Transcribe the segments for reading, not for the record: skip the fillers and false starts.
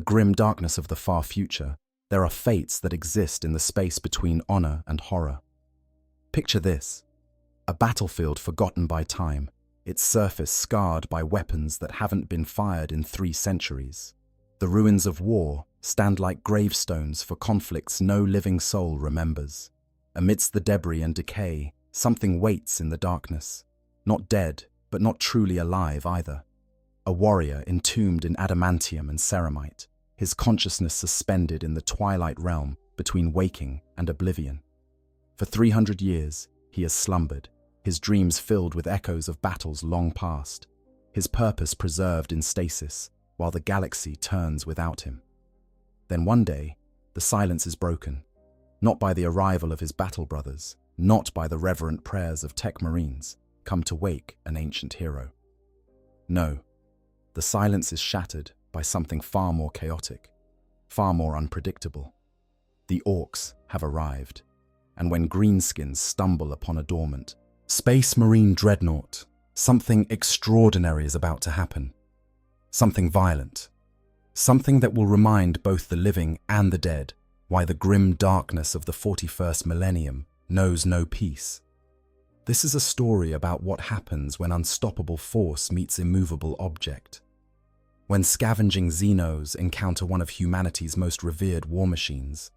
grim darkness of the far future, there are fates that exist in the space between honor and horror. Picture this: a battlefield forgotten by time, its surface scarred by weapons that haven't been fired in 3 centuries. The ruins of war stand like gravestones for conflicts no living soul remembers. Amidst the debris and decay, something waits in the darkness. Not dead, but not truly alive either. A warrior entombed in adamantium and ceramite, his consciousness suspended in the twilight realm between waking and oblivion. For 300 years, he has slumbered, his dreams filled with echoes of battles long past, his purpose preserved in stasis, while the galaxy turns without him. Then one day, the silence is broken, not by the arrival of his battle brothers, not by the reverent prayers of tech marines, come to wake an ancient hero. No, the silence is shattered by something far more chaotic, far more unpredictable. The Orks have arrived, and when greenskins stumble upon a dormant Space Marine Dreadnought, something extraordinary is about to happen. Something violent. Something that will remind both the living and the dead why the grim darkness of the 41st millennium knows no peace. This is a story about what happens when unstoppable force meets immovable object. When scavenging Xenos encounter one of humanity's most revered war machines.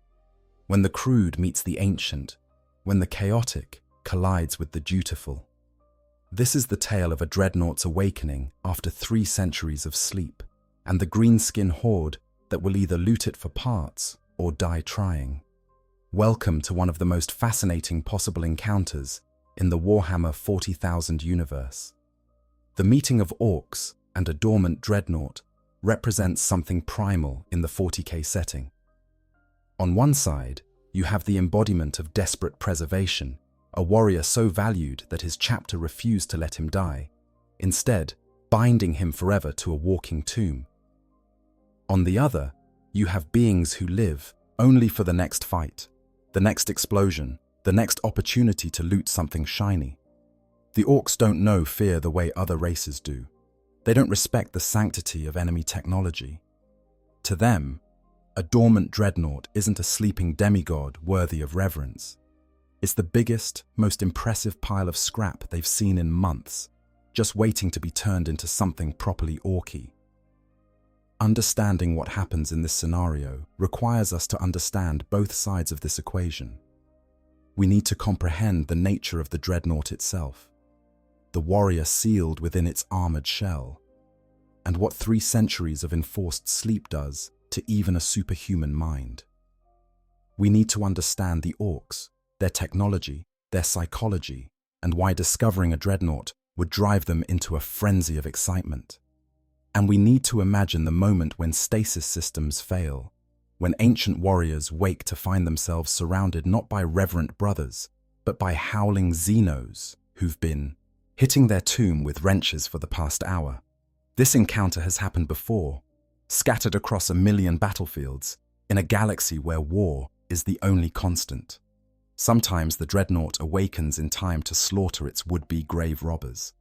When the crude meets the ancient. When the chaotic collides with the dutiful. This is the tale of a dreadnought's awakening after 3 centuries of sleep, and the greenskin horde that will either loot it for parts or die trying. Welcome to one of the most fascinating possible encounters in the Warhammer 40,000 universe. The meeting of Orks and a dormant dreadnought represents something primal in the 40k setting. On one side, you have the embodiment of desperate preservation, a warrior so valued that his chapter refused to let him die, instead binding him forever to a walking tomb. On the other, you have beings who live only for the next fight, the next explosion, the next opportunity to loot something shiny. The Orks don't know fear the way other races do. They don't respect the sanctity of enemy technology. To them, a dormant dreadnought isn't a sleeping demigod worthy of reverence. It's the biggest, most impressive pile of scrap they've seen in months, just waiting to be turned into something properly orky. Understanding what happens in this scenario requires us to understand both sides of this equation. We need to comprehend the nature of the dreadnought itself, the warrior sealed within its armored shell, and what 3 centuries of enforced sleep does to even a superhuman mind. We need to understand the Orks, their technology, their psychology, and why discovering a dreadnought would drive them into a frenzy of excitement. And we need to imagine the moment when stasis systems fail, when ancient warriors wake to find themselves surrounded not by reverent brothers, but by howling Xenos who've been hitting their tomb with wrenches for the past hour. This encounter has happened before, scattered across 1,000,000 battlefields, in a galaxy where war is the only constant. Sometimes the dreadnought awakens in time to slaughter its would-be grave robbers.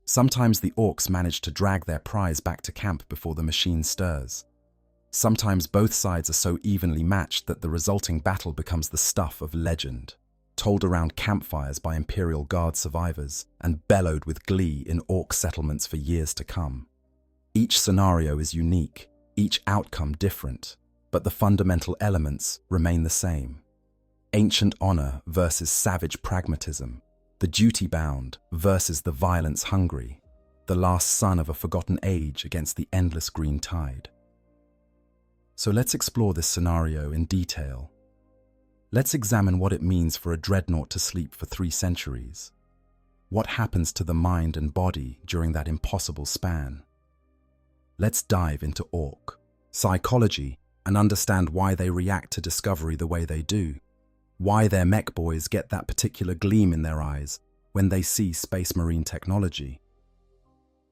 Sometimes the Orks manage to drag their prize back to camp before the machine stirs. Sometimes both sides are so evenly matched that the resulting battle becomes the stuff of legend, told around campfires by Imperial Guard survivors and bellowed with glee in Ork settlements for years to come. Each scenario is unique, each outcome different, but the fundamental elements remain the same. Ancient honor versus savage pragmatism, the duty-bound versus the violence-hungry, the last son of a forgotten age against the endless green tide. So let's explore this scenario in detail. Let's examine what it means for a dreadnought to sleep for 3 centuries. What happens to the mind and body during that impossible span? Let's dive into Ork psychology and understand why they react to discovery the way they do. Why their mech boys get that particular gleam in their eyes when they see Space Marine technology.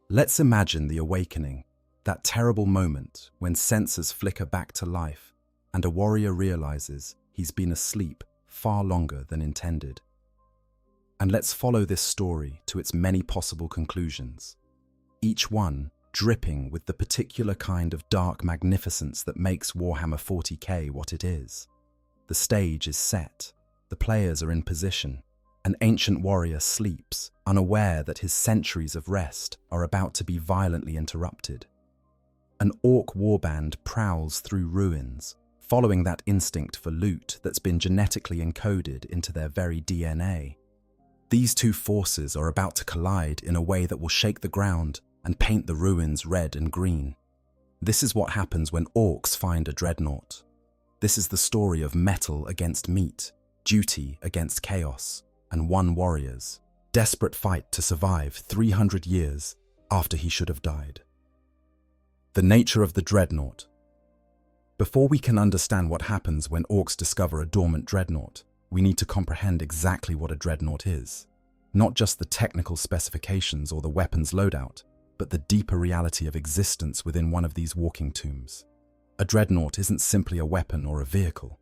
Let's imagine the awakening, that terrible moment when sensors flicker back to life and a warrior realizes he's been asleep far longer than intended. And let's follow this story to its many possible conclusions, each one dripping with the particular kind of dark magnificence that makes Warhammer 40k what it is. The stage is set, the players are in position. An ancient warrior sleeps, unaware that his centuries of rest are about to be violently interrupted. An orc warband prowls through ruins, following that instinct for loot that's been genetically encoded into their very DNA. These two forces are about to collide in a way that will shake the ground and paint the ruins red and green. This is what happens when orcs find a dreadnought. This is the story of metal against meat, duty against chaos, and one warrior's desperate fight to survive 300 years after he should have died. The nature of the dreadnought. Before we can understand what happens when orcs discover a dormant dreadnought, we need to comprehend exactly what a dreadnought is. Not just the technical specifications or the weapons loadout, but the deeper reality of existence within one of these walking tombs. A dreadnought isn't simply a weapon or a vehicle.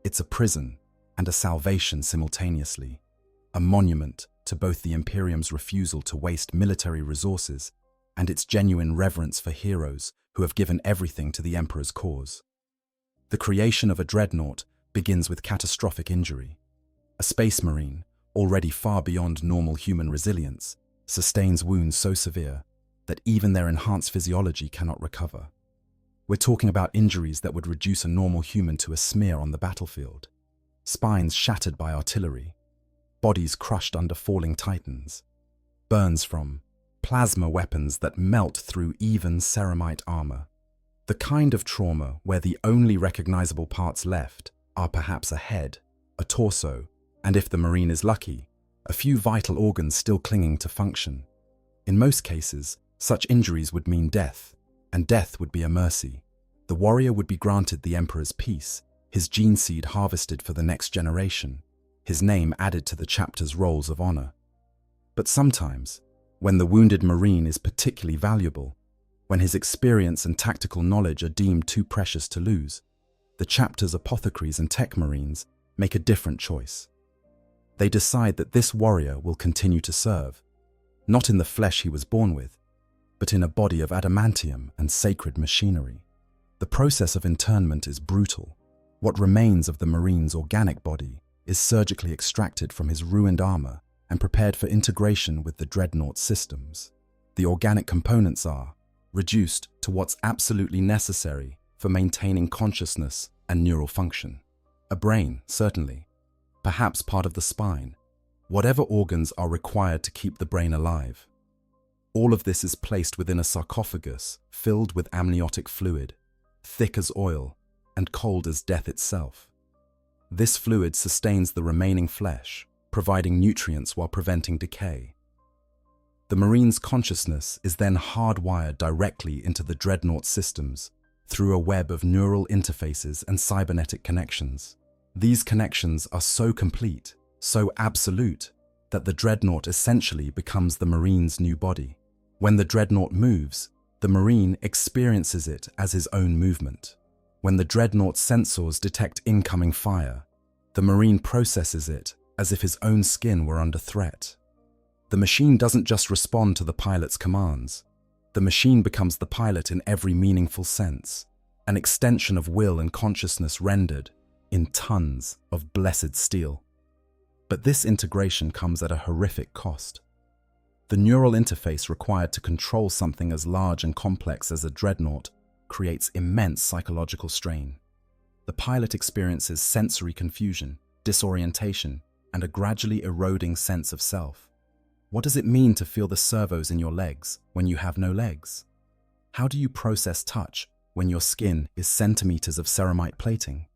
It's a prison and a salvation simultaneously, a monument to both the Imperium's refusal to waste military resources and its genuine reverence for heroes who have given everything to the Emperor's cause. The creation of a dreadnought begins with catastrophic injury. A space marine, already far beyond normal human resilience, sustains wounds so severe that even their enhanced physiology cannot recover. We're talking about injuries that would reduce a normal human to a smear on the battlefield. Spines shattered by artillery, bodies crushed under falling titans, burns from plasma weapons that melt through even ceramite armor. The kind of trauma where the only recognizable parts left are perhaps a head, a torso, and if the Marine is lucky, a few vital organs still clinging to function. In most cases, such injuries would mean death, and death would be a mercy. The warrior would be granted the Emperor's peace, his gene seed harvested for the next generation, his name added to the chapter's rolls of honor. But sometimes, when the wounded Marine is particularly valuable, when his experience and tactical knowledge are deemed too precious to lose, the chapter's apothecaries and tech Marines make a different choice. They decide that this warrior will continue to serve, not in the flesh he was born with, but in a body of adamantium and sacred machinery. The process of internment is brutal. What remains of the Marine's organic body is surgically extracted from his ruined armor and prepared for integration with the dreadnought systems. The organic components are reduced to what's absolutely necessary for maintaining consciousness and neural function. A brain, certainly. Perhaps part of the spine. Whatever organs are required to keep the brain alive. All of this is placed within a sarcophagus filled with amniotic fluid, thick as oil and cold as death itself. This fluid sustains the remaining flesh, providing nutrients while preventing decay. The Marine's consciousness is then hardwired directly into the dreadnought systems through a web of neural interfaces and cybernetic connections. These connections are so complete, so absolute, that the dreadnought essentially becomes the Marine's new body. When the dreadnought moves, the Marine experiences it as his own movement. When the dreadnought's sensors detect incoming fire, the Marine processes it as if his own skin were under threat. The machine doesn't just respond to the pilot's commands. The machine becomes the pilot in every meaningful sense, an extension of will and consciousness rendered in tons of blessed steel. But this integration comes at a horrific cost. The neural interface required to control something as large and complex as a dreadnought creates immense psychological strain. The pilot experiences sensory confusion, disorientation, and a gradually eroding sense of self. What does it mean to feel the servos in your legs when you have no legs? How do you process touch when your skin is centimeters of ceramite plating?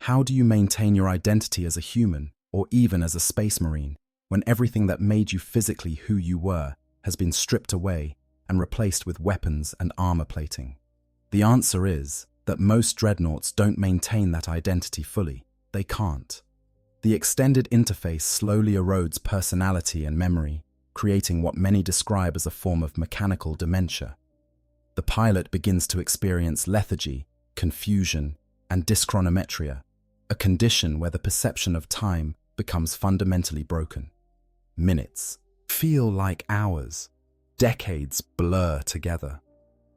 How do you maintain your identity as a human or even as a space marine when everything that made you physically who you were has been stripped away and replaced with weapons and armor plating? The answer is that most dreadnoughts don't maintain that identity fully. They can't. The extended interface slowly erodes personality and memory, creating what many describe as a form of mechanical dementia. The pilot begins to experience lethargy, confusion, and dyschronometria, a condition where the perception of time becomes fundamentally broken. Minutes feel like hours. Decades blur together.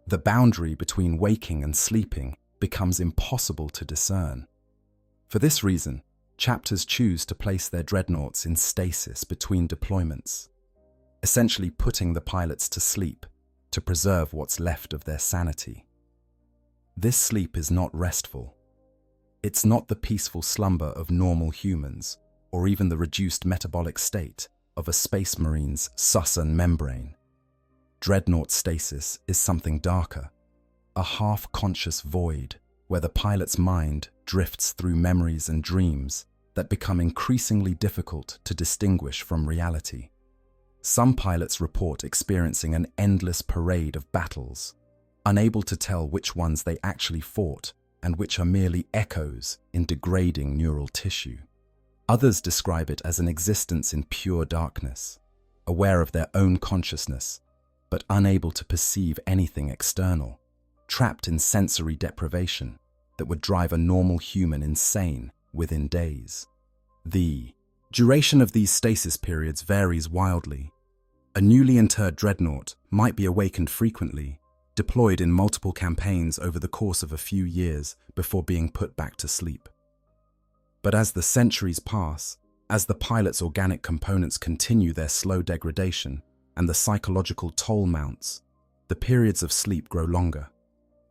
The boundary between waking and sleeping becomes impossible to discern. For this reason, chapters choose to place their dreadnoughts in stasis between deployments, essentially putting the pilots to sleep to preserve what's left of their sanity. This sleep is not restful. It's not the peaceful slumber of normal humans, or even the reduced metabolic state of a space marine's Susan membrane. Dreadnought stasis is something darker, a half-conscious void where the pilot's mind drifts through memories and dreams that become increasingly difficult to distinguish from reality. Some pilots report experiencing an endless parade of battles, unable to tell which ones they actually fought and which are merely echoes in degrading neural tissue. Others describe it as an existence in pure darkness, aware of their own consciousness, but unable to perceive anything external, trapped in sensory deprivation that would drive a normal human insane within days. The duration of these stasis periods varies wildly. A newly interred dreadnought might be awakened frequently, deployed in multiple campaigns over the course of a few years before being put back to sleep. But as the centuries pass, as the pilot's organic components continue their slow degradation and the psychological toll mounts, the periods of sleep grow longer.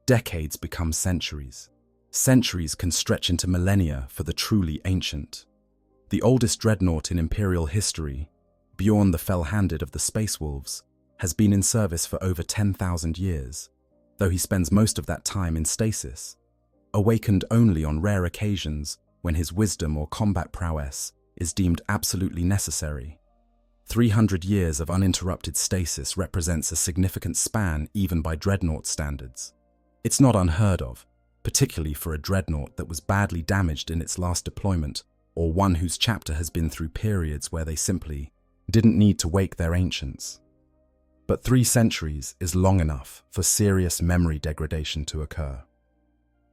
Decades become centuries. Centuries can stretch into millennia for the truly ancient. The oldest dreadnought in Imperial history, Bjorn the Fell-Handed of the Space Wolves, has been in service for over 10,000 years, though he spends most of that time in stasis, awakened only on rare occasions when his wisdom or combat prowess is deemed absolutely necessary. 300 years of uninterrupted stasis represents a significant span even by dreadnought standards. It's not unheard of, particularly for a dreadnought that was badly damaged in its last deployment, or one whose chapter has been through periods where they simply didn't need to wake their ancients. But 3 centuries is long enough for serious memory degradation to occur.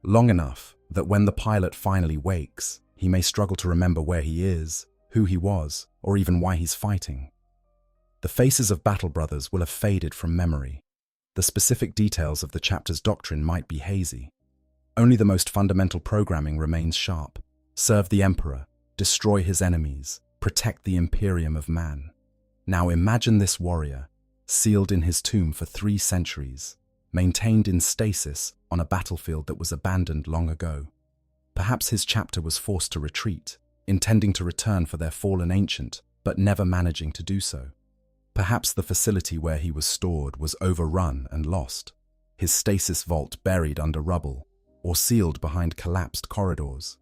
Long enough that when the pilot finally wakes, he may struggle to remember where he is, who he was, or even why he's fighting. The faces of battle brothers will have faded from memory. The specific details of the chapter's doctrine might be hazy. Only the most fundamental programming remains sharp. Serve the Emperor, destroy his enemies, protect the Imperium of man. Now imagine this warrior, sealed in his tomb for 3 centuries, maintained in stasis on a battlefield that was abandoned long ago. Perhaps his chapter was forced to retreat, intending to return for their fallen ancient, but never managing to do so. Perhaps the facility where he was stored was overrun and lost, his stasis vault buried under rubble, or sealed behind collapsed corridors.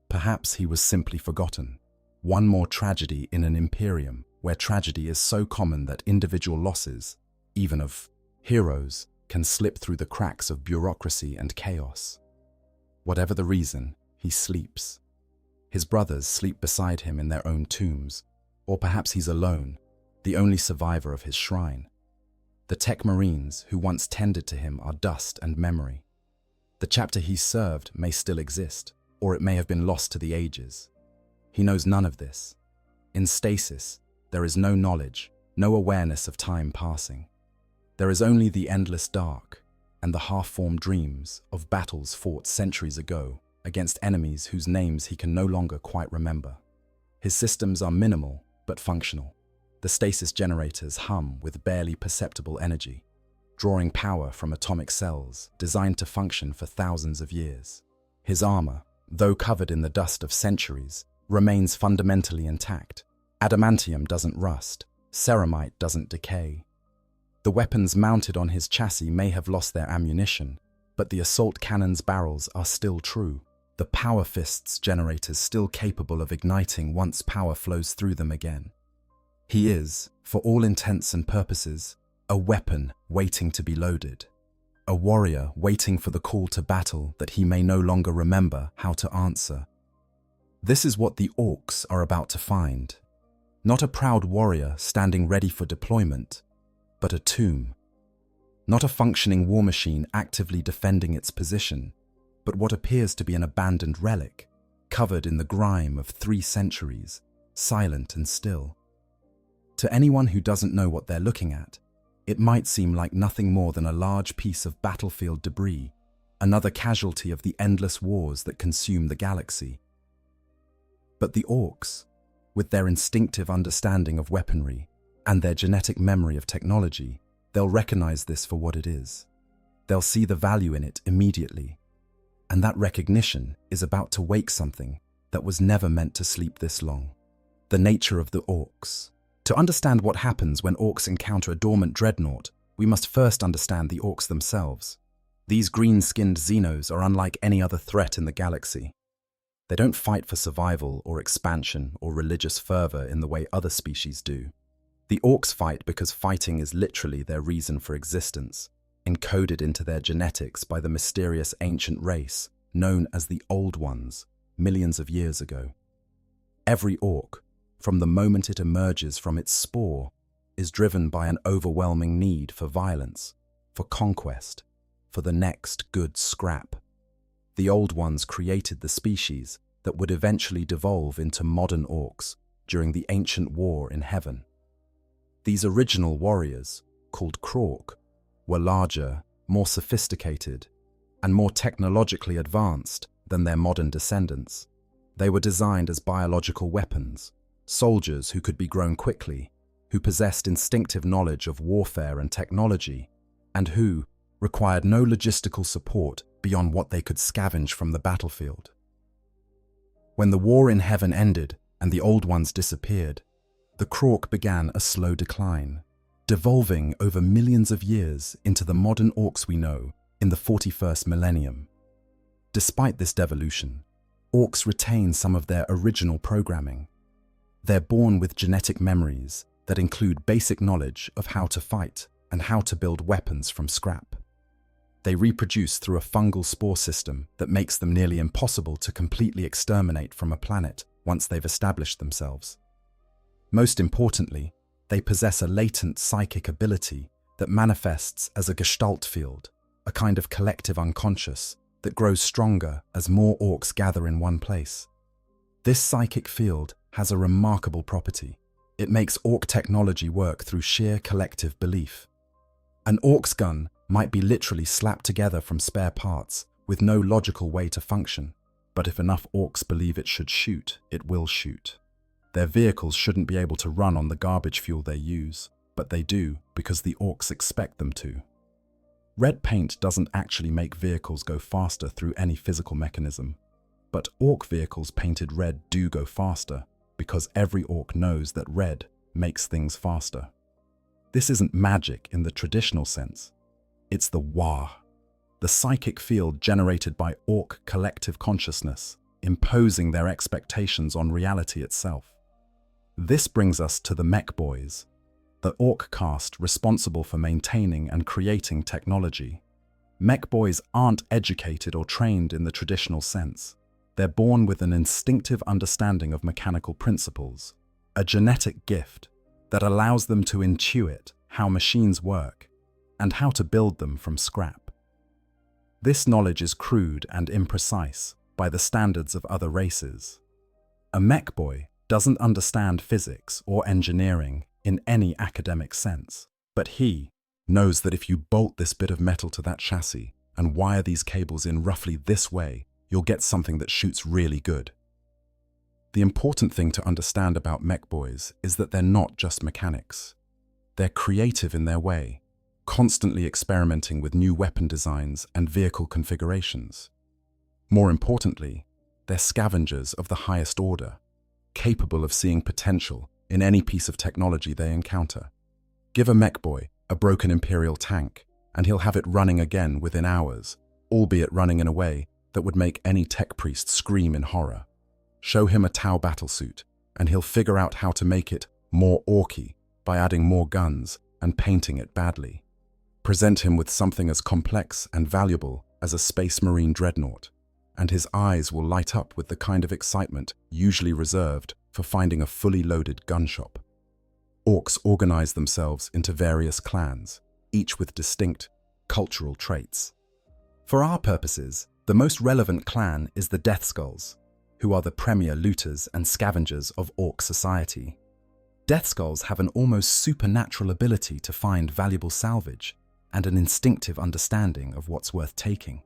Perhaps he was simply forgotten. One more tragedy in an Imperium where tragedy is so common that individual losses, even of heroes, can slip through the cracks of bureaucracy and chaos. Whatever the reason, he sleeps. His brothers sleep beside him in their own tombs, or perhaps he's alone, the only survivor of his shrine. The tech marines who once tended to him are dust and memory. The chapter he served may still exist, or it may have been lost to the ages. He knows none of this. In stasis, there is no knowledge, no awareness of time passing. There is only the endless dark and the half-formed dreams of battles fought centuries ago against enemies whose names he can no longer quite remember. His systems are minimal but functional. The stasis generators hum with barely perceptible energy, drawing power from atomic cells designed to function for thousands of years. His armor, though covered in the dust of centuries, remains fundamentally intact. Adamantium doesn't rust, ceramite doesn't decay. The weapons mounted on his chassis may have lost their ammunition, but the assault cannon's barrels are still true. The power fist's generators still capable of igniting once power flows through them again. He is, for all intents and purposes, a weapon waiting to be loaded. A warrior waiting for the call to battle that he may no longer remember how to answer. This is what the Orks are about to find. Not a proud warrior standing ready for deployment, but a tomb. Not a functioning war machine actively defending its position, but what appears to be an abandoned relic, covered in the grime of 3 centuries, silent and still. To anyone who doesn't know what they're looking at, it might seem like nothing more than a large piece of battlefield debris, another casualty of the endless wars that consume the galaxy. But the Orks, with their instinctive understanding of weaponry and their genetic memory of technology, they'll recognize this for what it is. They'll see the value in it immediately. And that recognition is about to wake something that was never meant to sleep this long. The nature of the Orks. To understand what happens when Orks encounter a dormant Dreadnought, we must first understand the Orks themselves. These green-skinned Xenos are unlike any other threat in the galaxy. They don't fight for survival or expansion or religious fervor in the way other species do. The Orks fight because fighting is literally their reason for existence, encoded into their genetics by the mysterious ancient race known as the Old Ones, millions of years ago. Every Ork, from the moment it emerges from its spore, is driven by an overwhelming need for violence, for conquest, for the next good scrap. The Old Ones created the species that would eventually devolve into modern Orks during the ancient war in heaven. These original warriors, called Krork, were larger, more sophisticated, and more technologically advanced than their modern descendants. They were designed as biological weapons, soldiers who could be grown quickly, who possessed instinctive knowledge of warfare and technology, and who required no logistical support beyond what they could scavenge from the battlefield. When the war in heaven ended and the Old Ones disappeared, the Krork began a slow decline, devolving over millions of years into the modern Orks we know in the 41st millennium. Despite this devolution, Orks retain some of their original programming. They're born with genetic memories that include basic knowledge of how to fight and how to build weapons from scrap. They reproduce through a fungal spore system that makes them nearly impossible to completely exterminate from a planet once they've established themselves. Most importantly, they possess a latent psychic ability that manifests as a gestalt field, a kind of collective unconscious that grows stronger as more Orks gather in one place. This psychic field has a remarkable property. It makes Ork technology work through sheer collective belief. An Ork's gun might be literally slapped together from spare parts with no logical way to function, but if enough Orks believe it should shoot, it will shoot. Their vehicles shouldn't be able to run on the garbage fuel they use, but they do because the Orks expect them to. Red paint doesn't actually make vehicles go faster through any physical mechanism, but Ork vehicles painted red do go faster because every Ork knows that red makes things faster. This isn't magic in the traditional sense. It's the Wah, the psychic field generated by Ork collective consciousness, imposing their expectations on reality itself. This brings us to the Mech Boys, the Ork caste responsible for maintaining and creating technology. Mech Boys aren't educated or trained in the traditional sense. They're born with an instinctive understanding of mechanical principles, a genetic gift that allows them to intuit how machines work and how to build them from scrap. This knowledge is crude and imprecise by the standards of other races. A Mech Boy doesn't understand physics or engineering in any academic sense, but he knows that if you bolt this bit of metal to that chassis and wire these cables in roughly this way, you'll get something that shoots really good. The important thing to understand about Mech Boys is that they're not just mechanics. They're creative in their way, constantly experimenting with new weapon designs and vehicle configurations. More importantly, they're scavengers of the highest order, capable of seeing potential in any piece of technology they encounter. Give a Mech Boy a broken Imperial tank, and he'll have it running again within hours, albeit running in a way that would make any tech priest scream in horror. Show him a Tau battlesuit, and he'll figure out how to make it more Orky by adding more guns and painting it badly. Present him with something as complex and valuable as a Space Marine Dreadnought, and his eyes will light up with the kind of excitement usually reserved for finding a fully loaded gun shop. Orks organize themselves into various clans, each with distinct cultural traits. For our purposes, the most relevant clan is the Death Skulls, who are the premier looters and scavengers of Ork society. Death Skulls have an almost supernatural ability to find valuable salvage and an instinctive understanding of what's worth taking.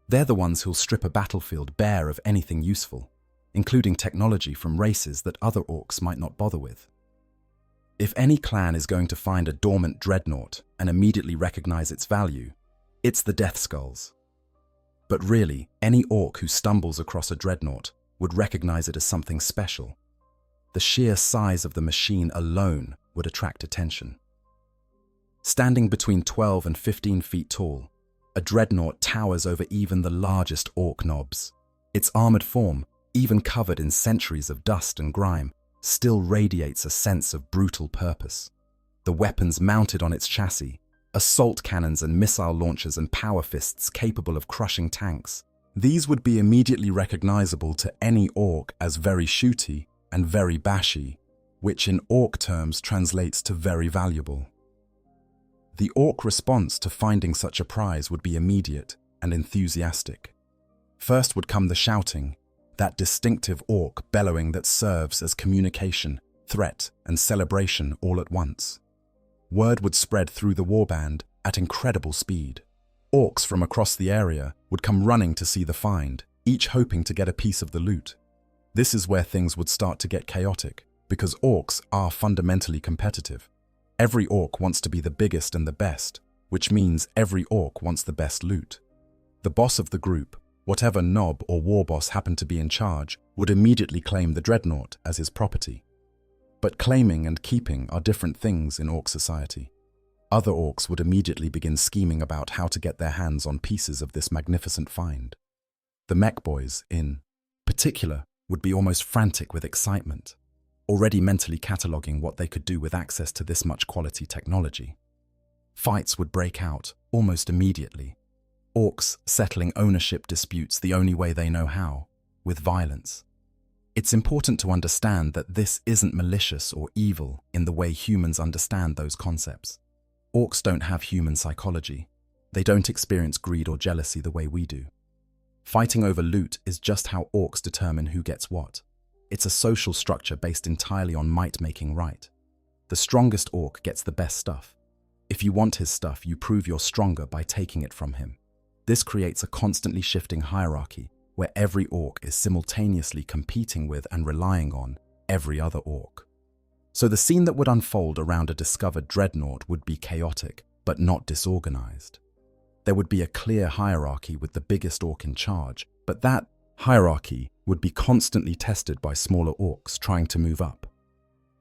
They're the ones who'll strip a battlefield bare of anything useful, including technology from races that other orcs might not bother with. If any clan is going to find a dormant dreadnought and immediately recognize its value, it's the Death Skulls. But really, any orc who stumbles across a dreadnought would recognize it as something special. The sheer size of the machine alone would attract attention. Standing between 12 and 15 feet tall, a dreadnought towers over even the largest orc knobs. Its armored form, even covered in centuries of dust and grime, still radiates a sense of brutal purpose. The weapons mounted on its chassis, assault cannons and missile launchers and power fists capable of crushing tanks, these would be immediately recognizable to any orc as very shooty and very bashy, which in orc terms translates to very valuable. The orc response to finding such a prize would be immediate and enthusiastic. First would come the shouting, that distinctive orc bellowing that serves as communication, threat, and celebration all at once. Word would spread through the warband at incredible speed. Orcs from across the area would come running to see the find, each hoping to get a piece of the loot. This is where things would start to get chaotic, because orcs are fundamentally competitive. Every orc wants to be the biggest and the best, which means every orc wants the best loot. The boss of the group, whatever nob or war boss happened to be in charge, would immediately claim the dreadnought as his property. But claiming and keeping are different things in orc society. Other orcs would immediately begin scheming about how to get their hands on pieces of this magnificent find. The mech boys, in particular, would be almost frantic with excitement, already mentally cataloguing what they could do with access to this much quality technology. Fights would break out almost immediately. Orcs settling ownership disputes the only way they know how, with violence. It's important to understand that this isn't malicious or evil in the way humans understand those concepts. Orcs don't have human psychology. They don't experience greed or jealousy the way we do. Fighting over loot is just how orcs determine who gets what. It's a social structure based entirely on might making right. The strongest orc gets the best stuff. If you want his stuff, you prove you're stronger by taking it from him. This creates a constantly shifting hierarchy where every orc is simultaneously competing with and relying on every other orc. So the scene that would unfold around a discovered dreadnought would be chaotic, but not disorganized. There would be a clear hierarchy with the biggest orc in charge, but that hierarchy would be constantly tested by smaller orcs trying to move up.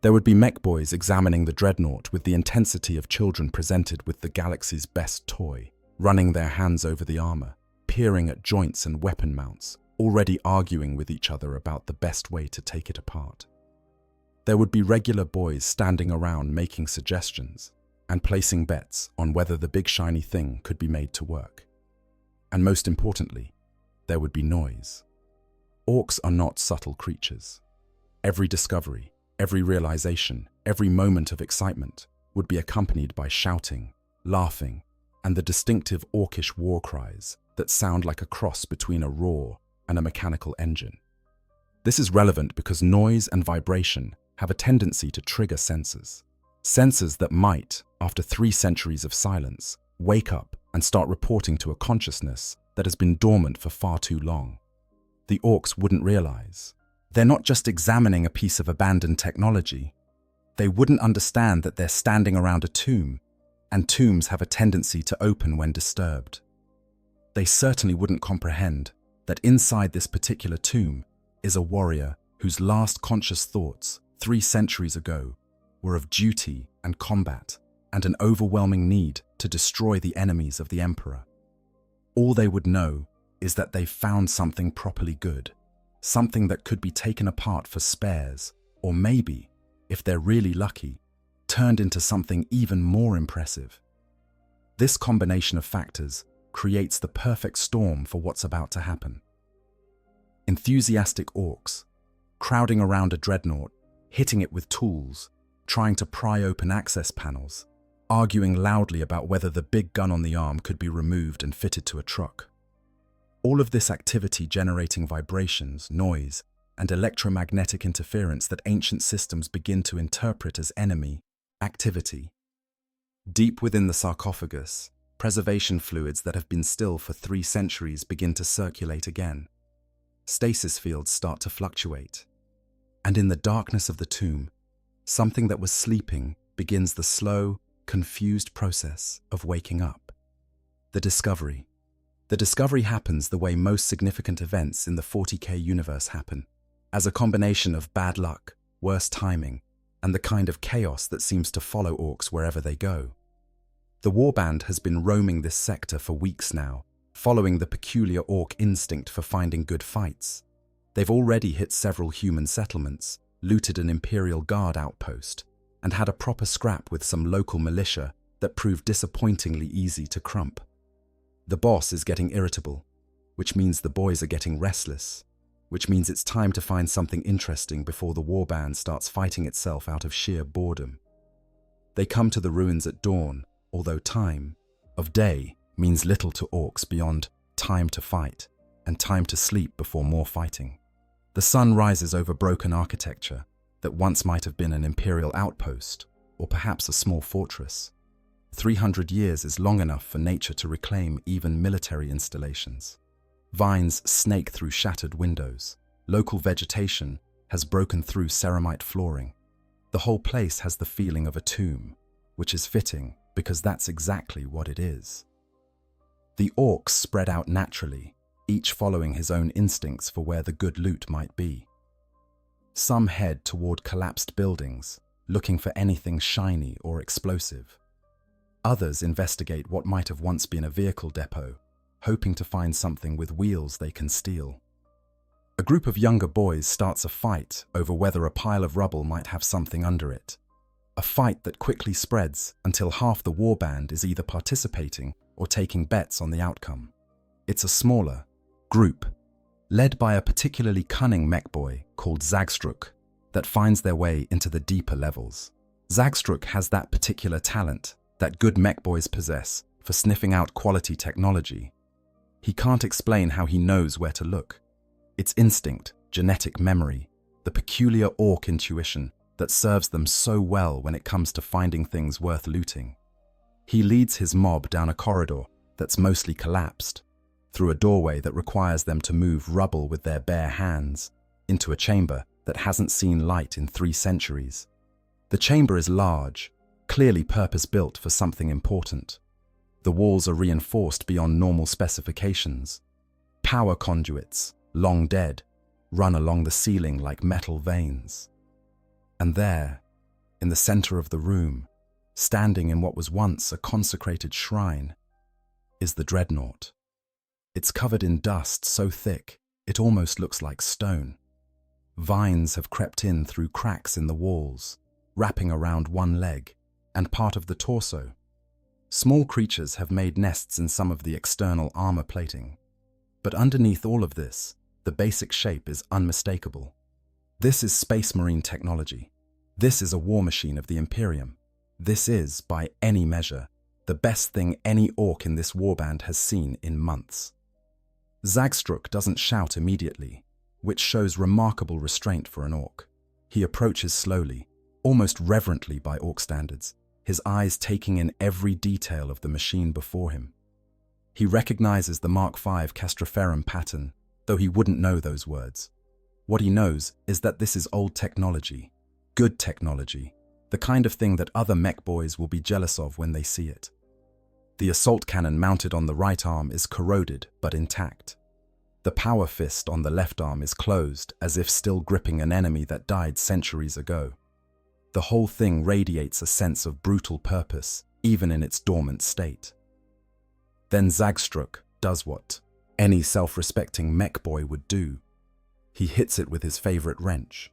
There would be mech boys examining the dreadnought with the intensity of children presented with the galaxy's best toy, running their hands over the armor, peering at joints and weapon mounts, already arguing with each other about the best way to take it apart. There would be regular boys standing around making suggestions and placing bets on whether the big shiny thing could be made to work. And most importantly, there would be noise. Orcs are not subtle creatures. Every discovery, every realization, every moment of excitement would be accompanied by shouting, laughing, and the distinctive orcish war cries that sound like a cross between a roar and a mechanical engine. This is relevant because noise and vibration have a tendency to trigger senses. Senses that might, after 3 centuries of silence, wake up and start reporting to a consciousness that has been dormant for far too long. The orcs wouldn't realize. They're not just examining a piece of abandoned technology. They wouldn't understand that they're standing around a tomb, and tombs have a tendency to open when disturbed. They certainly wouldn't comprehend that inside this particular tomb is a warrior whose last conscious thoughts 3 centuries ago were of duty and combat and an overwhelming need to destroy the enemies of the Emperor. All they would know is that they've found something properly good, something that could be taken apart for spares, or maybe, if they're really lucky, turned into something even more impressive. This combination of factors creates the perfect storm for what's about to happen. Enthusiastic orcs, crowding around a dreadnought, hitting it with tools, trying to pry open access panels, arguing loudly about whether the big gun on the arm could be removed and fitted to a truck. All of this activity generating vibrations, noise, and electromagnetic interference that ancient systems begin to interpret as enemy activity. Deep within the sarcophagus, preservation fluids that have been still for 3 centuries begin to circulate again. Stasis fields start to fluctuate. And in the darkness of the tomb, something that was sleeping begins the slow, confused process of waking up. The discovery. The discovery happens the way most significant events in the 40k universe happen, as a combination of bad luck, worse timing, and the kind of chaos that seems to follow orcs wherever they go. The warband has been roaming this sector for weeks now, following the peculiar orc instinct for finding good fights. They've already hit several human settlements, looted an Imperial Guard outpost, and had a proper scrap with some local militia that proved disappointingly easy to crump. The boss is getting irritable, which means the boys are getting restless, which means it's time to find something interesting before the warband starts fighting itself out of sheer boredom. They come to the ruins at dawn, although time of day means little to orcs beyond time to fight and time to sleep before more fighting. The sun rises over broken architecture that once might have been an Imperial outpost or perhaps a small fortress. 300 years is long enough for nature to reclaim even military installations. Vines snake through shattered windows. Local vegetation has broken through ceramite flooring. The whole place has the feeling of a tomb, which is fitting because that's exactly what it is. The orcs spread out naturally, each following his own instincts for where the good loot might be. Some head toward collapsed buildings, looking for anything shiny or explosive. Others investigate what might have once been a vehicle depot, hoping to find something with wheels they can steal. A group of younger boys starts a fight over whether a pile of rubble might have something under it. A fight that quickly spreads until half the warband is either participating or taking bets on the outcome. It's a smaller group, led by a particularly cunning mech boy called Zagstruk, that finds their way into the deeper levels. Zagstruk has that particular talent that good mech boys possess for sniffing out quality technology. He can't explain how he knows where to look. It's instinct, genetic memory, the peculiar orc intuition that serves them so well when it comes to finding things worth looting. He leads his mob down a corridor that's mostly collapsed, through a doorway that requires them to move rubble with their bare hands, into a chamber that hasn't seen light in 3 centuries. The chamber is large, clearly purpose-built for something important. The walls are reinforced beyond normal specifications. Power conduits, long dead, run along the ceiling like metal veins. And there, in the center of the room, standing in what was once a consecrated shrine, is the Dreadnought. It's covered in dust so thick it almost looks like stone. Vines have crept in through cracks in the walls, wrapping around one leg and part of the torso. Small creatures have made nests in some of the external armor plating. But underneath all of this, the basic shape is unmistakable. This is Space Marine technology. This is a war machine of the Imperium. This is, by any measure, the best thing any orc in this warband has seen in months. Zagstruk doesn't shout immediately, which shows remarkable restraint for an orc. He approaches slowly, almost reverently by orc standards, his eyes taking in every detail of the machine before him. He recognizes the Mark V Castroferum pattern, though he wouldn't know those words. What he knows is that this is old technology, good technology, the kind of thing that other mech boys will be jealous of when they see it. The assault cannon mounted on the right arm is corroded but intact. The power fist on the left arm is closed, as if still gripping an enemy that died centuries ago. The whole thing radiates a sense of brutal purpose, even in its dormant state. Then Zagstruk does what any self-respecting mech boy would do. He hits it with his favorite wrench.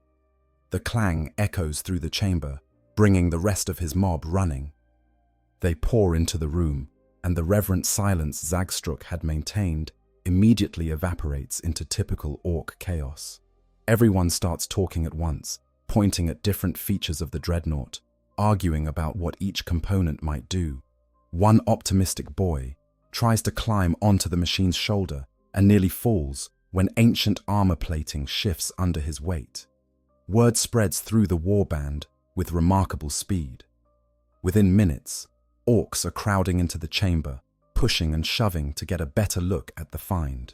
The clang echoes through the chamber, bringing the rest of his mob running. They pour into the room, and the reverent silence Zagstruk had maintained immediately evaporates into typical orc chaos. Everyone starts talking at once, pointing at different features of the Dreadnought, arguing about what each component might do. One optimistic boy tries to climb onto the machine's shoulder and nearly falls, when ancient armor plating shifts under his weight. Word spreads through the warband with remarkable speed. Within minutes, Orks are crowding into the chamber, pushing and shoving to get a better look at the find.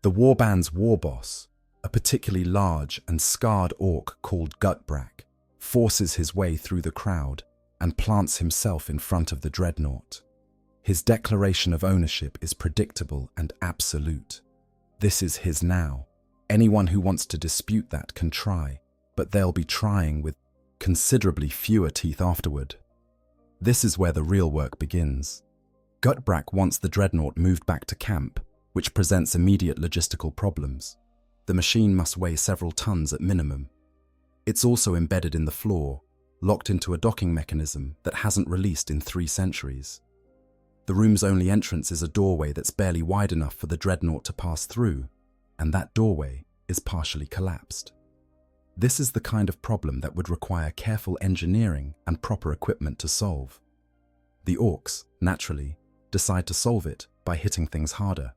The warband's warboss, a particularly large and scarred orc called Gutbrack, forces his way through the crowd and plants himself in front of the Dreadnought. His declaration of ownership is predictable and absolute. This is his now. Anyone who wants to dispute that can try, but they'll be trying with considerably fewer teeth afterward. This is where the real work begins. Gutbrack wants the Dreadnought moved back to camp, which presents immediate logistical problems. The machine must weigh several tons at minimum. It's also embedded in the floor, locked into a docking mechanism that hasn't released in 3 centuries. The room's only entrance is a doorway that's barely wide enough for the Dreadnought to pass through, and that doorway is partially collapsed. This is the kind of problem that would require careful engineering and proper equipment to solve. The Orks, naturally, decide to solve it by hitting things harder.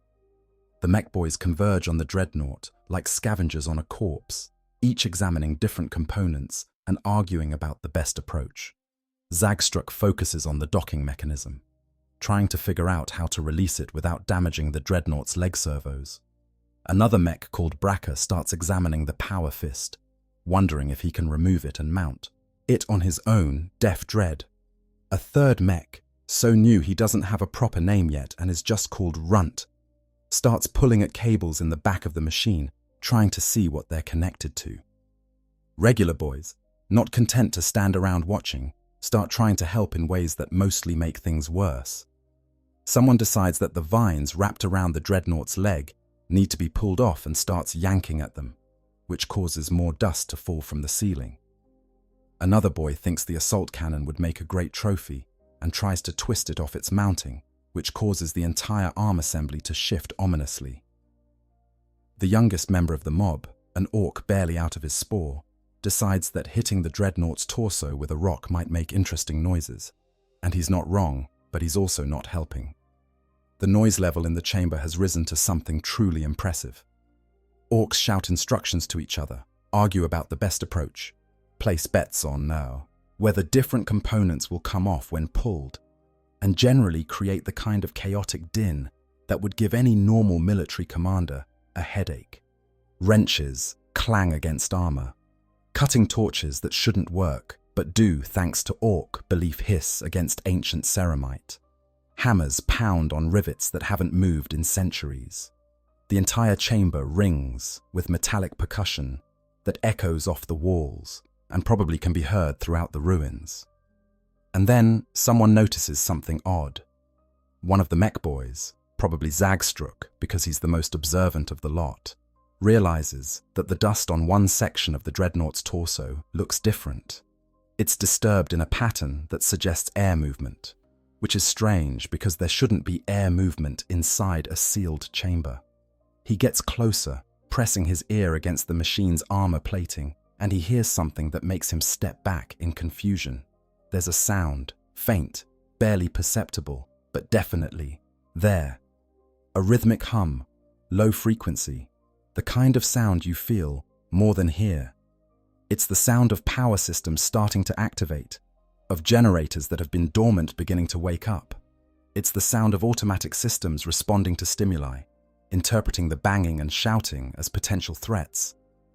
The mech boys converge on the Dreadnought like scavengers on a corpse, each examining different components and arguing about the best approach. Zagstruck focuses on the docking mechanism, trying to figure out how to release it without damaging the Dreadnought's leg servos. Another mech called Bracker starts examining the power fist, wondering if he can remove it and mount it on his own Def Dread. A third mech, so new he doesn't have a proper name yet and is just called Runt, starts pulling at cables in the back of the machine, trying to see what they're connected to. Regular boys, not content to stand around watching, start trying to help in ways that mostly make things worse. Someone decides that the vines wrapped around the Dreadnought's leg need to be pulled off and starts yanking at them, which causes more dust to fall from the ceiling. Another boy thinks the assault cannon would make a great trophy and tries to twist it off its mounting, which causes the entire arm assembly to shift ominously. The youngest member of the mob, an orc barely out of his spore, decides that hitting the Dreadnought's torso with a rock might make interesting noises. And he's not wrong, but he's also not helping. The noise level in the chamber has risen to something truly impressive. Orcs shout instructions to each other, argue about the best approach, place bets on whether different components will come off when pulled, and generally create the kind of chaotic din that would give any normal military commander a headache. Wrenches clang against armor. Cutting torches that shouldn't work, but do thanks to orc belief hiss against ancient ceramite. Hammers pound on rivets that haven't moved in centuries. The entire chamber rings with metallic percussion that echoes off the walls and probably can be heard throughout the ruins. And then someone notices something odd. One of the mech boys, probably Zagstruck because he's the most observant of the lot, realizes that the dust on one section of the Dreadnought's torso looks different. It's disturbed in a pattern that suggests air movement, which is strange because there shouldn't be air movement inside a sealed chamber. He gets closer, pressing his ear against the machine's armor plating, and he hears something that makes him step back in confusion. There's a sound, faint, barely perceptible, but definitely there. A rhythmic hum, low frequency, the kind of sound you feel more than hear. It's the sound of power systems starting to activate, of generators that have been dormant beginning to wake up. It's the sound of automatic systems responding to stimuli, interpreting the banging and shouting as potential threats,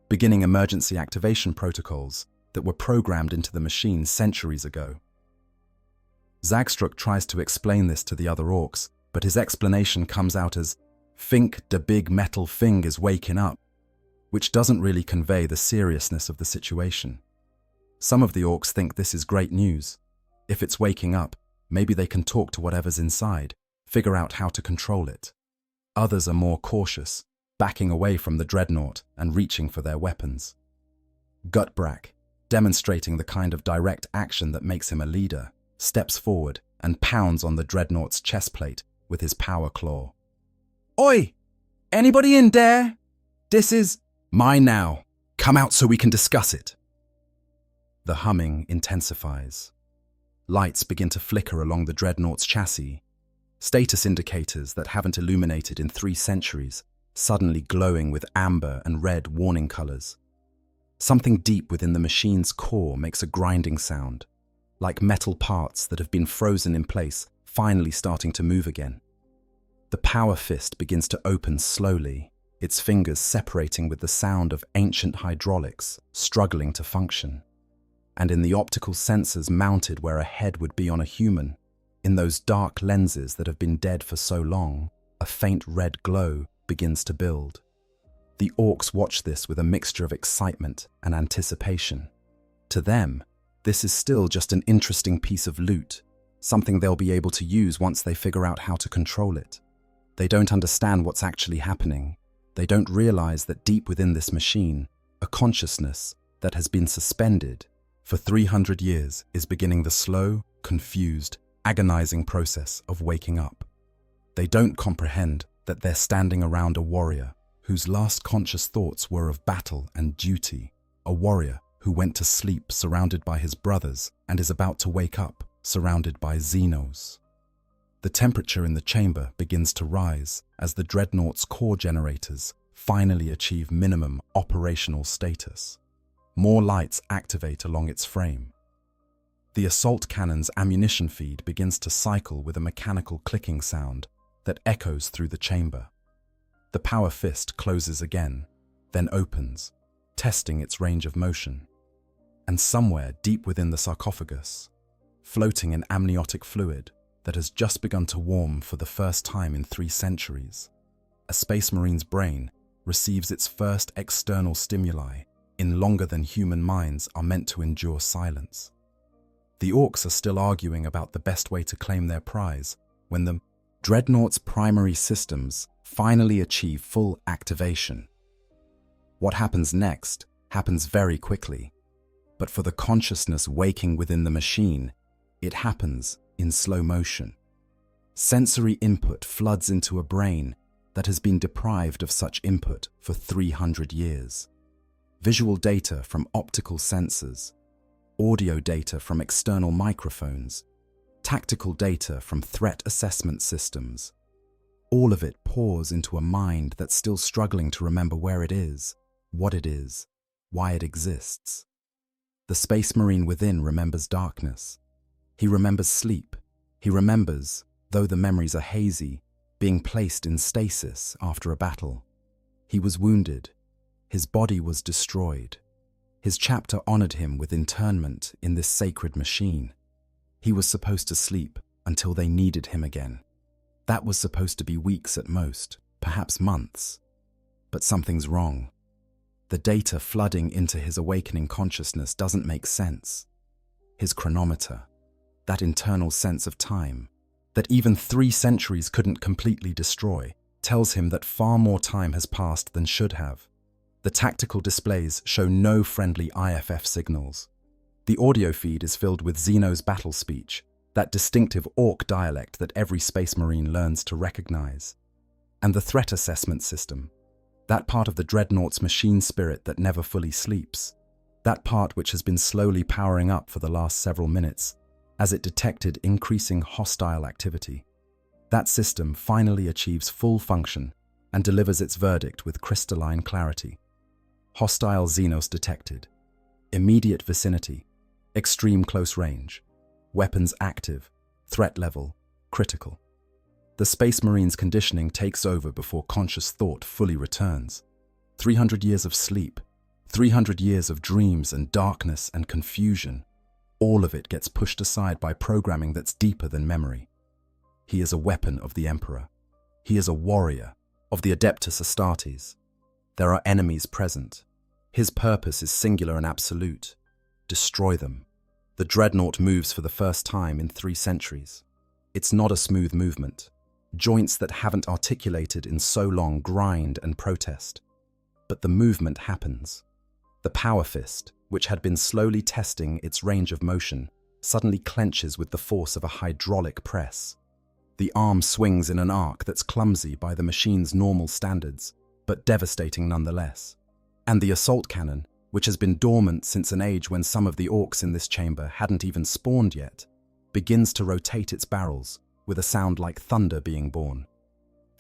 beginning emergency activation protocols that were programmed into the machine centuries ago. Zagstruck tries to explain this to the other orcs, but his explanation comes out as, "Fink de big metal fing is waking up," which doesn't really convey the seriousness of the situation. Some of the orcs think this is great news. If it's waking up, maybe they can talk to whatever's inside, figure out how to control it. Others are more cautious, backing away from the Dreadnought and reaching for their weapons. Gutbrack, demonstrating the kind of direct action that makes him a leader, steps forward and pounds on the Dreadnought's chestplate with his power claw. "Oi! Anybody in there? This is mine now. Come out so we can discuss it." The humming intensifies. Lights begin to flicker along the Dreadnought's chassis. Status indicators that haven't illuminated in 3 centuries suddenly glowing with amber and red warning colors. Something deep within the machine's core makes a grinding sound, like metal parts that have been frozen in place finally starting to move again. The power fist begins to open slowly, its fingers separating with the sound of ancient hydraulics struggling to function. And in the optical sensors mounted where a head would be on a human, in those dark lenses that have been dead for so long, a faint red glow begins to build. The Orks watch this with a mixture of excitement and anticipation. To them, this is still just an interesting piece of loot, something they'll be able to use once they figure out how to control it. They don't understand what's actually happening. They don't realize that deep within this machine, a consciousness that has been suspended for 300 years is beginning the slow, confused, agonizing process of waking up. They don't comprehend that they're standing around a warrior whose last conscious thoughts were of battle and duty, a warrior who went to sleep surrounded by his brothers and is about to wake up surrounded by Xenos. The temperature in the chamber begins to rise as the Dreadnought's core generators finally achieve minimum operational status. More lights activate along its frame. The assault cannon's ammunition feed begins to cycle with a mechanical clicking sound that echoes through the chamber. The power fist closes again, then opens, testing its range of motion. And somewhere deep within the sarcophagus, floating in amniotic fluid that has just begun to warm for the first time in 3 centuries, a Space Marine's brain receives its first external stimuli in longer than human minds are meant to endure silence. The Orks are still arguing about the best way to claim their prize when the Dreadnought's primary systems finally achieve full activation. What happens next happens very quickly, but for the consciousness waking within the machine, it happens in slow motion. Sensory input floods into a brain that has been deprived of such input for 300 years. Visual data from optical sensors, audio data from external microphones, tactical data from threat assessment systems. All of it pours into a mind that's still struggling to remember where it is, what it is, why it exists. The Space Marine within remembers darkness. He remembers sleep. He remembers, though the memories are hazy, being placed in stasis after a battle. He was wounded. His body was destroyed. His chapter honored him with internment in this sacred machine. He was supposed to sleep until they needed him again. That was supposed to be weeks at most, perhaps months. But something's wrong. The data flooding into his awakening consciousness doesn't make sense. His chronometer, that internal sense of time, that even 3 centuries couldn't completely destroy, tells him that far more time has passed than should have. The tactical displays show no friendly IFF signals. The audio feed is filled with Xeno's battle speech, that distinctive Ork dialect that every Space Marine learns to recognize. And the threat assessment system, that part of the Dreadnought's machine spirit that never fully sleeps, that part which has been slowly powering up for the last several minutes as it detected increasing hostile activity. That system finally achieves full function and delivers its verdict with crystalline clarity. Hostile Xenos detected. Immediate vicinity. Extreme close range. Weapons active. Threat level critical. The Space Marine's conditioning takes over before conscious thought fully returns. 300 years of sleep. 300 years of dreams and darkness and confusion. All of it gets pushed aside by programming that's deeper than memory. He is a weapon of the Emperor. He is a warrior of the Adeptus Astartes. There are enemies present. His purpose is singular and absolute. Destroy them. The Dreadnought moves for the first time in 3 centuries. It's not a smooth movement. Joints that haven't articulated in so long grind and protest. But the movement happens. The power fist, which had been slowly testing its range of motion, suddenly clenches with the force of a hydraulic press. The arm swings in an arc that's clumsy by the machine's normal standards, but devastating nonetheless. And the assault cannon, which has been dormant since an age when some of the Orks in this chamber hadn't even spawned yet, begins to rotate its barrels with a sound like thunder being born.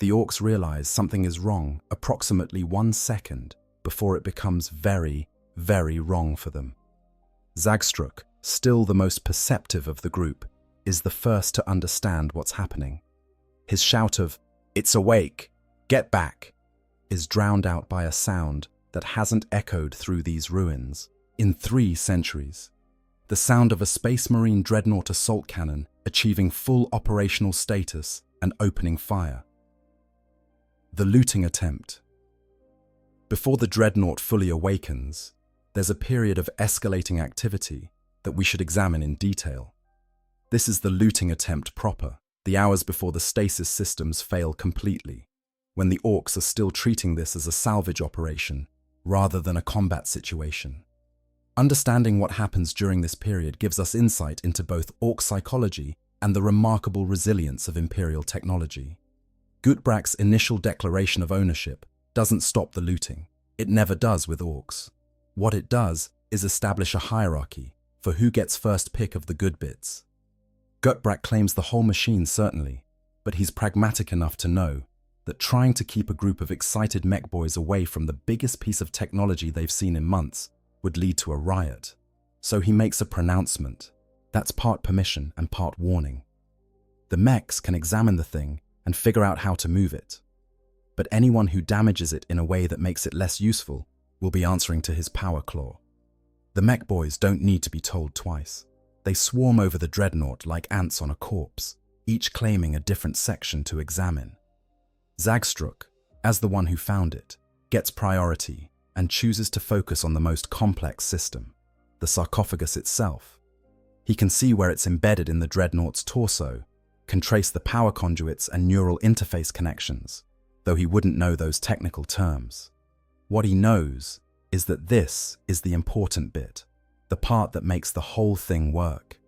The Orks realize something is wrong approximately 1 second before it becomes very, very wrong for them. Zagstruk, still the most perceptive of the group, is the first to understand what's happening. His shout of, "It's awake! Get back!" is drowned out by a sound that hasn't echoed through these ruins in 3 centuries. The sound of a Space Marine Dreadnought assault cannon achieving full operational status and opening fire. The looting attempt. Before the Dreadnought fully awakens, there's a period of escalating activity that we should examine in detail. This is the looting attempt proper, the hours before the stasis systems fail completely, when the Orks are still treating this as a salvage operation rather than a combat situation. Understanding what happens during this period gives us insight into both Ork psychology and the remarkable resilience of Imperial technology. Gutbrack's initial declaration of ownership doesn't stop the looting. It never does with Orks. What it does is establish a hierarchy for who gets first pick of the good bits. Gutbrack claims the whole machine certainly, but he's pragmatic enough to know that trying to keep a group of excited mech boys away from the biggest piece of technology they've seen in months would lead to a riot. So he makes a pronouncement. That's part permission and part warning. The mechs can examine the thing and figure out how to move it. But anyone who damages it in a way that makes it less useful will be answering to his power claw. The mech boys don't need to be told twice. They swarm over the Dreadnought like ants on a corpse, each claiming a different section to examine. Zagstruk, as the one who found it, gets priority and chooses to focus on the most complex system, the sarcophagus itself. He can see where it's embedded in the Dreadnought's torso, can trace the power conduits and neural interface connections, though he wouldn't know those technical terms. What he knows is that this is the important bit, the part that makes the whole thing work.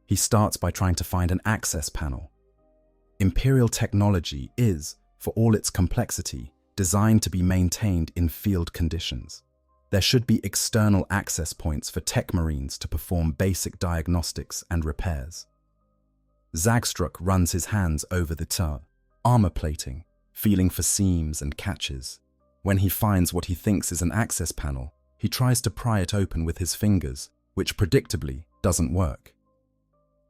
He starts by trying to find an access panel. Imperial technology is, for all its complexity, designed to be maintained in field conditions. There should be external access points for tech marines to perform basic diagnostics and repairs. Zagstruk runs his hands over the armor plating, feeling for seams and catches. When he finds what he thinks is an access panel, he tries to pry it open with his fingers, which predictably doesn't work.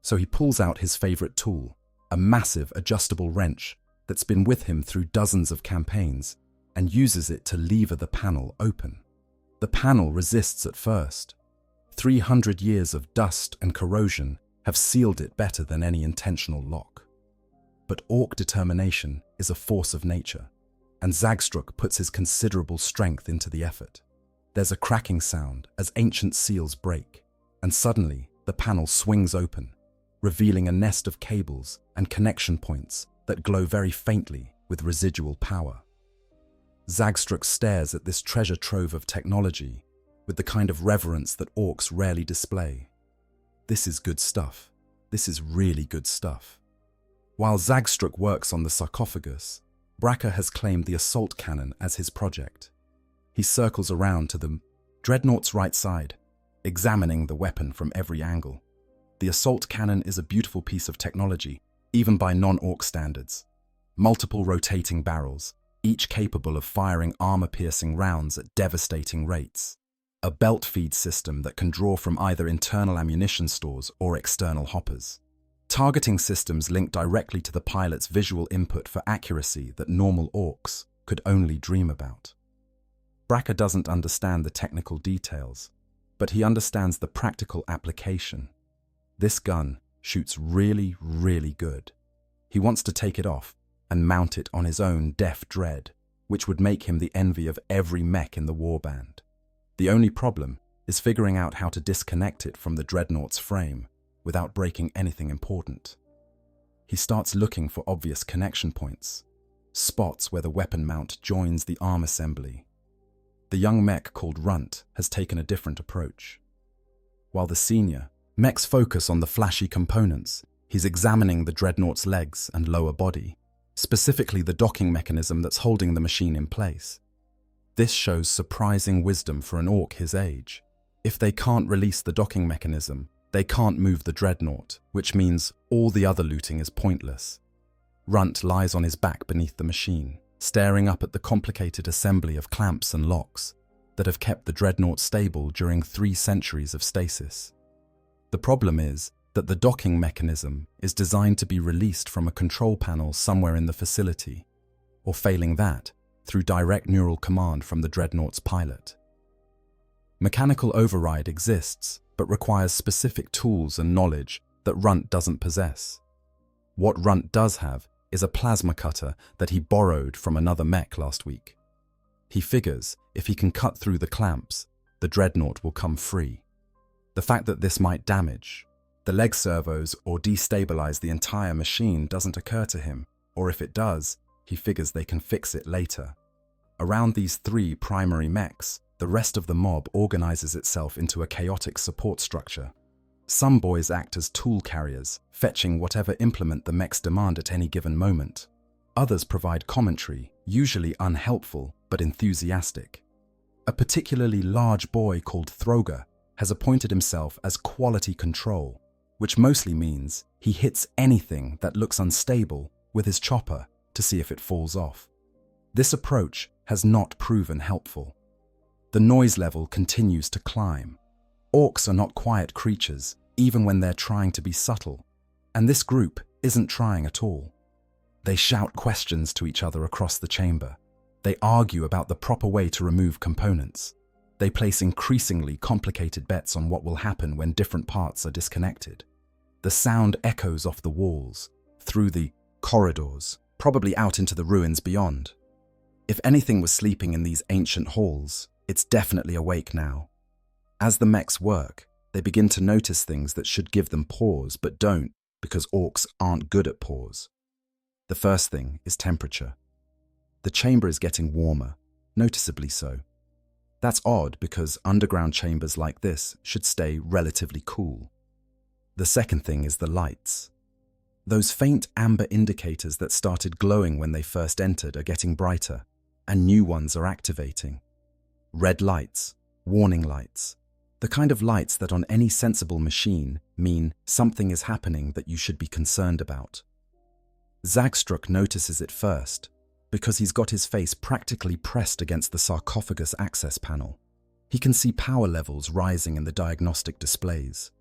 So he pulls out his favorite tool, a massive adjustable wrench that's been with him through dozens of campaigns, and uses it to lever the panel open. The panel resists at first. 300 years of dust and corrosion have sealed it better than any intentional lock. But Ork determination is a force of nature, and Zagstruk puts his considerable strength into the effort. There's a cracking sound as ancient seals break, and suddenly the panel swings open, revealing a nest of cables and connection points that glow very faintly with residual power. Zagstruk stares at this treasure trove of technology with the kind of reverence that Orks rarely display. This is good stuff. This is really good stuff. While Zagstruk works on the sarcophagus, Bracker has claimed the assault cannon as his project. He circles around to the Dreadnought's right side, examining the weapon from every angle. The assault cannon is a beautiful piece of technology, even by non-Ork standards. Multiple rotating barrels, each capable of firing armor-piercing rounds at devastating rates. A belt feed system that can draw from either internal ammunition stores or external hoppers. Targeting systems linked directly to the pilot's visual input for accuracy that normal Orks could only dream about. Bracker doesn't understand the technical details, but he understands the practical application. This gun shoots really, really good. He wants to take it off and mount it on his own Def Dread, which would make him the envy of every mech in the warband. The only problem is figuring out how to disconnect it from the Dreadnought's frame without breaking anything important. He starts looking for obvious connection points, spots where the weapon mount joins the arm assembly. The young mech called Runt has taken a different approach. While the senior mechs focus on the flashy components, he's examining the Dreadnought's legs and lower body, specifically the docking mechanism that's holding the machine in place. This shows surprising wisdom for an Ork his age. If they can't release the docking mechanism, they can't move the Dreadnought, which means all the other looting is pointless. Runt lies on his back beneath the machine, staring up at the complicated assembly of clamps and locks that have kept the Dreadnought stable during 3 centuries of stasis. The problem is that the docking mechanism is designed to be released from a control panel somewhere in the facility, or failing that, through direct neural command from the Dreadnought's pilot. Mechanical override exists, but requires specific tools and knowledge that Runt doesn't possess. What Runt does have is a plasma cutter that he borrowed from another mech last week. He figures if he can cut through the clamps, the Dreadnought will come free. The fact that this might damage the leg servos or destabilize the entire machine doesn't occur to him, or if it does, he figures they can fix it later. Around these 3 primary mechs, the rest of the mob organizes itself into a chaotic support structure. Some boys act as tool carriers, fetching whatever implement the mechs demand at any given moment. Others provide commentary, usually unhelpful but enthusiastic. A particularly large boy called Throger has appointed himself as quality control, which mostly means he hits anything that looks unstable with his chopper to see if it falls off. This approach has not proven helpful. The noise level continues to climb. Orks are not quiet creatures, even when they're trying to be subtle, and this group isn't trying at all. They shout questions to each other across the chamber. They argue about the proper way to remove components. They place increasingly complicated bets on what will happen when different parts are disconnected. The sound echoes off the walls, through the corridors, probably out into the ruins beyond. If anything was sleeping in these ancient halls, it's definitely awake now. As the mechs work, they begin to notice things that should give them pause but don't because Orks aren't good at pause. The first thing is temperature. The chamber is getting warmer, noticeably so. That's odd because underground chambers like this should stay relatively cool. The second thing is the lights. Those faint amber indicators that started glowing when they first entered are getting brighter, and new ones are activating. Red lights, warning lights, the kind of lights that on any sensible machine mean something is happening that you should be concerned about. Zagstruck notices it first, because he's got his face practically pressed against the sarcophagus access panel. He can see power levels rising in the diagnostic displays.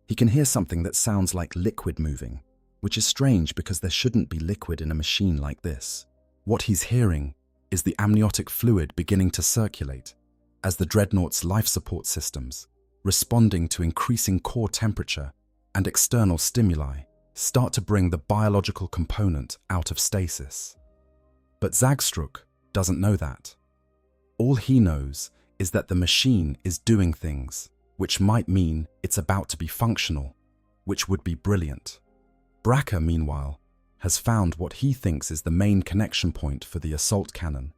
He can hear something that sounds like liquid moving, which is strange because there shouldn't be liquid in a machine like this. What he's hearing is the amniotic fluid beginning to circulate as the Dreadnought's life support systems, responding to increasing core temperature and external stimuli, start to bring the biological component out of stasis. But Zagstruck doesn't know that. All he knows is that the machine is doing things, which might mean it's about to be functional, which would be brilliant. Bracker, meanwhile, has found what he thinks is the main connection point for the assault cannon.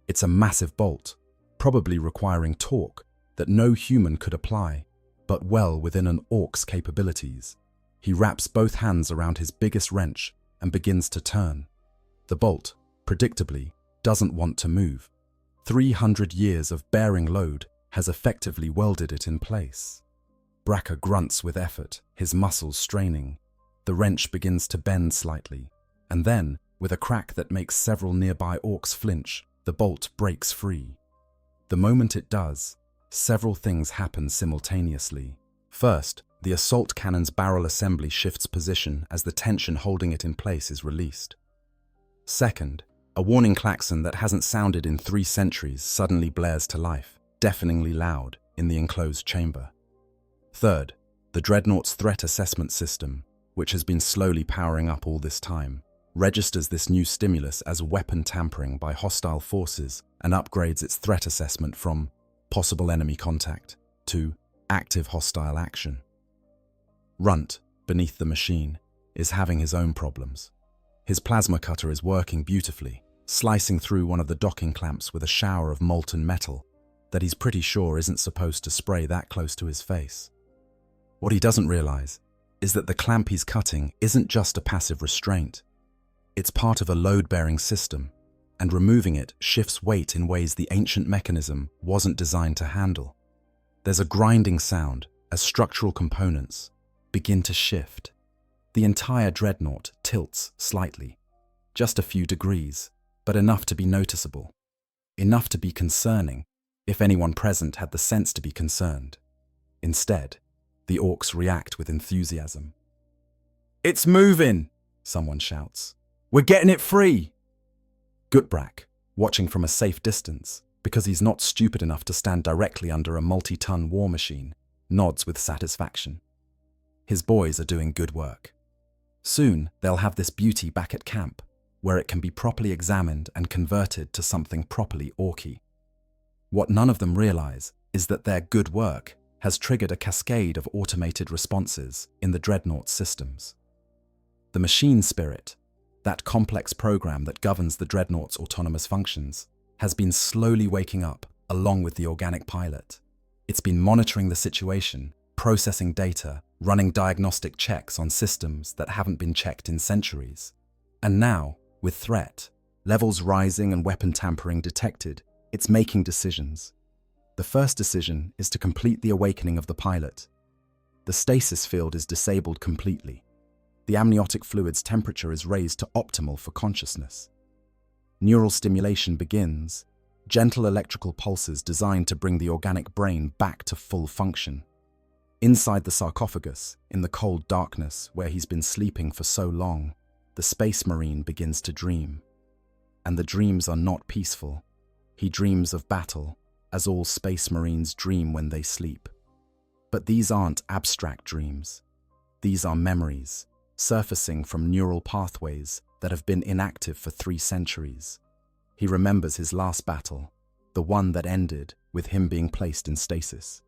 It's a massive bolt, probably requiring torque that no human could apply, but well within an Ork's capabilities. He wraps both hands around his biggest wrench and begins to turn. The bolt, predictably, doesn't want to move. 300 years of bearing load has effectively welded it in place. Bracker grunts with effort, his muscles straining. The wrench begins to bend slightly, and then, with a crack that makes several nearby Orks flinch, the bolt breaks free. The moment it does, several things happen simultaneously. First, the assault cannon's barrel assembly shifts position as the tension holding it in place is released. Second, a warning klaxon that hasn't sounded in 3 centuries suddenly blares to life, deafeningly loud, in the enclosed chamber. Third, the Dreadnought's threat assessment system, which has been slowly powering up all this time, registers this new stimulus as weapon tampering by hostile forces and upgrades its threat assessment from possible enemy contact to active hostile action. Runt, beneath the machine, is having his own problems. His plasma cutter is working beautifully, slicing through one of the docking clamps with a shower of molten metal that he's pretty sure isn't supposed to spray that close to his face. What he doesn't realize is that the clamp he's cutting isn't just a passive restraint. It's part of a load-bearing system, and removing it shifts weight in ways the ancient mechanism wasn't designed to handle. There's a grinding sound as structural components begin to shift. The entire Dreadnought tilts slightly. Just a few degrees, but enough to be noticeable. Enough to be concerning, if anyone present had the sense to be concerned. Instead, the orcs react with enthusiasm. "It's moving!" someone shouts. "We're getting it free!" Gutbrack, watching from a safe distance, because he's not stupid enough to stand directly under a multi-ton war machine, nods with satisfaction. His boys are doing good work. Soon, they'll have this beauty back at camp, where it can be properly examined and converted to something properly orky. What none of them realize is that their good work has triggered a cascade of automated responses in the Dreadnought systems. The machine spirit, that complex program that governs the Dreadnought's autonomous functions, has been slowly waking up along with the organic pilot. It's been monitoring the situation, processing data, running diagnostic checks on systems that haven't been checked in centuries. And now, with threat, levels rising and weapon tampering detected, it's making decisions. The first decision is to complete the awakening of the pilot. The stasis field is disabled completely. The amniotic fluid's temperature is raised to optimal for consciousness. Neural stimulation begins, gentle electrical pulses designed to bring the organic brain back to full function. Inside the sarcophagus, in the cold darkness where he's been sleeping for so long, the Space Marine begins to dream. And the dreams are not peaceful. He dreams of battle, as all Space Marines dream when they sleep. But these aren't abstract dreams. These are memories, surfacing from neural pathways that have been inactive for 3 centuries. He remembers his last battle, the one that ended with him being placed in stasis.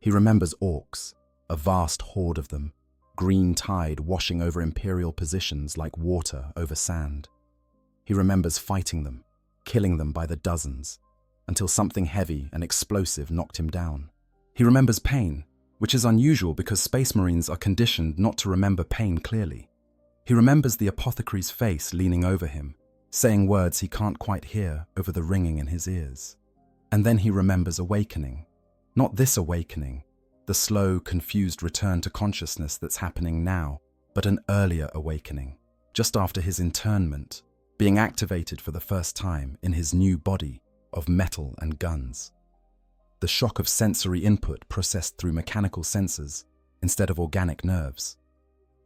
He remembers Orks, a vast horde of them, green tide washing over Imperial positions like water over sand. He remembers fighting them, killing them by the dozens, until something heavy and explosive knocked him down. He remembers pain, which is unusual because Space Marines are conditioned not to remember pain clearly. He remembers the apothecary's face leaning over him, saying words he can't quite hear over the ringing in his ears. And then he remembers awakening. Not this awakening, the slow, confused return to consciousness that's happening now, but an earlier awakening, just after his internment, being activated for the first time in his new body of metal and guns. The shock of sensory input processed through mechanical sensors instead of organic nerves.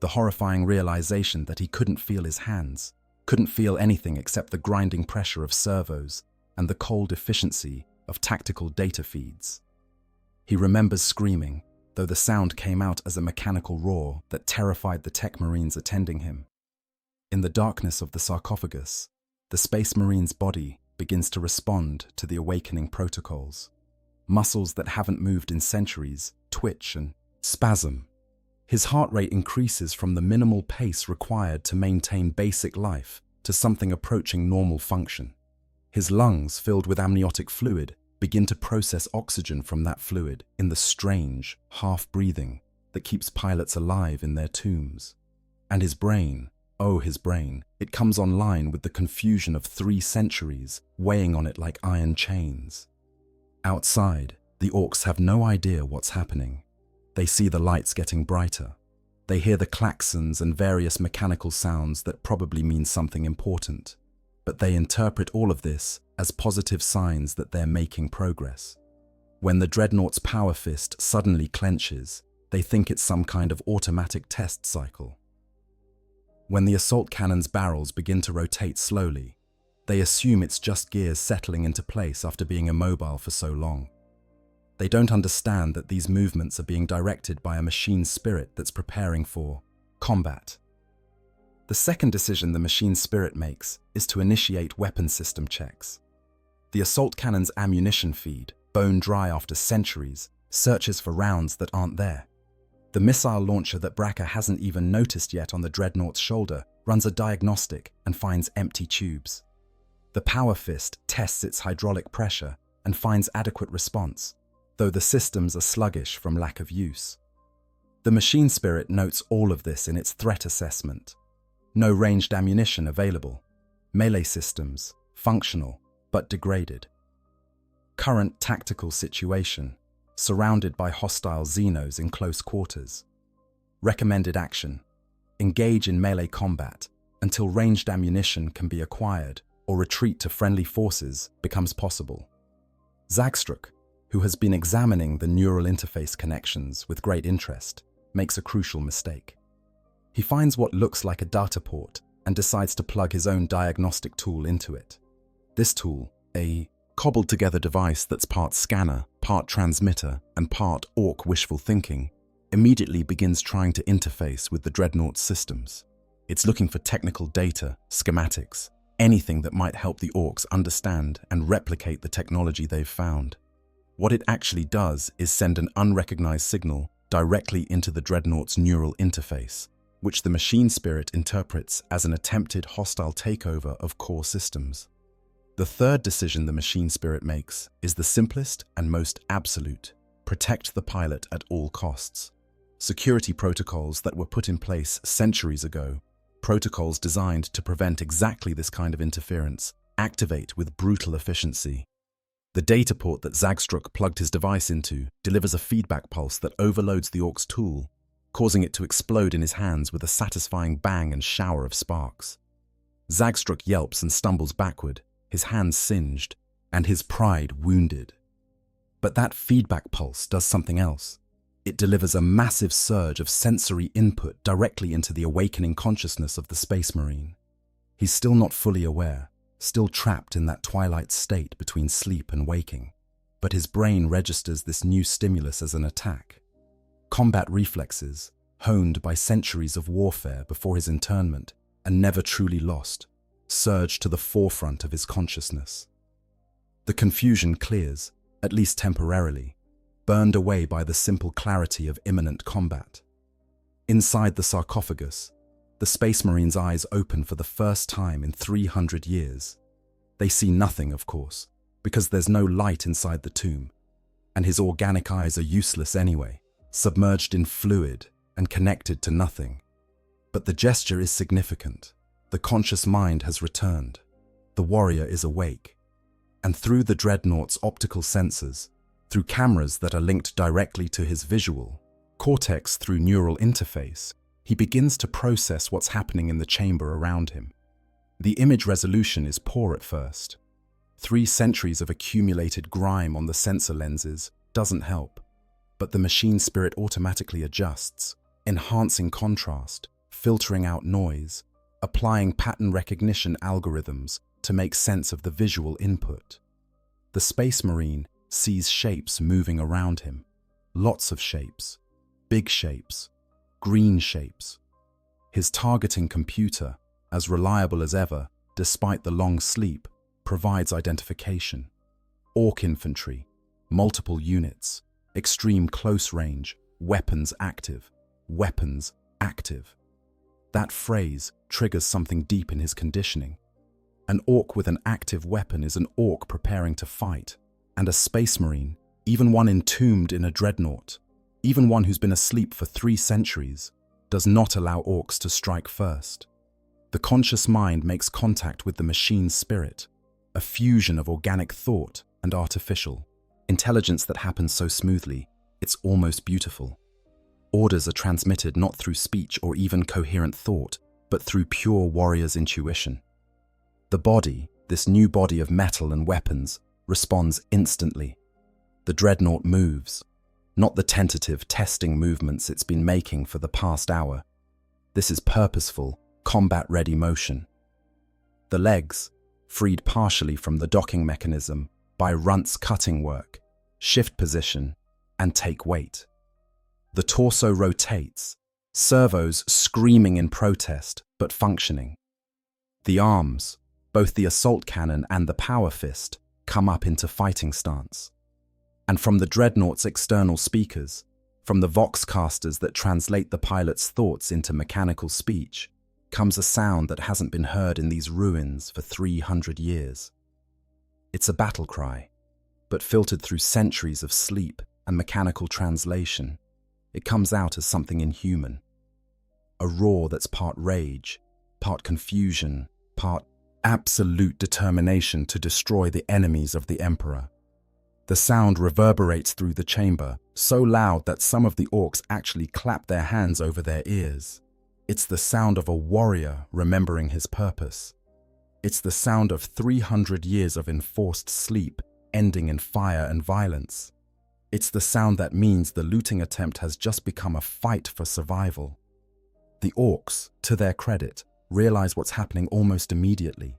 The horrifying realization that he couldn't feel his hands, couldn't feel anything except the grinding pressure of servos and the cold efficiency of tactical data feeds. He remembers screaming, though the sound came out as a mechanical roar that terrified the tech marines attending him. In the darkness of the sarcophagus, the Space Marine's body begins to respond to the awakening protocols. Muscles that haven't moved in centuries twitch and spasm. His heart rate increases from the minimal pace required to maintain basic life to something approaching normal function. His lungs, filled with amniotic fluid, begin to process oxygen from that fluid in the strange, half-breathing that keeps pilots alive in their tombs. And his brain, oh his brain, it comes online with the confusion of 3 centuries weighing on it like iron chains. Outside, the Orks have no idea what's happening. They see the lights getting brighter. They hear the klaxons and various mechanical sounds that probably mean something important. But they interpret all of this as positive signs that they're making progress. When the Dreadnought's power fist suddenly clenches, they think it's some kind of automatic test cycle. When the assault cannon's barrels begin to rotate slowly, they assume it's just gears settling into place after being immobile for so long. They don't understand that these movements are being directed by a machine spirit that's preparing for combat. The second decision the machine spirit makes is to initiate weapon system checks. The assault cannon's ammunition feed, bone dry after centuries, searches for rounds that aren't there. The missile launcher that Bracker hasn't even noticed yet on the Dreadnought's shoulder runs a diagnostic and finds empty tubes. The power fist tests its hydraulic pressure and finds adequate response, though the systems are sluggish from lack of use. The machine spirit notes all of this in its threat assessment. No ranged ammunition available. Melee systems, functional, but degraded. Current tactical situation, surrounded by hostile Xenos in close quarters. Recommended action: engage in melee combat until ranged ammunition can be acquired or retreat to friendly forces becomes possible. Zagstruck, who has been examining the neural interface connections with great interest, makes a crucial mistake. He finds what looks like a data port and decides to plug his own diagnostic tool into it. This tool, a cobbled-together device that's part scanner, part transmitter, and part Ork wishful thinking, immediately begins trying to interface with the Dreadnought's systems. It's looking for technical data, schematics, anything that might help the Orks understand and replicate the technology they've found. What it actually does is send an unrecognized signal directly into the Dreadnought's neural interface, which the machine spirit interprets as an attempted hostile takeover of core systems. The third decision the machine spirit makes is the simplest and most absolute: protect the pilot at all costs. Security protocols that were put in place centuries ago, protocols designed to prevent exactly this kind of interference, activate with brutal efficiency. The data port that Zagstruck plugged his device into delivers a feedback pulse that overloads the Ork's tool, causing it to explode in his hands with a satisfying bang and shower of sparks. Zagstruck yelps and stumbles backward, his hands singed, and his pride wounded. But that feedback pulse does something else. It delivers a massive surge of sensory input directly into the awakening consciousness of the Space Marine. He's still not fully aware, still trapped in that twilight state between sleep and waking, but his brain registers this new stimulus as an attack. Combat reflexes, honed by centuries of warfare before his internment and never truly lost, surge to the forefront of his consciousness. The confusion clears, at least temporarily, burned away by the simple clarity of imminent combat. Inside the sarcophagus, the Space Marine's eyes open for the first time in 300 years. They see nothing, of course, because there's no light inside the tomb, and his organic eyes are useless anyway, submerged in fluid and connected to nothing. But the gesture is significant. The conscious mind has returned. The warrior is awake. And through the Dreadnought's optical sensors, through cameras that are linked directly to his visual cortex through neural interface, he begins to process what's happening in the chamber around him. The image resolution is poor at first. 3 centuries of accumulated grime on the sensor lenses doesn't help, but the machine spirit automatically adjusts, enhancing contrast, filtering out noise, applying pattern recognition algorithms to make sense of the visual input. The Space Marine sees shapes moving around him. Lots of shapes. Big shapes. Green shapes. His targeting computer, as reliable as ever, despite the long sleep, provides identification. Ork infantry, multiple units, extreme close range, weapons active, weapons active. That phrase triggers something deep in his conditioning. An Ork with an active weapon is an Ork preparing to fight, and a Space Marine, even one entombed in a Dreadnought, even one who's been asleep for 3 centuries, does not allow Orks to strike first. The conscious mind makes contact with the machine spirit, a fusion of organic thought and artificial intelligence that happens so smoothly, it's almost beautiful. Orders are transmitted not through speech or even coherent thought, but through pure warrior's intuition. The body, this new body of metal and weapons, responds instantly. The Dreadnought moves, not the tentative, testing movements it's been making for the past hour. This is purposeful, combat-ready motion. The legs, freed partially from the docking mechanism by Runt's cutting work, shift position, and take weight. The torso rotates, servos screaming in protest, but functioning. The arms, both the assault cannon and the power fist, come up into fighting stance. And from the Dreadnought's external speakers, from the voxcasters that translate the pilot's thoughts into mechanical speech, comes a sound that hasn't been heard in these ruins for 300 years. It's a battle cry, but filtered through centuries of sleep and mechanical translation. It comes out as something inhuman. A roar that's part rage, part confusion, part absolute determination to destroy the enemies of the Emperor. The sound reverberates through the chamber, so loud that some of the Orks actually clap their hands over their ears. It's the sound of a warrior remembering his purpose. It's the sound of 300 years of enforced sleep ending in fire and violence. It's the sound that means the looting attempt has just become a fight for survival. The Orks, to their credit, realize what's happening almost immediately.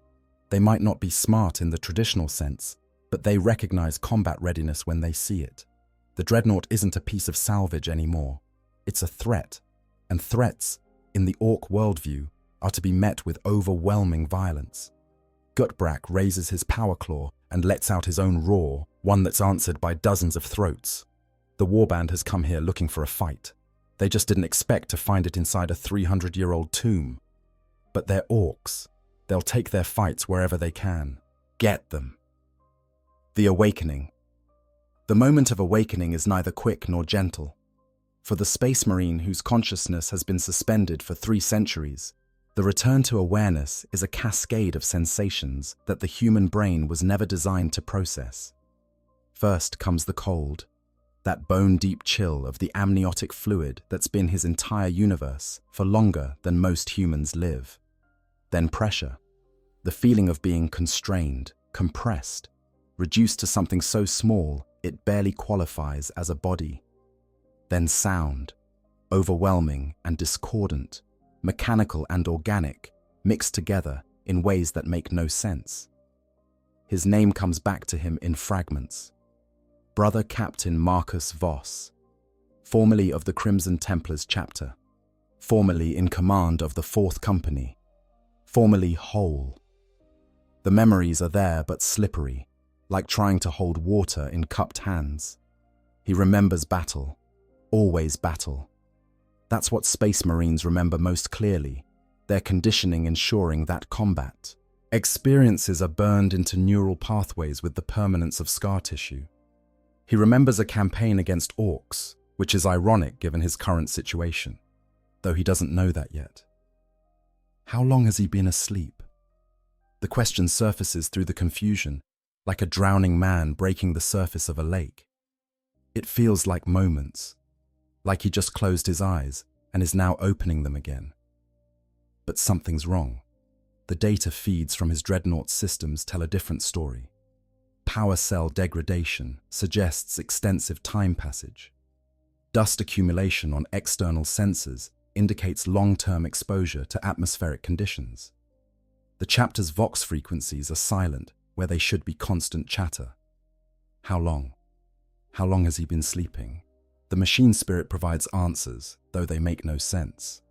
They might not be smart in the traditional sense, but they recognize combat readiness when they see it. The Dreadnought isn't a piece of salvage anymore. It's a threat, and threats, in the Ork worldview, are to be met with overwhelming violence. Gutbrak raises his power claw and lets out his own roar, one that's answered by dozens of throats. The warband has come here looking for a fight. They just didn't expect to find it inside a 300-year-old tomb. But they're Orks. They'll take their fights wherever they can. Get them. The Awakening. The moment of awakening is neither quick nor gentle. For the Space Marine whose consciousness has been suspended for 3 centuries, the return to awareness is a cascade of sensations that the human brain was never designed to process. First comes the cold, that bone-deep chill of the amniotic fluid that's been his entire universe for longer than most humans live. Then pressure, the feeling of being constrained, compressed, reduced to something so small it barely qualifies as a body. Then sound, overwhelming and discordant, mechanical and organic, mixed together in ways that make no sense. His name comes back to him in fragments. Brother Captain Marcus Voss, formerly of the Crimson Templars chapter, formerly in command of the 4th Company, formerly whole. The memories are there but slippery, like trying to hold water in cupped hands. He remembers battle, always battle. That's what Space Marines remember most clearly, their conditioning ensuring that combat. Experiences are burned into neural pathways with the permanence of scar tissue. He remembers a campaign against Orks, which is ironic given his current situation, though he doesn't know that yet. How long has he been asleep? The question surfaces through the confusion, like a drowning man breaking the surface of a lake. It feels like moments, like he just closed his eyes and is now opening them again. But something's wrong. The data feeds from his Dreadnought systems tell a different story. Power cell degradation suggests extensive time passage. Dust accumulation on external sensors indicates long-term exposure to atmospheric conditions. The chapter's vox frequencies are silent where they should be constant chatter. How long? How long has he been sleeping? The machine spirit provides answers, though they make no sense.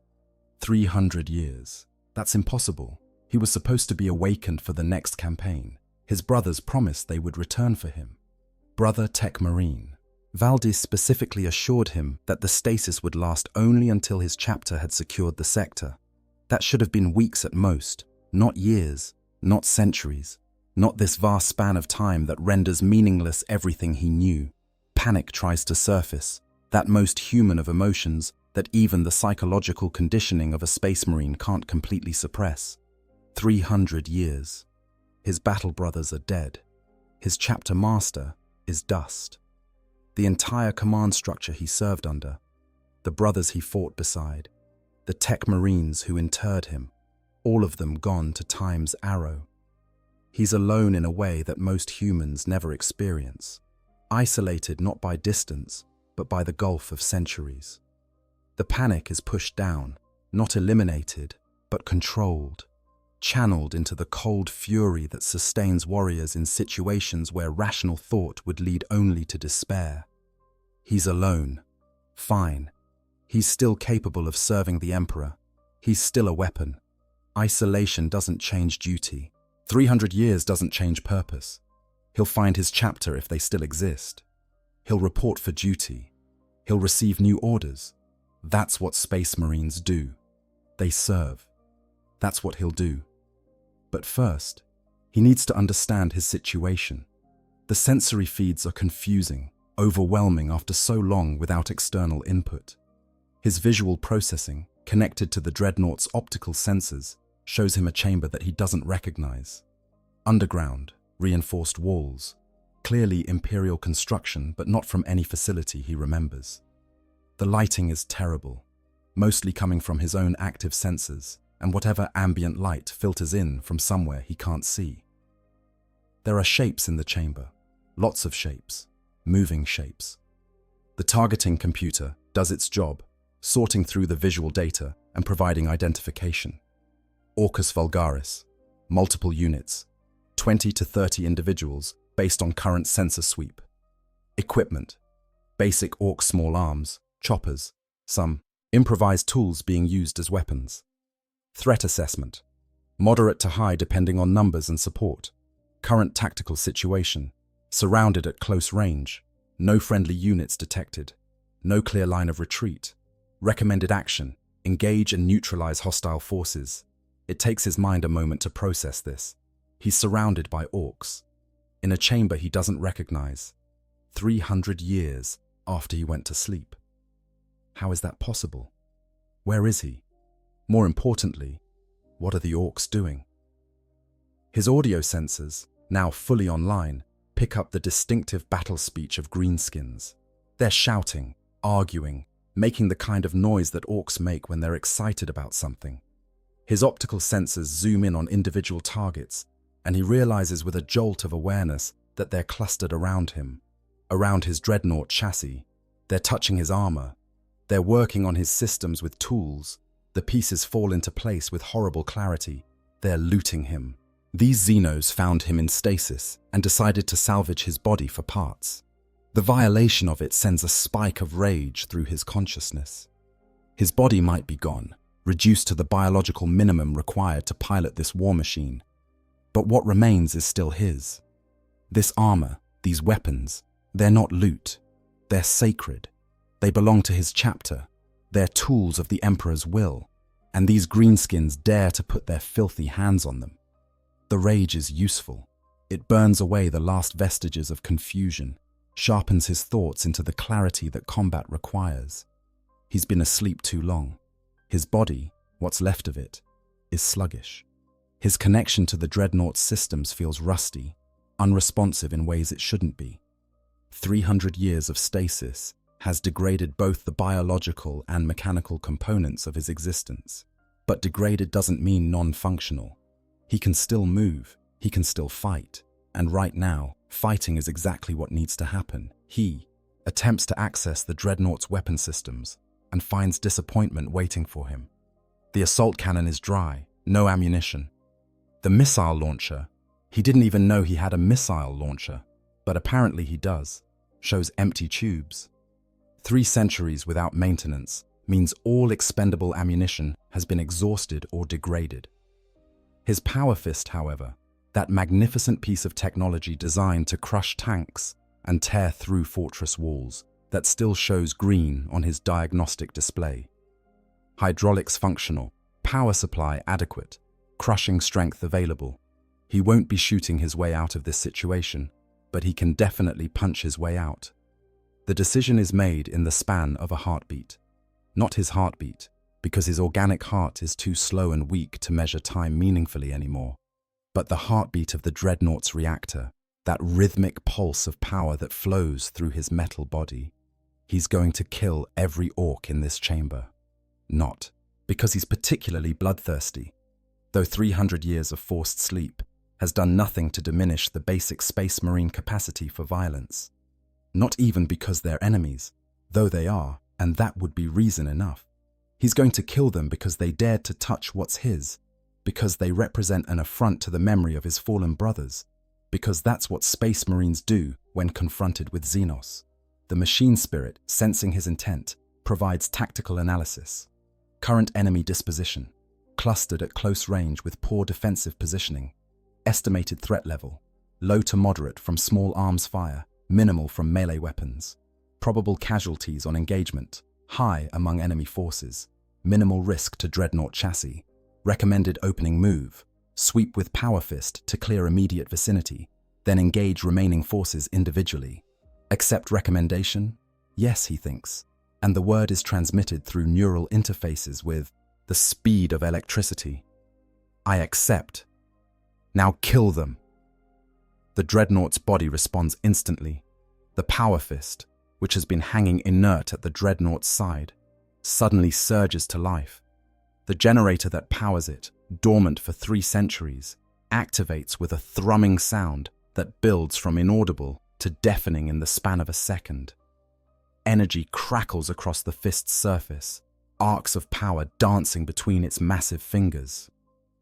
300 years. That's impossible. He was supposed to be awakened for the next campaign. His brothers promised they would return for him. Brother Tech Marine. Valdis specifically assured him that the stasis would last only until his chapter had secured the sector. That should have been weeks at most, not years, not centuries, not this vast span of time that renders meaningless everything he knew. Panic tries to surface, that most human of emotions that even the psychological conditioning of a Space Marine can't completely suppress. 300 years. His battle brothers are dead. His chapter master is dust. The entire command structure he served under, the brothers he fought beside, the Tech Marines who interred him, all of them gone to time's arrow. He's alone in a way that most humans never experience, isolated not by distance, but by the gulf of centuries. The panic is pushed down, not eliminated, but controlled, channeled into the cold fury that sustains warriors in situations where rational thought would lead only to despair. He's alone. Fine. He's still capable of serving the Emperor. He's still a weapon. Isolation doesn't change duty. 300 years doesn't change purpose. He'll find his chapter if they still exist. He'll report for duty. He'll receive new orders. That's what Space Marines do. They serve. That's what he'll do. But first, he needs to understand his situation. The sensory feeds are confusing, overwhelming after so long without external input. His visual processing, connected to the Dreadnought's optical sensors, shows him a chamber that he doesn't recognize. Underground, reinforced walls, clearly Imperial construction, but not from any facility he remembers. The lighting is terrible. mostly coming from his own active sensors and whatever ambient light filters in from somewhere he can't see. There are shapes in the chamber, lots of shapes, moving shapes. The targeting computer does its job, sorting through the visual data and providing identification. Orcus vulgaris, multiple units, 20 to 30 individuals based on current sensor sweep. Equipment, basic Orc small arms, choppers, some improvised tools being used as weapons. Threat assessment, moderate to high depending on numbers and support. Current tactical situation, surrounded at close range, no friendly units detected, no clear line of retreat. Recommended action, engage and neutralize hostile forces. It takes his mind a moment to process this. He's surrounded by Orks, in a chamber he doesn't recognize, 300 years after he went to sleep. How is that possible? Where is he? More importantly, what are the Orks doing? His audio sensors, now fully online, pick up the distinctive battle speech of greenskins. They're shouting, arguing, making the kind of noise that Orks make when they're excited about something. His optical sensors zoom in on individual targets, and he realizes with a jolt of awareness that they're clustered around him, around his Dreadnought chassis. They're touching his armor. They're working on his systems with tools. The pieces fall into place with horrible clarity. They're looting him. These Xenos found him in stasis and decided to salvage his body for parts. The violation of it sends a spike of rage through his consciousness. His body might be gone, reduced to the biological minimum required to pilot this war machine. But what remains is still his. This armor, these weapons, they're not loot. They're sacred. They belong to his chapter. They're tools of the Emperor's will. And these greenskins dare to put their filthy hands on them. The rage is useful. It burns away the last vestiges of confusion, sharpens his thoughts into the clarity that combat requires. He's been asleep too long. His body, what's left of it, is sluggish. His connection to the Dreadnought's systems feels rusty, unresponsive in ways it shouldn't be. 300 years of stasis has degraded both the biological and mechanical components of his existence. But degraded doesn't mean non-functional. He can still move, he can still fight, and right now, fighting is exactly what needs to happen. He attempts to access the Dreadnought's weapon systems and finds disappointment waiting for him. The assault cannon is dry, no ammunition. The missile launcher, he didn't even know he had a missile launcher, but apparently he does, shows empty tubes. 3 centuries without maintenance means all expendable ammunition has been exhausted or degraded. His power fist, however, that magnificent piece of technology designed to crush tanks and tear through fortress walls, that still shows green on his diagnostic display. Hydraulics functional, power supply adequate, crushing strength available. He won't be shooting his way out of this situation, but he can definitely punch his way out. The decision is made in the span of a heartbeat. Not his heartbeat, because his organic heart is too slow and weak to measure time meaningfully anymore, but the heartbeat of the Dreadnought's reactor, that rhythmic pulse of power that flows through his metal body. He's going to kill every Ork in this chamber. Not because he's particularly bloodthirsty, though 300 years of forced sleep has done nothing to diminish the basic space marine capacity for violence. Not even because they're enemies, though they are, and that would be reason enough. He's going to kill them because they dared to touch what's his, because they represent an affront to the memory of his fallen brothers, because that's what space marines do when confronted with Xenos. The machine spirit, sensing his intent, provides tactical analysis. Current enemy disposition, clustered at close range with poor defensive positioning. Estimated threat level, low to moderate from small arms fire, minimal from melee weapons. Probable casualties on engagement, high among enemy forces. Minimal risk to Dreadnought chassis. Recommended opening move, sweep with power fist to clear immediate vicinity, then engage remaining forces individually. Accept recommendation? Yes, he thinks, and the word is transmitted through neural interfaces with the speed of electricity. I accept. Now kill them. The Dreadnought's body responds instantly. The power fist, which has been hanging inert at the Dreadnought's side, suddenly surges to life. The generator that powers it, dormant for 3 centuries, activates with a thrumming sound that builds from inaudible to deafening in the span of a second. Energy crackles across the fist's surface, arcs of power dancing between its massive fingers.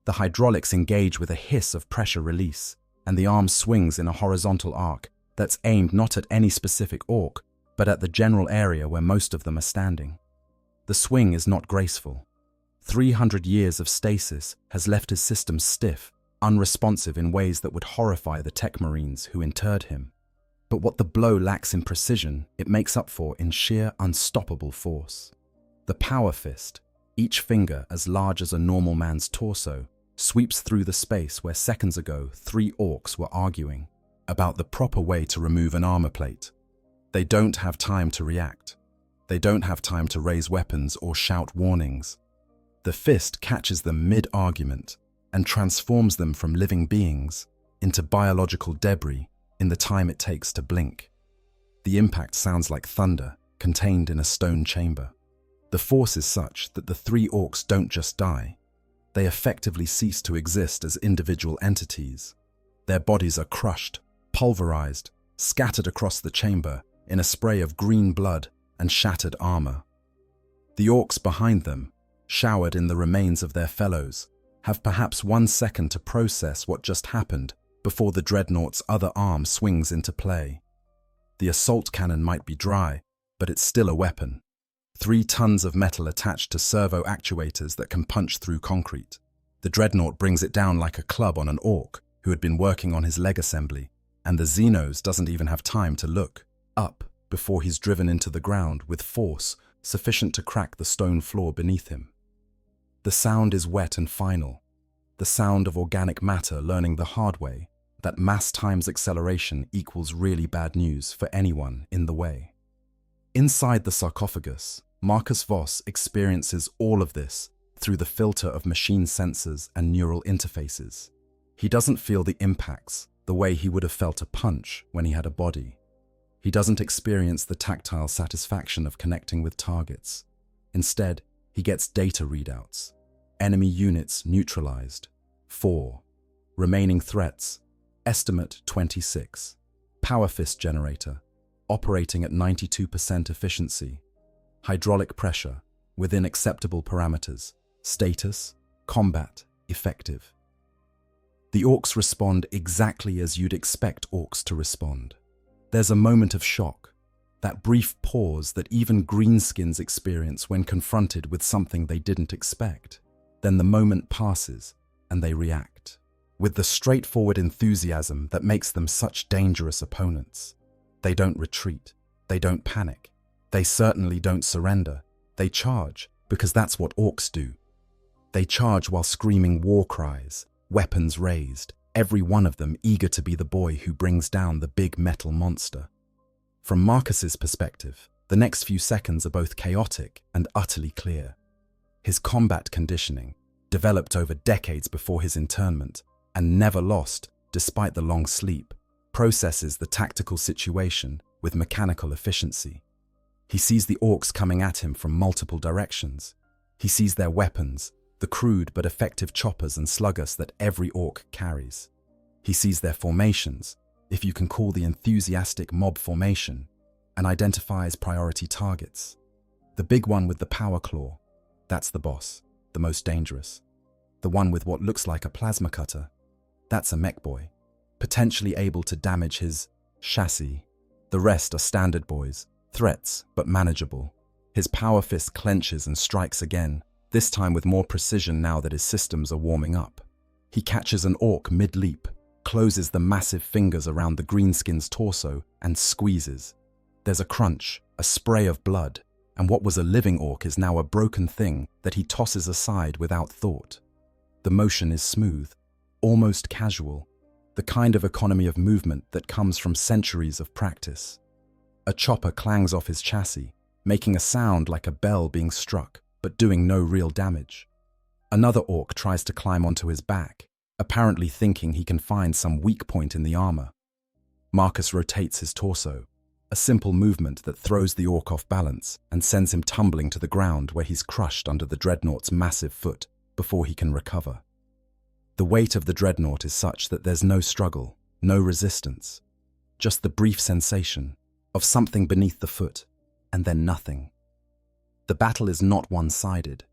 The hydraulics engage with a hiss of pressure release, and the arm swings in a horizontal arc that's aimed not at any specific orc, but at the general area where most of them are standing. The swing is not graceful. 300 years of stasis has left his system stiff, unresponsive in ways that would horrify the tech marines who interred him. But what the blow lacks in precision, it makes up for in sheer unstoppable force. The power fist, each finger as large as a normal man's torso, sweeps through the space where seconds ago 3 orcs were arguing about the proper way to remove an armor plate. They don't have time to react. They don't have time to raise weapons or shout warnings. The fist catches them mid-argument and transforms them from living beings into biological debris in the time it takes to blink. The impact sounds like thunder contained in a stone chamber. The force is such that the 3 orcs don't just die. They effectively cease to exist as individual entities. Their bodies are crushed, pulverized, scattered across the chamber in a spray of green blood and shattered armor. The orcs behind them, showered in the remains of their fellows, have perhaps 1 second to process what just happened before the Dreadnought's other arm swings into play. The assault cannon might be dry, but it's still a weapon. 3 tons of metal attached to servo actuators that can punch through concrete. The Dreadnought brings it down like a club on an orc who had been working on his leg assembly, and the Xenos doesn't even have time to look up before he's driven into the ground with force sufficient to crack the stone floor beneath him. The sound is wet and final, the sound of organic matter learning the hard way that mass times acceleration equals really bad news for anyone in the way. Inside the sarcophagus, Marcus Voss experiences all of this through the filter of machine sensors and neural interfaces. He doesn't feel the impacts the way he would have felt a punch when he had a body. He doesn't experience the tactile satisfaction of connecting with targets. Instead, he gets data readouts. Enemy units neutralized. 4. Remaining threats. Estimate 26. Power fist generator. Operating at 92% efficiency. Hydraulic pressure. Within acceptable parameters. Status. Combat. Effective. The orcs respond exactly as you'd expect orcs to respond. There's a moment of shock. That brief pause that even greenskins experience when confronted with something they didn't expect. Then the moment passes, and they react, with the straightforward enthusiasm that makes them such dangerous opponents. They don't retreat. They don't panic. They certainly don't surrender. They charge, because that's what orcs do. They charge while screaming war cries, weapons raised, every one of them eager to be the boy who brings down the big metal monster. From Marcus's perspective, the next few seconds are both chaotic and utterly clear. His combat conditioning, developed over decades before his internment and never lost despite the long sleep, processes the tactical situation with mechanical efficiency. He sees the orcs coming at him from multiple directions. He sees their weapons, the crude but effective choppers and sluggers that every orc carries. He sees their formations, if you can call the enthusiastic mob formation, and identifies priority targets. The big one with the power claw, that's the boss, the most dangerous. The one with what looks like a plasma cutter, that's a mech boy, potentially able to damage his chassis. The rest are standard boys, threats but manageable. His power fist clenches and strikes again, this time with more precision now that his systems are warming up. He catches an orc mid-leap, closes the massive fingers around the greenskin's torso, and squeezes. There's a crunch, a spray of blood, and what was a living orc is now a broken thing that he tosses aside without thought. The motion is smooth, almost casual, the kind of economy of movement that comes from centuries of practice. A chopper clangs off his chassis, making a sound like a bell being struck, but doing no real damage. Another orc tries to climb onto his back, apparently thinking he can find some weak point in the armor. Marcus rotates his torso, A simple movement that throws the Ork off balance and sends him tumbling to the ground where he's crushed under the Dreadnought's massive foot before he can recover. The weight of the Dreadnought is such that there's no struggle, no resistance, just the brief sensation of something beneath the foot, and then nothing. The battle is not one-sided.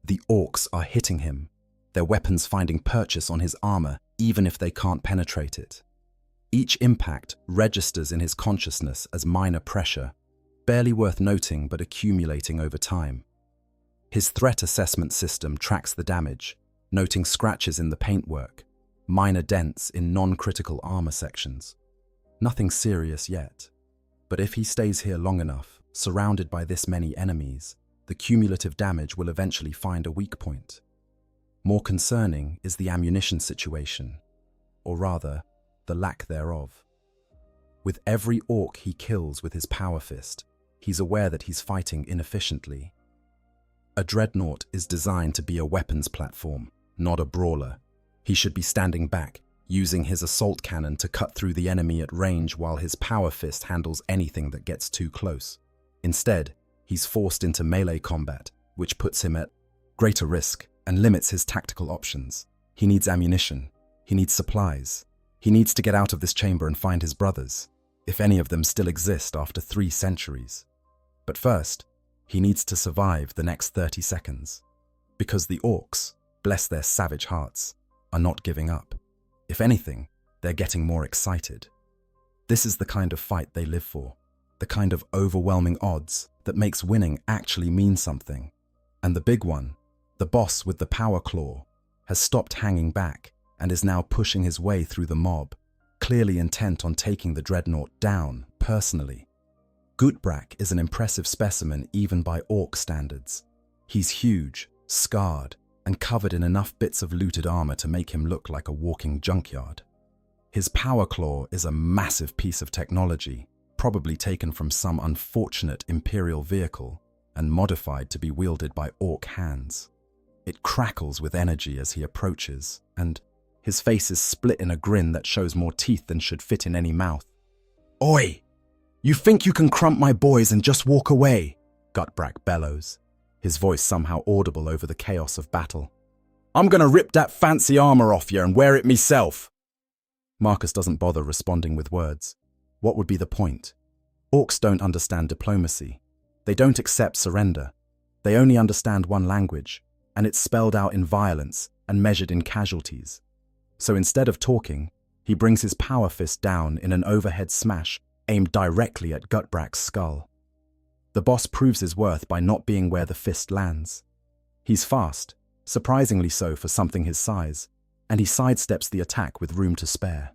The Orks are hitting him, their weapons finding purchase on his armor even if they can't penetrate it. Each impact registers in his consciousness as minor pressure, barely worth noting but accumulating over time. His threat assessment system tracks the damage, noting scratches in the paintwork, minor dents in non-critical armor sections. Nothing serious yet, but if he stays here long enough, surrounded by this many enemies, the cumulative damage will eventually find a weak point. More concerning is the ammunition situation, or rather, the lack thereof. With every Ork he kills with his power fist, he's aware that he's fighting inefficiently. A Dreadnought is designed to be a weapons platform, not a brawler. He should be standing back, using his assault cannon to cut through the enemy at range while his power fist handles anything that gets too close. Instead, he's forced into melee combat, which puts him at greater risk and limits his tactical options. He needs ammunition. He needs supplies. He needs to get out of this chamber and find his brothers, if any of them still exist after 3 centuries. But first, he needs to survive the next 30 seconds. Because the Orks, bless their savage hearts, are not giving up. If anything, they're getting more excited. This is the kind of fight they live for, the kind of overwhelming odds that makes winning actually mean something. And the big one, the boss with the power claw, has stopped hanging back and is now pushing his way through the mob, clearly intent on taking the Dreadnought down personally. Gutbrak is an impressive specimen even by Ork standards. He's huge, scarred, and covered in enough bits of looted armor to make him look like a walking junkyard. His power claw is a massive piece of technology, probably taken from some unfortunate Imperial vehicle and modified to be wielded by Ork hands. It crackles with energy as he approaches, and his face is split in a grin that shows more teeth than should fit in any mouth. "Oi! You think you can crump my boys and just walk away?" Gutbrak bellows, his voice somehow audible over the chaos of battle. "I'm gonna rip that fancy armor off you and wear it myself." Marcus doesn't bother responding with words. What would be the point? Orks don't understand diplomacy. They don't accept surrender. They only understand one language, and it's spelled out in violence and measured in casualties. So instead of talking, he brings his power fist down in an overhead smash aimed directly at Gutbrak's skull. The boss proves his worth by not being where the fist lands. He's fast, surprisingly so for something his size, and he sidesteps the attack with room to spare.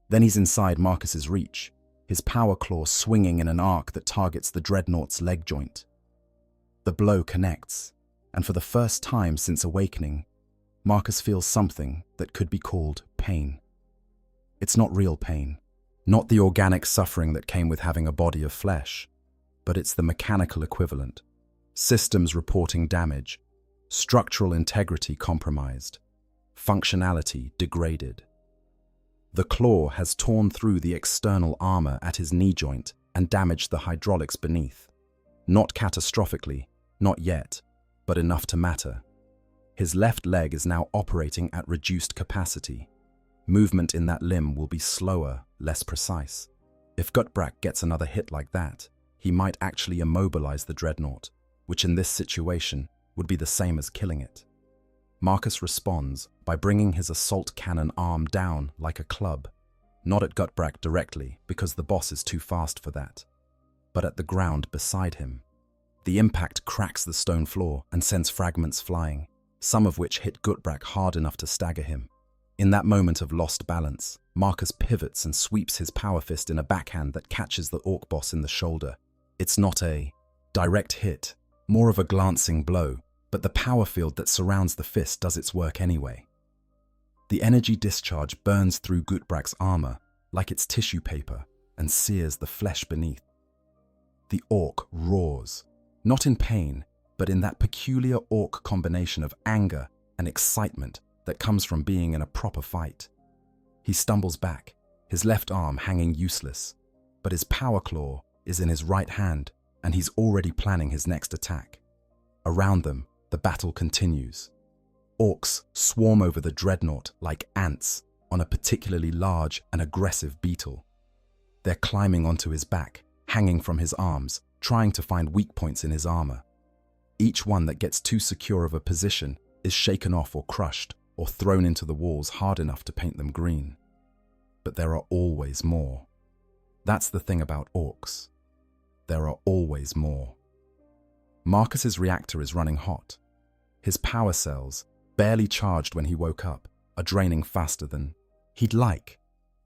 Then he's inside Marcus's reach, his power claw swinging in an arc that targets the Dreadnought's leg joint. The blow connects, and for the first time since awakening, Marcus feels something that could be called pain. It's not real pain, not the organic suffering that came with having a body of flesh, but it's the mechanical equivalent. Systems reporting damage, structural integrity compromised, functionality degraded. The claw has torn through the external armor at his knee joint and damaged the hydraulics beneath. Not catastrophically, not yet, but enough to matter. His left leg is now operating at reduced capacity. Movement in that limb will be slower, less precise. If Gutbrak gets another hit like that, he might actually immobilize the Dreadnought, which in this situation would be the same as killing it. Marcus responds by bringing his assault cannon arm down like a club, not at Gutbrak directly because the boss is too fast for that, but at the ground beside him. The impact cracks the stone floor and sends fragments flying, some of which hit Gutbrak hard enough to stagger him. In that moment of lost balance, Marcus pivots and sweeps his power fist in a backhand that catches the Ork boss in the shoulder. It's not a direct hit, more of a glancing blow, but the power field that surrounds the fist does its work anyway. The energy discharge burns through Gutbrak's armor like it's tissue paper and sears the flesh beneath. The Ork roars, not in pain, but in that peculiar Ork combination of anger and excitement that comes from being in a proper fight. He stumbles back, his left arm hanging useless. but his power claw is in his right hand, and he's already planning his next attack. Around them, the battle continues. Orks swarm over the Dreadnought like ants on a particularly large and aggressive beetle. They're climbing onto his back, hanging from his arms, trying to find weak points in his armor. Each one that gets too secure of a position is shaken off or crushed or thrown into the walls hard enough to paint them green. But there are always more. That's the thing about Orks. There are always more. Marcus's reactor is running hot. His power cells, barely charged when he woke up, are draining faster than he'd like.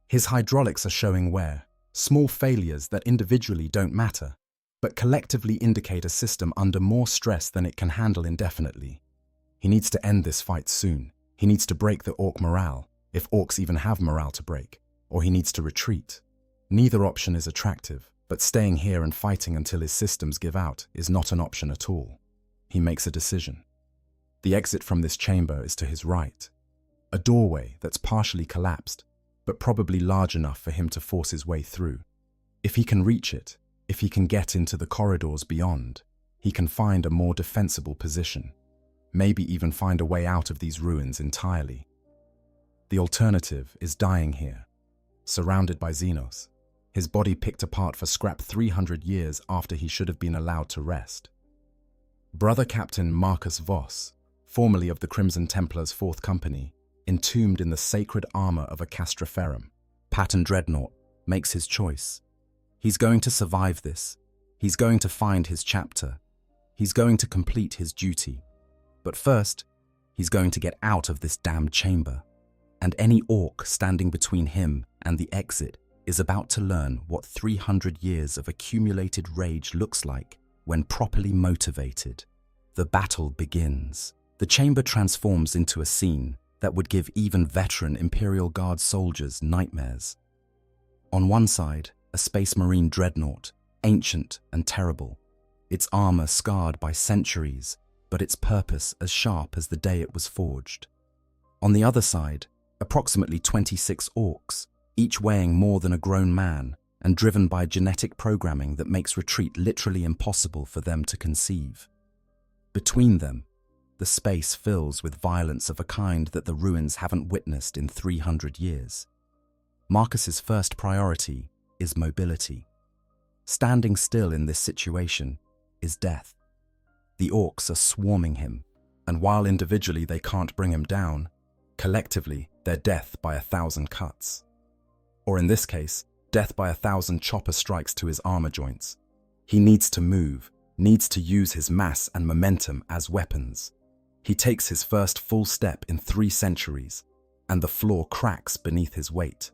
His hydraulics are showing wear, small failures that individually don't matter, but collectively indicate a system under more stress than it can handle indefinitely. He needs to end this fight soon. He needs to break the Ork morale, if Orks even have morale to break, or he needs to retreat. Neither option is attractive, but staying here and fighting until his systems give out is not an option at all. He makes a decision. The exit from this chamber is to his right, a doorway that's partially collapsed, but probably large enough for him to force his way through. If he can reach it, if he can get into the corridors beyond, he can find a more defensible position, maybe even find a way out of these ruins entirely. The alternative is dying here, surrounded by Xenos, his body picked apart for scrap 300 years after he should have been allowed to rest. Brother Captain Marcus Voss, formerly of the Crimson Templars' 4th Company, entombed in the sacred armor of a Castroferum, patterned Dreadnought, makes his choice. He's going to survive this. He's going to find his chapter. He's going to complete his duty. But first, he's going to get out of this damned chamber. And any Ork standing between him and the exit is about to learn what 300 years of accumulated rage looks like when properly motivated. The battle begins. The chamber transforms into a scene that would give even veteran Imperial Guard soldiers nightmares. On one side, a Space Marine Dreadnought, ancient and terrible, its armor scarred by centuries, but its purpose as sharp as the day it was forged. On the other side, approximately 26 Orks, each weighing more than a grown man and driven by genetic programming that makes retreat literally impossible for them to conceive. Between them, the space fills with violence of a kind that the ruins haven't witnessed in 300 years. Marcus's first priority is mobility. Standing still in this situation is death. The Orks are swarming him, and while individually they can't bring him down, collectively they're death by 1,000 cuts. Or in this case, death by 1,000 chopper strikes to his armor joints. He needs to move, needs to use his mass and momentum as weapons. He takes his first full step in 3 centuries, and the floor cracks beneath his weight.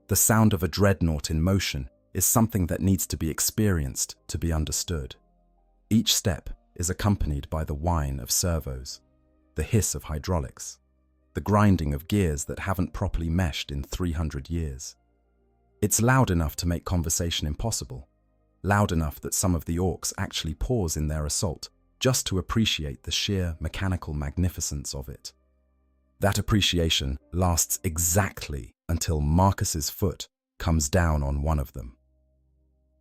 The sound of a Dreadnought in motion is something that needs to be experienced to be understood. Each step is accompanied by the whine of servos, the hiss of hydraulics, the grinding of gears that haven't properly meshed in 300 years. It's loud enough to make conversation impossible, loud enough that some of the Orks actually pause in their assault just to appreciate the sheer mechanical magnificence of it. That appreciation lasts exactly until Marcus's foot comes down on one of them.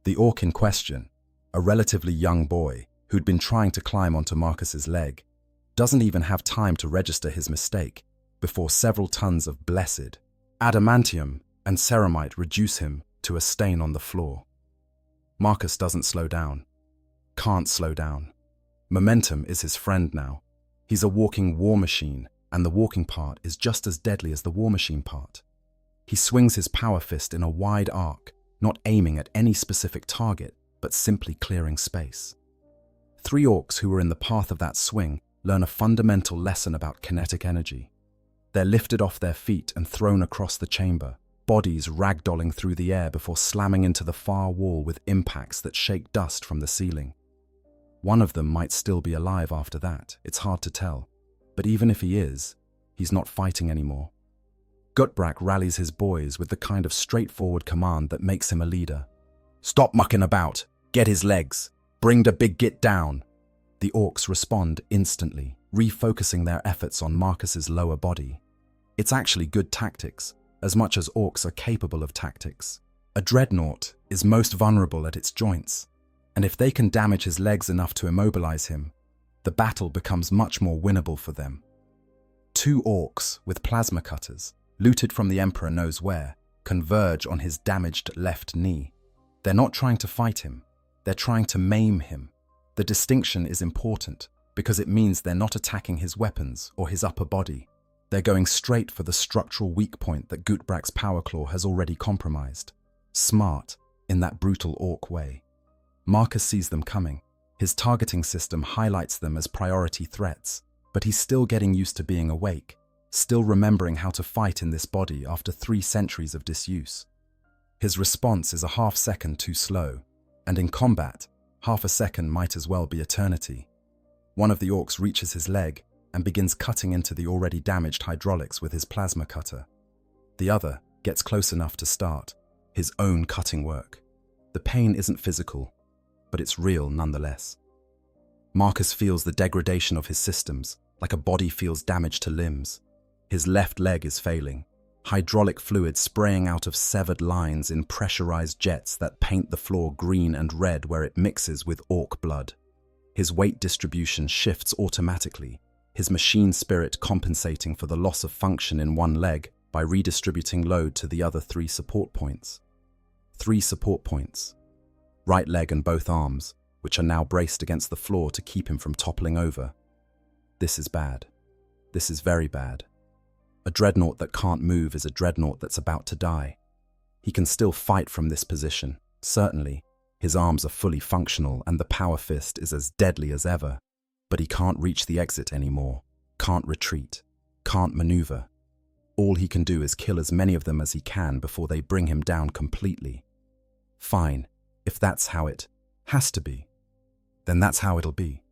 The Ork in question, a relatively young boy who'd been trying to climb onto Marcus's leg, doesn't even have time to register his mistake before several tons of blessed adamantium and ceramite reduce him to a stain on the floor. Marcus doesn't slow down, can't slow down. Momentum is his friend now. He's a walking war machine, and the walking part is just as deadly as the war machine part. He swings his power fist in a wide arc, not aiming at any specific target, but simply clearing space. 3 Orks who were in the path of that swing learn a fundamental lesson about kinetic energy. They're lifted off their feet and thrown across the chamber, bodies ragdolling through the air before slamming into the far wall with impacts that shake dust from the ceiling. One of them might still be alive after that, it's hard to tell. But even if he is, he's not fighting anymore. Gutbrack rallies his boys with the kind of straightforward command that makes him a leader. "Stop mucking about! Get his legs! Bring the big git down!" The Orks respond instantly, refocusing their efforts on Marcus's lower body. It's actually good tactics, as much as Orks are capable of tactics. A Dreadnought is most vulnerable at its joints, and if they can damage his legs enough to immobilize him, the battle becomes much more winnable for them. 2 Orks with plasma cutters, looted from the Emperor knows where, converge on his damaged left knee. They're not trying to fight him, they're trying to maim him. The distinction is important because it means they're not attacking his weapons or his upper body. They're going straight for the structural weak point that Gutbrack's power claw has already compromised. Smart, in that brutal Ork way. Marcus sees them coming. His targeting system highlights them as priority threats, but he's still getting used to being awake, still remembering how to fight in this body after 3 centuries of disuse. His response is a half-second too slow, and in combat, half a second might as well be eternity. One of the Orks reaches his leg and begins cutting into the already damaged hydraulics with his plasma cutter. The other gets close enough to start his own cutting work. The pain isn't physical, but it's real nonetheless. Marcus feels the degradation of his systems, like a body feels damage to limbs. His left leg is failing, hydraulic fluid spraying out of severed lines in pressurized jets that paint the floor green and red where it mixes with Ork blood. His weight distribution shifts automatically, his machine spirit compensating for the loss of function in one leg by redistributing load to the other 3 support points. 3 support points. Right leg and both arms, which are now braced against the floor to keep him from toppling over. This is bad. This is very bad. A Dreadnought that can't move is a Dreadnought that's about to die. He can still fight from this position, certainly. His arms are fully functional and the power fist is as deadly as ever. But he can't reach the exit anymore, can't retreat, can't maneuver. All he can do is kill as many of them as he can before they bring him down completely. Fine, if that's how it has to be, then that's how it'll be.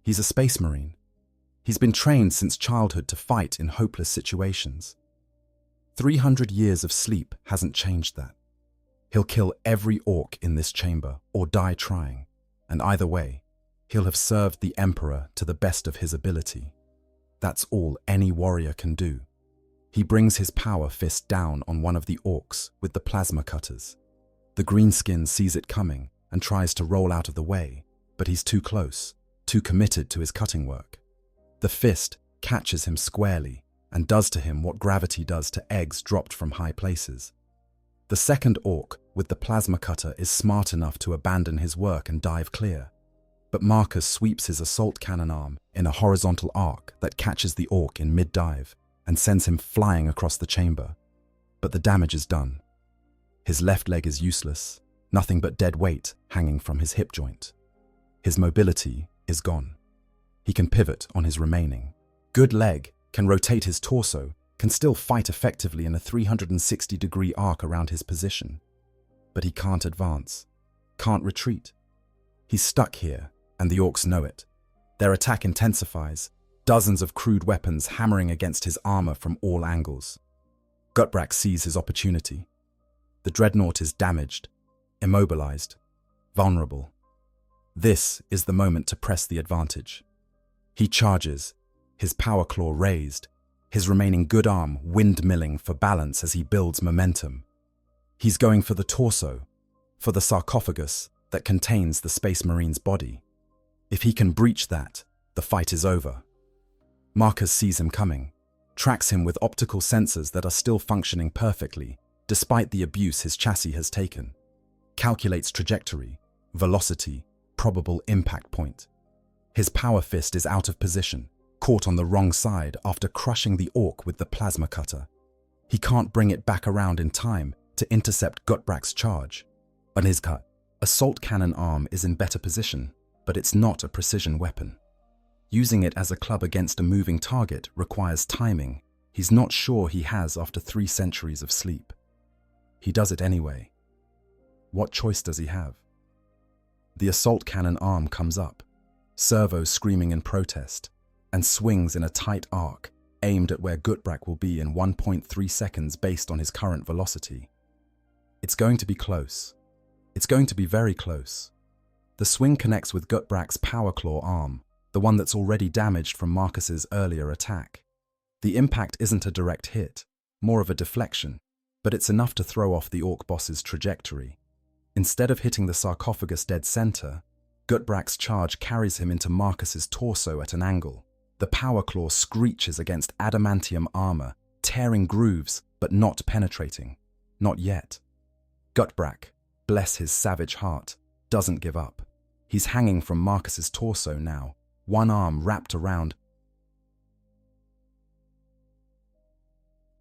He's a space marine. He's been trained since childhood to fight in hopeless situations. 300 years of sleep hasn't changed that. He'll kill every Ork in this chamber or die trying, and either way, he'll have served the Emperor to the best of his ability. That's all any warrior can do. He brings his power fist down on one of the Orks with the plasma cutters. The greenskin sees it coming and tries to roll out of the way, but he's too close, too committed to his cutting work. The fist catches him squarely and does to him what gravity does to eggs dropped from high places. The second Ork with the plasma cutter is smart enough to abandon his work and dive clear. But Marcus sweeps his assault cannon arm in a horizontal arc that catches the Ork in mid-dive and sends him flying across the chamber. But the damage is done. His left leg is useless, nothing but dead weight hanging from his hip joint. His mobility is gone. He can pivot on his remaining good leg, can rotate his torso, can still fight effectively in a 360-degree arc around his position. But he can't advance, can't retreat. He's stuck here, and the Orks know it. Their attack intensifies, dozens of crude weapons hammering against his armor from all angles. Gutbrack sees his opportunity. The Dreadnought is damaged, immobilized, vulnerable. This is the moment to press the advantage. He charges, his power claw raised, his remaining good arm windmilling for balance as he builds momentum. He's going for the torso, for the sarcophagus that contains the Space Marine's body. If he can breach that, the fight is over. Marcus sees him coming, tracks him with optical sensors that are still functioning perfectly, despite the abuse his chassis has taken. Calculates trajectory, velocity, probable impact point. His power fist is out of position, caught on the wrong side after crushing the Ork with the plasma cutter. He can't bring it back around in time to intercept Gutbrack's charge. On his cut, assault cannon arm is in better position, but it's not a precision weapon. Using it as a club against a moving target requires timing he's not sure he has after 3 centuries of sleep. He does it anyway. What choice does he have? The assault cannon arm comes up, servo screaming in protest, and swings in a tight arc, aimed at where Gutbrack will be in 1.3 seconds based on his current velocity. It's going to be close. It's going to be very close. The swing connects with Gutbrack's power claw arm, the one that's already damaged from Marcus's earlier attack. The impact isn't a direct hit, more of a deflection. but it's enough to throw off the Ork boss's trajectory. Instead of hitting the sarcophagus dead center, Gutbrack's charge carries him into Marcus's torso at an angle. The power claw screeches against adamantium armor, tearing grooves but not penetrating. Not yet. Gutbrack, bless his savage heart, doesn't give up. He's hanging from Marcus's torso now, one arm wrapped around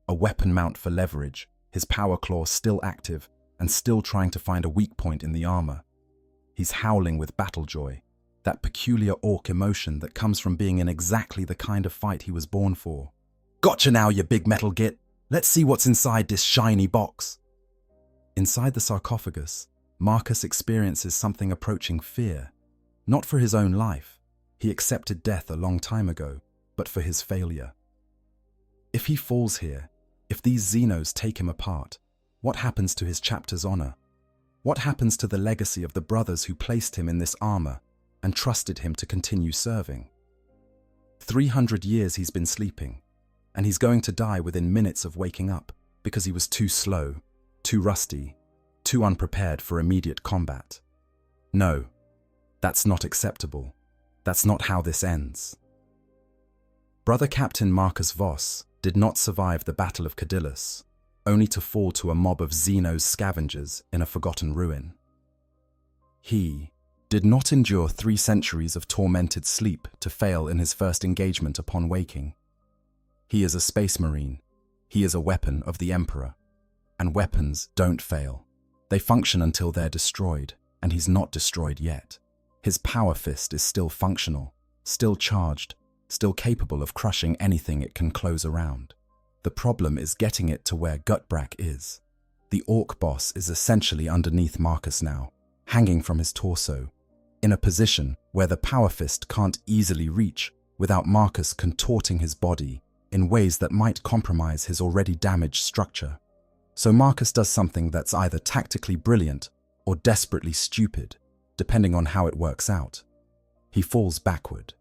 a weapon mount for leverage, his power claw still active and still trying to find a weak point in the armor. He's howling with battle joy, that peculiar Ork emotion that comes from being in exactly the kind of fight he was born for. Gotcha now, you big metal git! Let's see what's inside this shiny box! Inside the sarcophagus, Marcus experiences something approaching fear. Not for his own life. He accepted death a long time ago, but for his failure. If he falls here, if these Xenos take him apart, what happens to his chapter's honor? What happens to the legacy of the brothers who placed him in this armor and trusted him to continue serving? 300 years he's been sleeping, and he's going to die within minutes of waking up because he was too slow, too rusty, too unprepared for immediate combat. No, that's not acceptable. That's not how this ends. Brother Captain Marcus Voss did not survive the Battle of Cadillus, only to fall to a mob of Xenos scavengers in a forgotten ruin. He did not endure 3 centuries of tormented sleep to fail in his first engagement upon waking. He is a space marine. He is a weapon of the Emperor. And weapons don't fail. They function until they're destroyed, and he's not destroyed yet. His power fist is still functional, still charged, still capable of crushing anything it can close around. The problem is getting it to where Gutbrack is. The Ork boss is essentially underneath Marcus now, hanging from his torso, in a position where the power fist can't easily reach without Marcus contorting his body in ways that might compromise his already damaged structure. So Marcus does something that's either tactically brilliant or desperately stupid, depending on how it works out. He falls backward.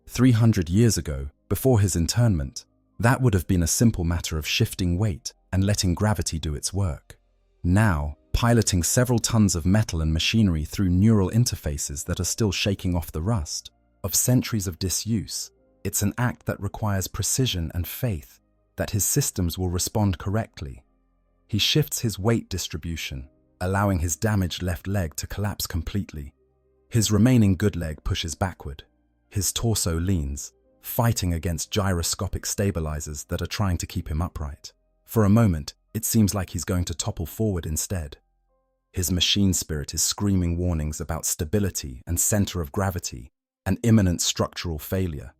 300 years ago, before his internment, that would have been a simple matter of shifting weight and letting gravity do its work. Now, piloting several tons of metal and machinery through neural interfaces that are still shaking off the rust of centuries of disuse, it's an act that requires precision and faith that his systems will respond correctly. He shifts his weight distribution, allowing his damaged left leg to collapse completely. His remaining good leg pushes backward. His torso leans, fighting against gyroscopic stabilizers that are trying to keep him upright. For a moment, it seems like he's going to topple forward instead. His machine spirit is screaming warnings about stability and center of gravity and imminent structural failure.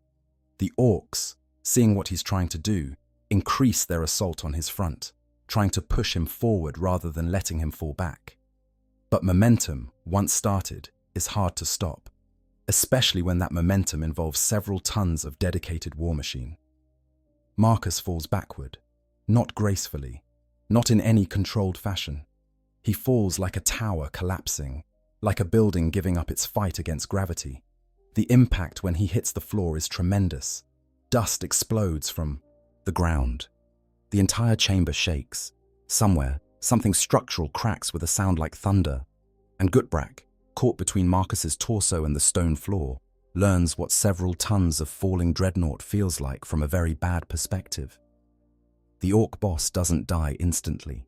The Orks, seeing what he's trying to do, increase their assault on his front, trying to push him forward rather than letting him fall back. But momentum, once started, is hard to stop, especially when that momentum involves several tons of dedicated war machine. Marcus falls backward, not gracefully, not in any controlled fashion. He falls like a tower collapsing, like a building giving up its fight against gravity. The impact when he hits the floor is tremendous. Dust explodes from the ground. The entire chamber shakes. Somewhere, something structural cracks with a sound like thunder, and Gutbrack, caught between Marcus's torso and the stone floor, learns what several tons of falling Dreadnought feels like from a very bad perspective. The Ork boss doesn't die instantly.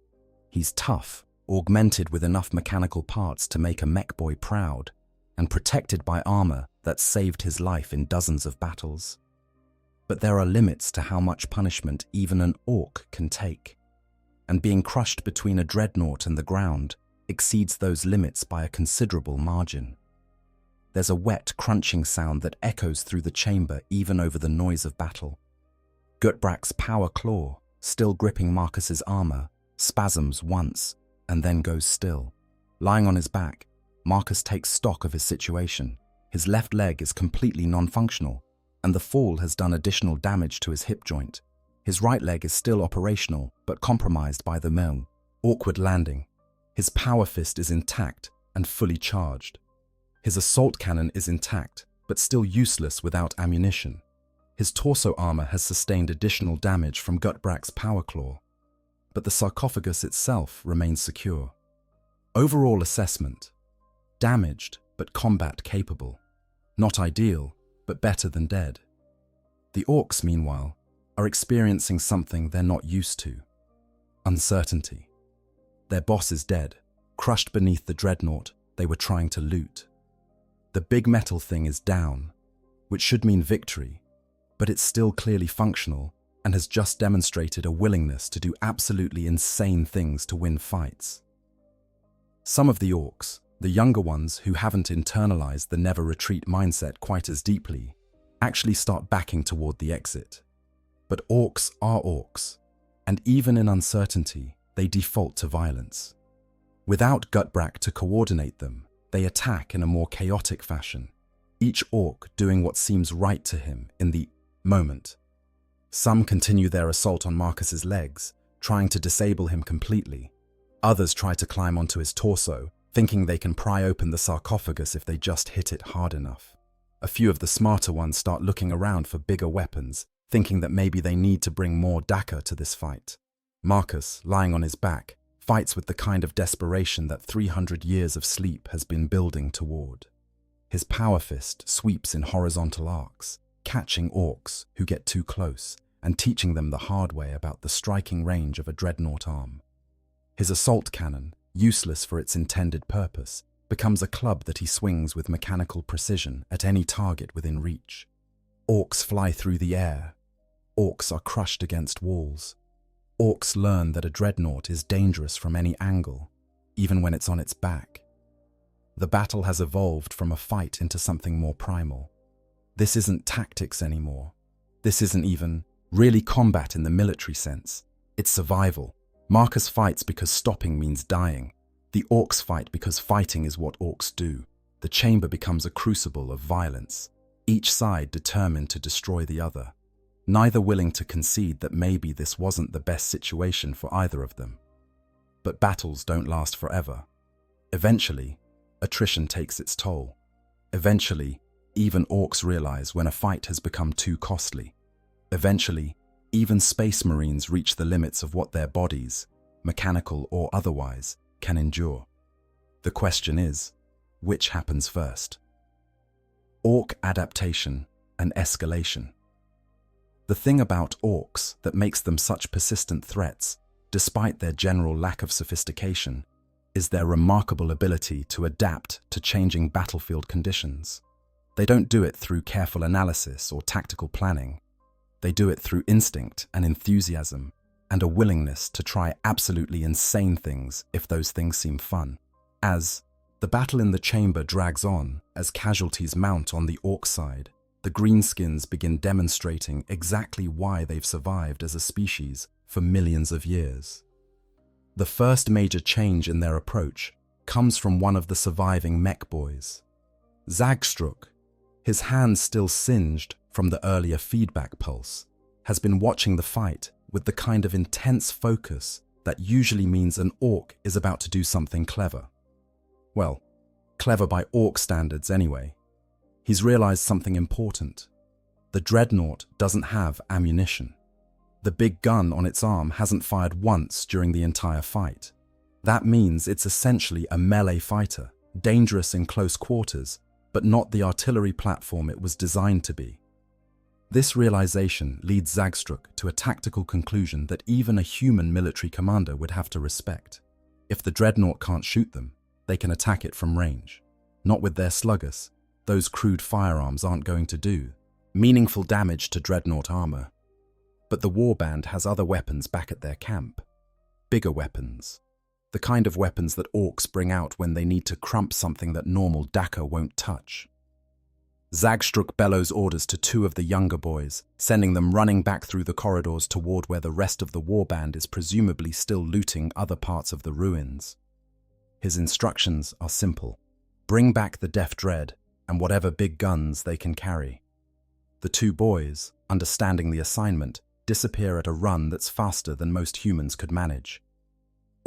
He's tough, augmented with enough mechanical parts to make a mech boy proud, and protected by armor that saved his life in dozens of battles. But there are limits to how much punishment even an Ork can take, and being crushed between a Dreadnought and the ground exceeds those limits by a considerable margin. There's a wet, crunching sound that echoes through the chamber even over the noise of battle. Gutbrack's power claw, still gripping Marcus's armor, spasms once and then goes still. Lying on his back, Marcus takes stock of his situation. His left leg is completely non-functional, and the fall has done additional damage to his hip joint. His right leg is still operational, but compromised by the awkward landing. His power fist is intact and fully charged. His assault cannon is intact, but still useless without ammunition. His torso armor has sustained additional damage from Gutbrack's power claw. but the sarcophagus itself remains secure. Overall assessment: damaged but combat capable. Not ideal, but better than dead. The Orks, meanwhile, are experiencing something they're not used to: uncertainty. Their boss is dead, crushed beneath the Dreadnought they were trying to loot. The big metal thing is down, which should mean victory, but it's still clearly functional and has just demonstrated a willingness to do absolutely insane things to win fights. Some of the Orks, the younger ones who haven't internalized the never retreat mindset quite as deeply, actually start backing toward the exit. But Orks are Orks, and even in uncertainty, they default to violence. Without Gutbrack to coordinate them, they attack in a more chaotic fashion, each Ork doing what seems right to him in the moment. Some continue their assault on Marcus's legs, trying to disable him completely. Others try to climb onto his torso, thinking they can pry open the sarcophagus if they just hit it hard enough. A few of the smarter ones start looking around for bigger weapons, thinking that maybe they need to bring more Daka to this fight. Marcus, lying on his back, fights with the kind of desperation that 300 years of sleep has been building toward. His power fist sweeps in horizontal arcs, catching Orks who get too close and teaching them the hard way about the striking range of a Dreadnought arm. His assault cannon, useless for its intended purpose, becomes a club that he swings with mechanical precision at any target within reach. Orks fly through the air. Orks are crushed against walls. Orks learn that a Dreadnought is dangerous from any angle, even when it's on its back. The battle has evolved from a fight into something more primal. This isn't tactics anymore. This isn't even really combat in the military sense. It's survival. Marcus fights because stopping means dying. The Orks fight because fighting is what Orks do. The chamber becomes a crucible of violence, each side determined to destroy the other, neither willing to concede that maybe this wasn't the best situation for either of them. But battles don't last forever. Eventually, attrition takes its toll. Eventually, even Orks realize when a fight has become too costly. Eventually, even Space Marines reach the limits of what their bodies, mechanical or otherwise, can endure. The question is, which happens first? Ork adaptation and escalation. The thing about Orks that makes them such persistent threats, despite their general lack of sophistication, is their remarkable ability to adapt to changing battlefield conditions. They don't do it through careful analysis or tactical planning. They do it through instinct and enthusiasm, and a willingness to try absolutely insane things if those things seem fun. As the battle in the chamber drags on, as casualties mount on the Ork side, the Greenskins begin demonstrating exactly why they've survived as a species for millions of years. The first major change in their approach comes from one of the surviving mech boys. Zagstruk, his hands still singed from the earlier feedback pulse, has been watching the fight with the kind of intense focus that usually means an Ork is about to do something clever. Well, clever by Ork standards anyway. He's realized something important. The Dreadnought doesn't have ammunition. The big gun on its arm hasn't fired once during the entire fight. That means it's essentially a melee fighter, dangerous in close quarters, but not the artillery platform it was designed to be. This realization leads Zagstruk to a tactical conclusion that even a human military commander would have to respect. If the Dreadnought can't shoot them, they can attack it from range. Not with their sluggers. Those crude firearms aren't going to do meaningful damage to Dreadnought armor. But the warband has other weapons back at their camp. Bigger weapons. The kind of weapons that Orks bring out when they need to crump something that normal Daka won't touch. Zagstruk bellows orders to two of the younger boys, sending them running back through the corridors toward where the rest of the warband is presumably still looting other parts of the ruins. His instructions are simple. Bring back the Def Dread and whatever big guns they can carry. The two boys, understanding the assignment, disappear at a run that's faster than most humans could manage.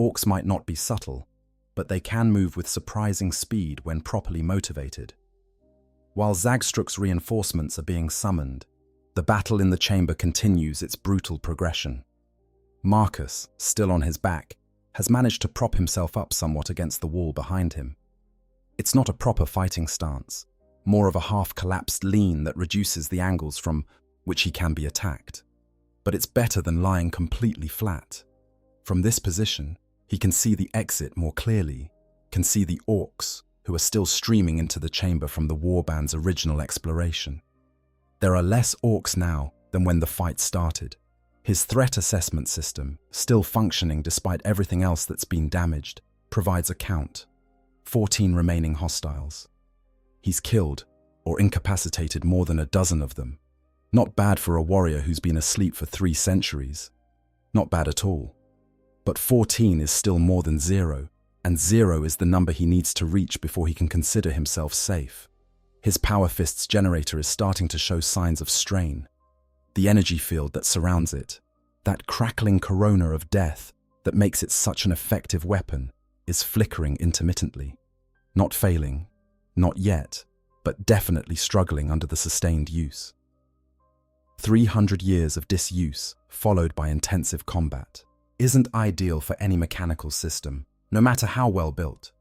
Orks might not be subtle, but they can move with surprising speed when properly motivated. While Zagstruk's reinforcements are being summoned, the battle in the chamber continues its brutal progression. Marcus, still on his back, has managed to prop himself up somewhat against the wall behind him. It's not a proper fighting stance, more of a half-collapsed lean that reduces the angles from which he can be attacked. But it's better than lying completely flat. From this position, he can see the exit more clearly, can see the Orks, who are still streaming into the chamber from the warband's original exploration. There are less Orks now than when the fight started. His threat assessment system, still functioning despite everything else that's been damaged, provides a count. 14 remaining hostiles. He's killed or incapacitated more than a dozen of them. Not bad for a warrior who's been asleep for 3 centuries. Not bad at all. But 14 is still more than 0, and 0 is the number he needs to reach before he can consider himself safe. His Power Fist's generator is starting to show signs of strain. The energy field that surrounds it, that crackling corona of death that makes it such an effective weapon, is flickering intermittently. Not failing, not yet, but definitely struggling under the sustained use. 300 years of disuse, followed by intensive combat, isn't ideal for any mechanical system, no matter how well built.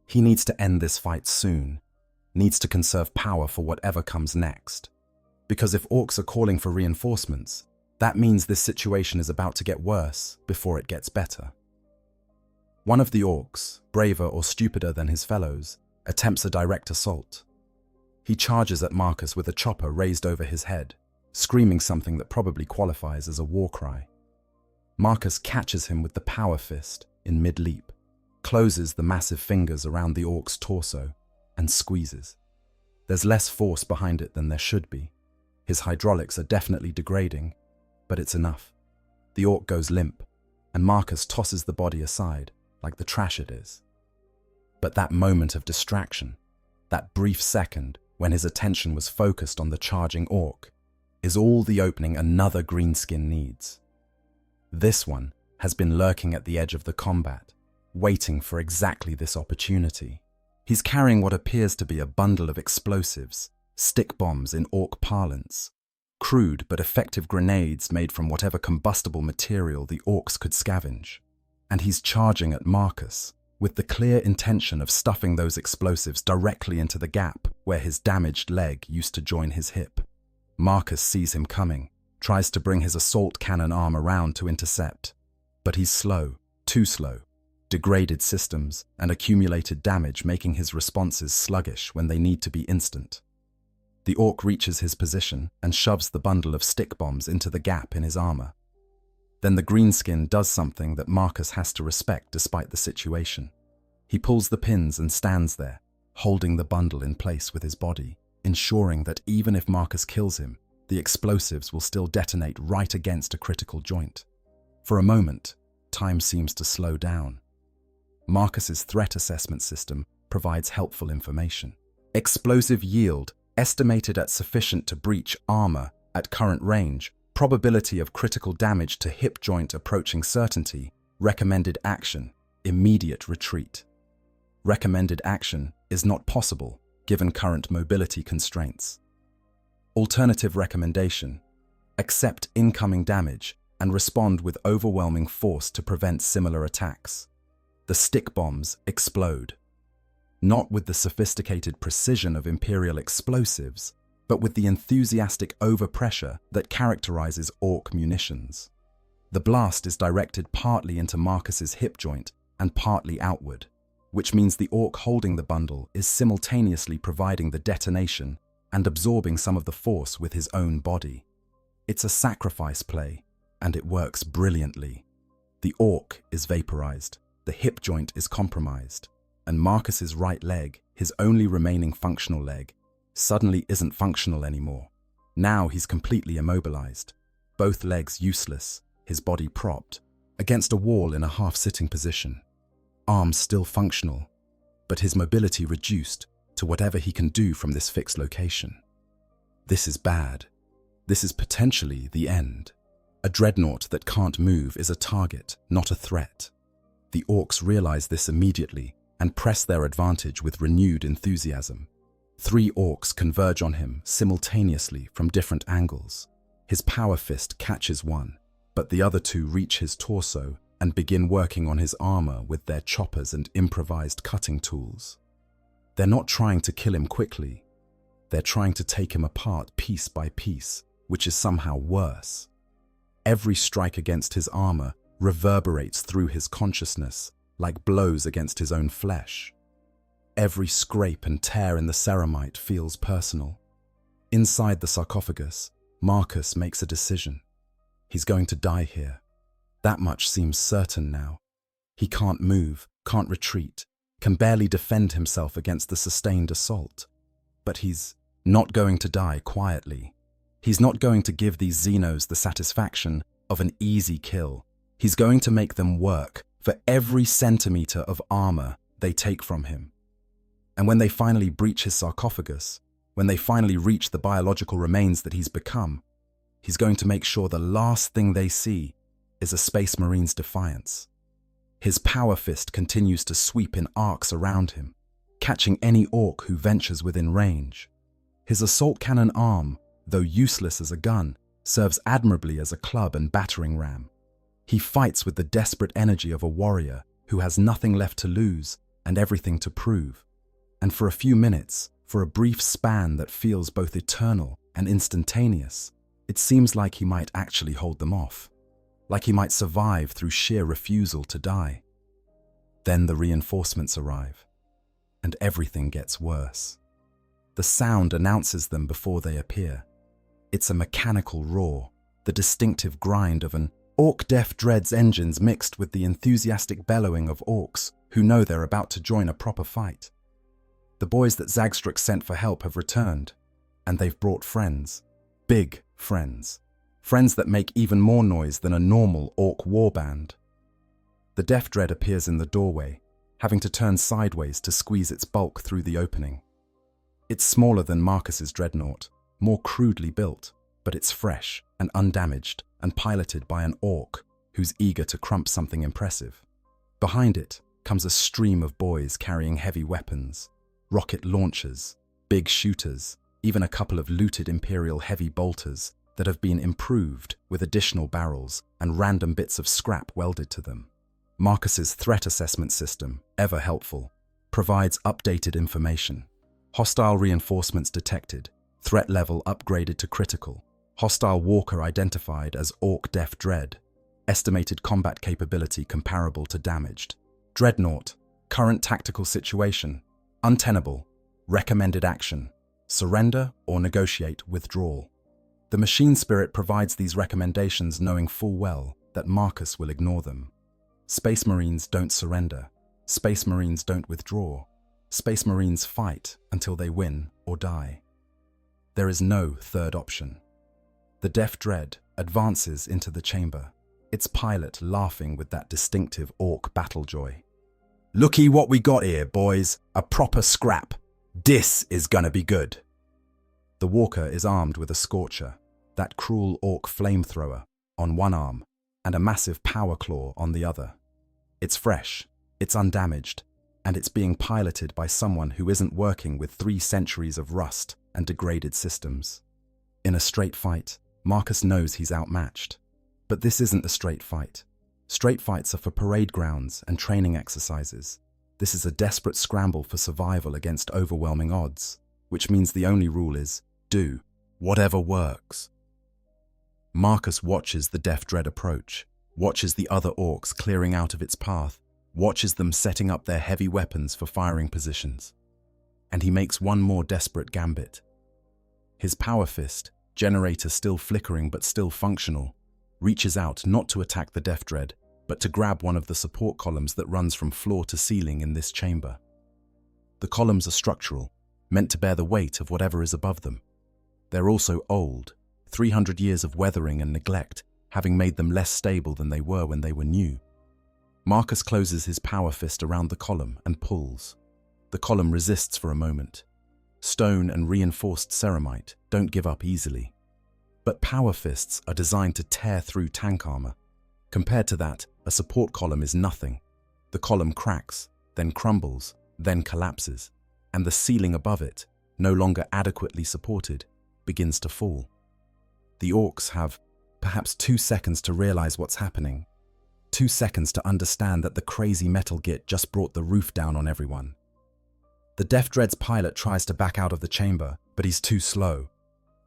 He needs to end this fight soon, needs to conserve power for whatever comes next. Because if Orks are calling for reinforcements, that means this situation is about to get worse before it gets better. One of the Orks, braver or stupider than his fellows, attempts a direct assault. He charges at Marcus with a chopper raised over his head, screaming something that probably qualifies as a war cry. Marcus catches him with the Power Fist in mid-leap, closes the massive fingers around the Ork's torso, and squeezes. There's less force behind it than there should be. His hydraulics are definitely degrading, but it's enough. The Ork goes limp, and Marcus tosses the body aside, like the trash it is. But that moment of distraction, that brief second when his attention was focused on the charging Ork, is all the opening another greenskin needs. This one has been lurking at the edge of the combat, waiting for exactly this opportunity. He's carrying what appears to be a bundle of explosives, stick bombs in Ork parlance, crude but effective grenades made from whatever combustible material the Orks could scavenge. And he's charging at Marcus, with the clear intention of stuffing those explosives directly into the gap where his damaged leg used to join his hip. Marcus sees him coming, tries to bring his assault cannon arm around to intercept. But he's slow, too slow. Degraded systems and accumulated damage making his responses sluggish when they need to be instant. The Ork reaches his position and shoves the bundle of stick bombs into the gap in his armor. Then the greenskin does something that Marcus has to respect despite the situation. He pulls the pins and stands there, holding the bundle in place with his body, ensuring that even if Marcus kills him, the explosives will still detonate right against a critical joint. For a moment, time seems to slow down. Marcus's threat assessment system provides helpful information. Explosive yield estimated at sufficient to breach armor at current range, probability of critical damage to hip joint approaching certainty, recommended action, immediate retreat. Recommended action is not possible given current mobility constraints. Alternative recommendation: accept incoming damage and respond with overwhelming force to prevent similar attacks. The stick bombs explode. Not with the sophisticated precision of Imperial explosives, but with the enthusiastic overpressure that characterizes Ork munitions. The blast is directed partly into Marcus's hip joint and partly outward, which means the Ork holding the bundle is simultaneously providing the detonation and absorbing some of the force with his own body. It's a sacrifice play, and it works brilliantly. The Ork is vaporized, the hip joint is compromised, and Marcus's right leg, his only remaining functional leg, suddenly isn't functional anymore. Now he's completely immobilized, both legs useless, his body propped, against a wall in a half-sitting position. Arms still functional, but his mobility reduced to whatever he can do from this fixed location. This is bad. This is potentially the end. A dreadnought that can't move is a target, not a threat. The Orks realize this immediately and press their advantage with renewed enthusiasm. 3 Orks converge on him simultaneously from different angles. His power fist catches one, But the other two reach his torso and begin working on his armor with their choppers and improvised cutting tools. They're not trying to kill him quickly. They're trying to take him apart piece by piece, which is somehow worse. Every strike against his armor reverberates through his consciousness like blows against his own flesh. Every scrape and tear in the ceramite feels personal. Inside the sarcophagus, Marcus makes a decision. He's going to die here. That much seems certain now. He can't move, can't retreat, can barely defend himself against the sustained assault. But he's not going to die quietly. He's not going to give these Xenos the satisfaction of an easy kill. He's going to make them work for every centimeter of armor they take from him. And when they finally breach his sarcophagus, when they finally reach the biological remains that he's become, he's going to make sure the last thing they see is a Space Marine's defiance. His power fist continues to sweep in arcs around him, catching any Ork who ventures within range. His assault cannon arm, though useless as a gun, serves admirably as a club and battering ram. He fights with the desperate energy of a warrior who has nothing left to lose and everything to prove. And for a few minutes, for a brief span that feels both eternal and instantaneous, it seems like he might actually hold them off, like he might survive through sheer refusal to die. Then the reinforcements arrive, and everything gets worse. The sound announces them before they appear. It's a mechanical roar, the distinctive grind of an Ork Def Dread's engines mixed with the enthusiastic bellowing of Orks who know they're about to join a proper fight. The boys that Zagstruck sent for help have returned, and they've brought friends. Big friends. Friends that make even more noise than a normal Ork warband. The Def Dread appears in the doorway, having to turn sideways to squeeze its bulk through the opening. It's smaller than Marcus's Dreadnought, more crudely built, but it's fresh and undamaged and piloted by an Ork who's eager to crump something impressive. Behind it comes a stream of boys carrying heavy weapons, rocket launchers, big shooters, even a couple of looted Imperial heavy bolters that have been improved with additional barrels and random bits of scrap welded to them. Marcus's threat assessment system, ever helpful, provides updated information. Hostile reinforcements detected, threat level upgraded to critical, hostile walker identified as Ork Def Dread, estimated combat capability comparable to damaged. Dreadnought, current tactical situation, untenable, recommended action, surrender or negotiate withdrawal. The machine spirit provides these recommendations knowing full well that Marcus will ignore them. Space Marines don't surrender. Space Marines don't withdraw. Space Marines fight until they win or die. There is no third option. The Def Dread advances into the chamber, its pilot laughing with that distinctive Ork battle joy. "Looky what we got here, boys. A proper scrap. This is gonna be good." The walker is armed with a Scorcher, that cruel Ork flamethrower, on one arm, and a massive power claw on the other. It's fresh, it's undamaged, and it's being piloted by someone who isn't working with 3 centuries of rust and degraded systems. In a straight fight, Marcus knows he's outmatched. But this isn't a straight fight. Straight fights are for parade grounds and training exercises. This is a desperate scramble for survival against overwhelming odds, which means the only rule is, do whatever works. Marcus watches the Def Dread approach, watches the other Orks clearing out of its path, watches them setting up their heavy weapons for firing positions. And he makes one more desperate gambit. His power fist, generator still flickering but still functional, reaches out not to attack the Def Dread, but to grab one of the support columns that runs from floor to ceiling in this chamber. The columns are structural, meant to bear the weight of whatever is above them. They're also old, 300 years of weathering and neglect, having made them less stable than they were when they were new. Marcus closes his power fist around the column and pulls. The column resists for a moment. Stone and reinforced ceramite don't give up easily. But power fists are designed to tear through tank armor. Compared to that, a support column is nothing. The column cracks, then crumbles, then collapses, and the ceiling above it, no longer adequately supported, begins to fall. The Orks have perhaps 2 seconds to realize what's happening. 2 seconds to understand that the crazy metal git just brought the roof down on everyone. The Def Dread's pilot tries to back out of the chamber, but he's too slow.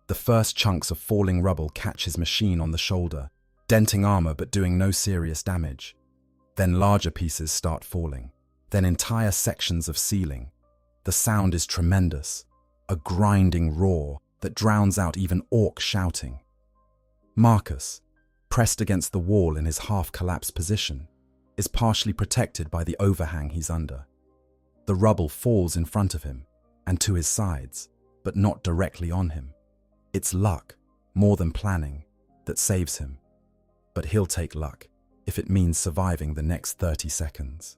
The first chunks of falling rubble catch his machine on the shoulder, denting armor but doing no serious damage. Then larger pieces start falling, then entire sections of ceiling. The sound is tremendous, a grinding roar that drowns out even Ork shouting. Marcus, pressed against the wall in his half-collapsed position, is partially protected by the overhang he's under. The rubble falls in front of him and to his sides, but not directly on him. It's luck, more than planning, that saves him. But he'll take luck if it means surviving the next 30 seconds.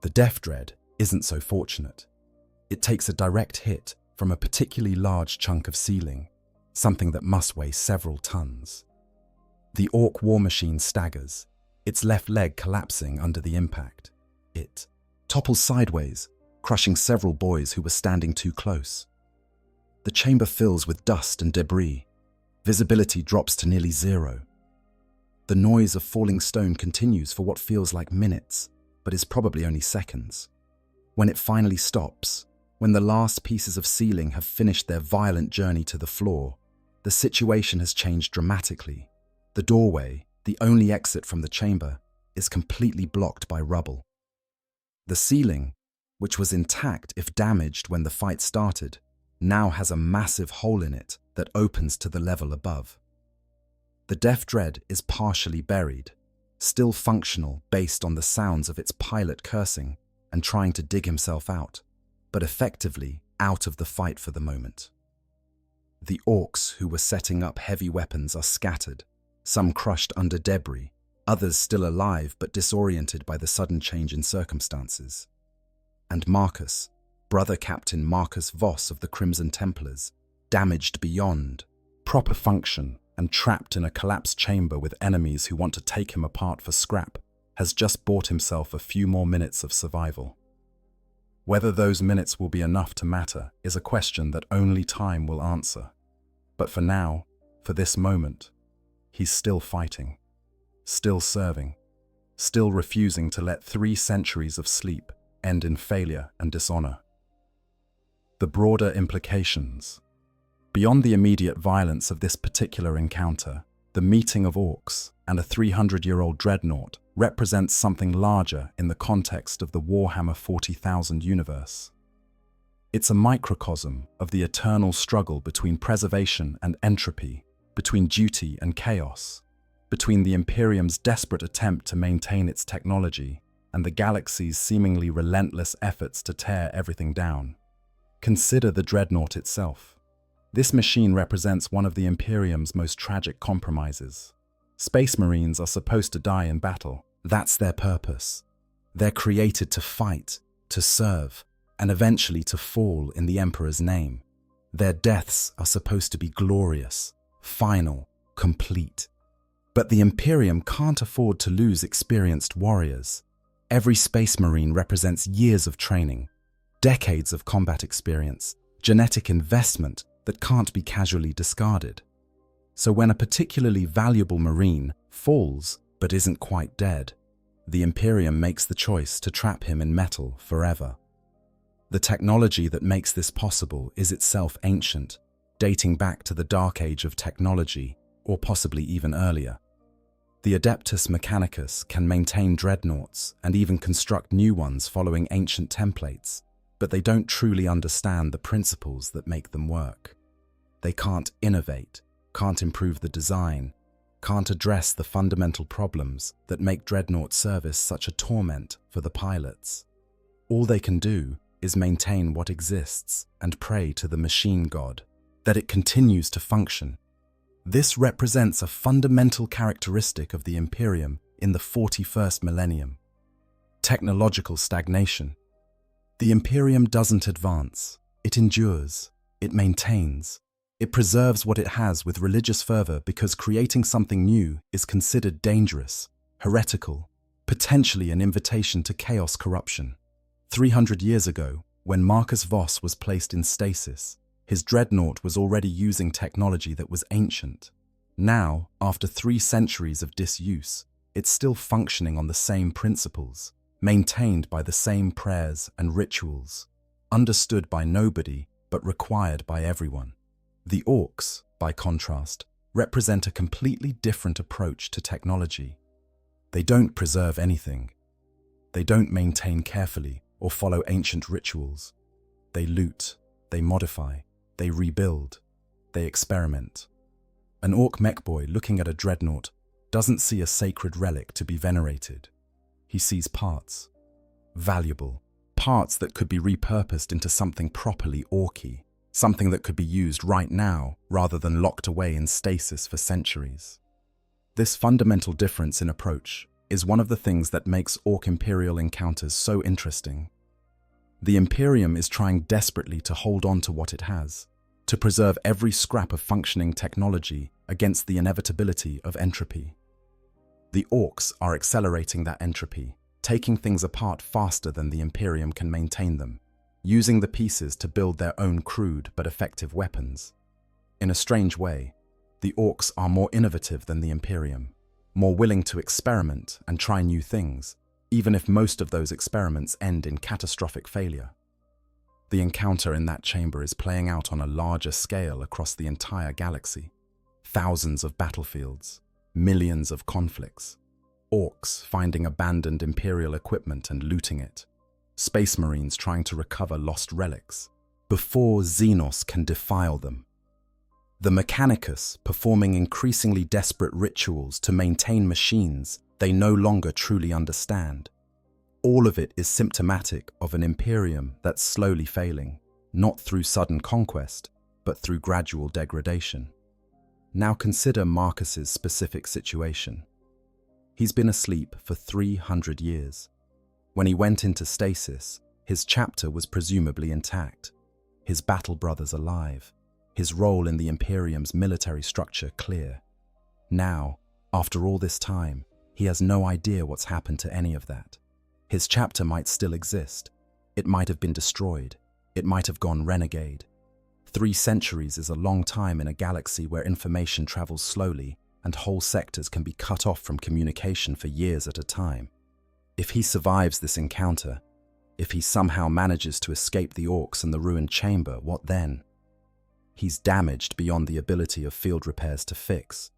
The Def Dread isn't so fortunate. It takes a direct hit from a particularly large chunk of ceiling, something that must weigh several tons. The Ork war machine staggers, its left leg collapsing under the impact. It topples sideways, crushing several boys who were standing too close. The chamber fills with dust and debris. Visibility drops to nearly zero. The noise of falling stone continues for what feels like minutes, but is probably only seconds. When it finally stops, when the last pieces of ceiling have finished their violent journey to the floor, the situation has changed dramatically. The doorway, the only exit from the chamber, is completely blocked by rubble. The ceiling, which was intact if damaged when the fight started, now has a massive hole in it that opens to the level above. The Def Dread is partially buried, still functional based on the sounds of its pilot cursing and trying to dig himself out, but effectively out of the fight for the moment. The Orks who were setting up heavy weapons are scattered, some crushed under debris, others still alive but disoriented by the sudden change in circumstances. And Marcus, Brother Captain Marcus Voss of the Crimson Templars, damaged beyond proper function and trapped in a collapsed chamber with enemies who want to take him apart for scrap, has just bought himself a few more minutes of survival. Whether those minutes will be enough to matter is a question that only time will answer. But for now, for this moment, he's still fighting, still serving, still refusing to let 3 centuries of sleep end in failure and dishonor. The broader implications. Beyond the immediate violence of this particular encounter, the meeting of Orks and a 300-year-old Dreadnought represents something larger in the context of the Warhammer 40,000 universe. It's a microcosm of the eternal struggle between preservation and entropy, between duty and chaos, between the Imperium's desperate attempt to maintain its technology and the galaxy's seemingly relentless efforts to tear everything down. Consider the Dreadnought itself. This machine represents one of the Imperium's most tragic compromises. Space Marines are supposed to die in battle. That's their purpose. They're created to fight, to serve, and eventually to fall in the Emperor's name. Their deaths are supposed to be glorious, final, complete. But the Imperium can't afford to lose experienced warriors. Every Space Marine represents years of training, decades of combat experience, genetic investment that can't be casually discarded. So when a particularly valuable Marine falls but isn't quite dead, the Imperium makes the choice to trap him in metal forever. The technology that makes this possible is itself ancient, dating back to the Dark Age of technology, or possibly even earlier. The Adeptus Mechanicus can maintain dreadnoughts and even construct new ones following ancient templates, but they don't truly understand the principles that make them work. They can't innovate, can't improve the design, can't address the fundamental problems that make dreadnought service such a torment for the pilots. All they can do is maintain what exists and pray to the machine god that it continues to function. This represents a fundamental characteristic of the Imperium in the 41st millennium. Technological stagnation. The Imperium doesn't advance. It endures. It maintains. It preserves what it has with religious fervor because creating something new is considered dangerous, heretical, potentially an invitation to chaos corruption. 300 years ago, when Marcus Voss was placed in stasis, his dreadnought was already using technology that was ancient. Now, after 3 centuries of disuse, it's still functioning on the same principles, maintained by the same prayers and rituals, understood by nobody but required by everyone. The Orks, by contrast, represent a completely different approach to technology. They don't preserve anything. They don't maintain carefully or follow ancient rituals. They loot, they modify, they rebuild, they experiment. An Ork mechboy looking at a Dreadnought doesn't see a sacred relic to be venerated. He sees parts. Valuable. Parts that could be repurposed into something properly Orky. Something that could be used right now rather than locked away in stasis for centuries. This fundamental difference in approach is one of the things that makes Ork Imperial encounters so interesting. The Imperium is trying desperately to hold on to what it has, to preserve every scrap of functioning technology against the inevitability of entropy. The Orks are accelerating that entropy, taking things apart faster than the Imperium can maintain them, using the pieces to build their own crude but effective weapons. In a strange way, the Orks are more innovative than the Imperium, more willing to experiment and try new things, even if most of those experiments end in catastrophic failure. The encounter in that chamber is playing out on a larger scale across the entire galaxy. Thousands of battlefields, millions of conflicts, Orks finding abandoned Imperial equipment and looting it, Space Marines trying to recover lost relics before Xenos can defile them. The Mechanicus performing increasingly desperate rituals to maintain machines they no longer truly understand. All of it is symptomatic of an Imperium that's slowly failing, not through sudden conquest, but through gradual degradation. Now consider Marcus's specific situation. He's been asleep for 300 years. When he went into stasis, his chapter was presumably intact, his battle brothers alive, his role in the Imperium's military structure clear. Now, after all this time, he has no idea what's happened to any of that. His chapter might still exist. It might have been destroyed. It might have gone renegade. 3 centuries is a long time in a galaxy where information travels slowly and whole sectors can be cut off from communication for years at a time. If he survives this encounter, if he somehow manages to escape the Orks and the ruined chamber, what then? He's damaged beyond the ability of field repairs to fix.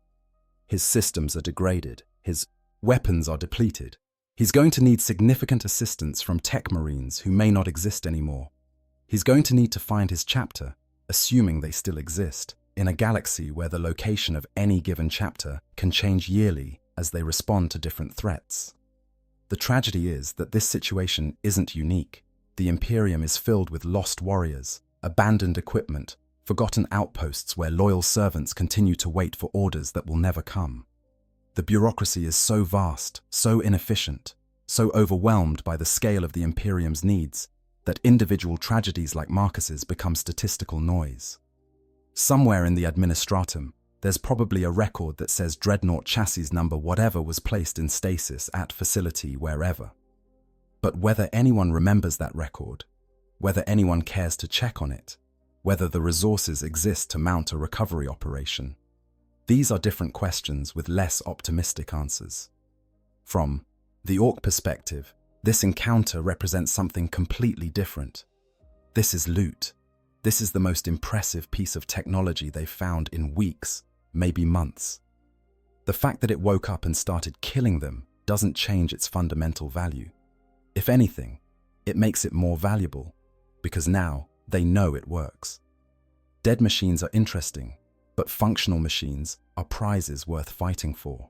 His systems are degraded. His weapons are depleted. He's going to need significant assistance from tech marines who may not exist anymore. He's going to need to find his chapter, assuming they still exist, in a galaxy where the location of any given chapter can change yearly as they respond to different threats. The tragedy is that this situation isn't unique. The Imperium is filled with lost warriors, abandoned equipment, forgotten outposts where loyal servants continue to wait for orders that will never come. The bureaucracy is so vast, so inefficient, so overwhelmed by the scale of the Imperium's needs that individual tragedies like Marcus's become statistical noise. Somewhere in the administratum, there's probably a record that says Dreadnought chassis number whatever was placed in stasis at facility wherever. But whether anyone remembers that record, whether anyone cares to check on it, whether the resources exist to mount a recovery operation, these are different questions with less optimistic answers. From the Ork perspective, this encounter represents something completely different. This is loot. This is the most impressive piece of technology they've found in weeks, maybe months. The fact that it woke up and started killing them doesn't change its fundamental value. If anything, it makes it more valuable, because now they know it works. Dead machines are interesting, but functional machines are prizes worth fighting for.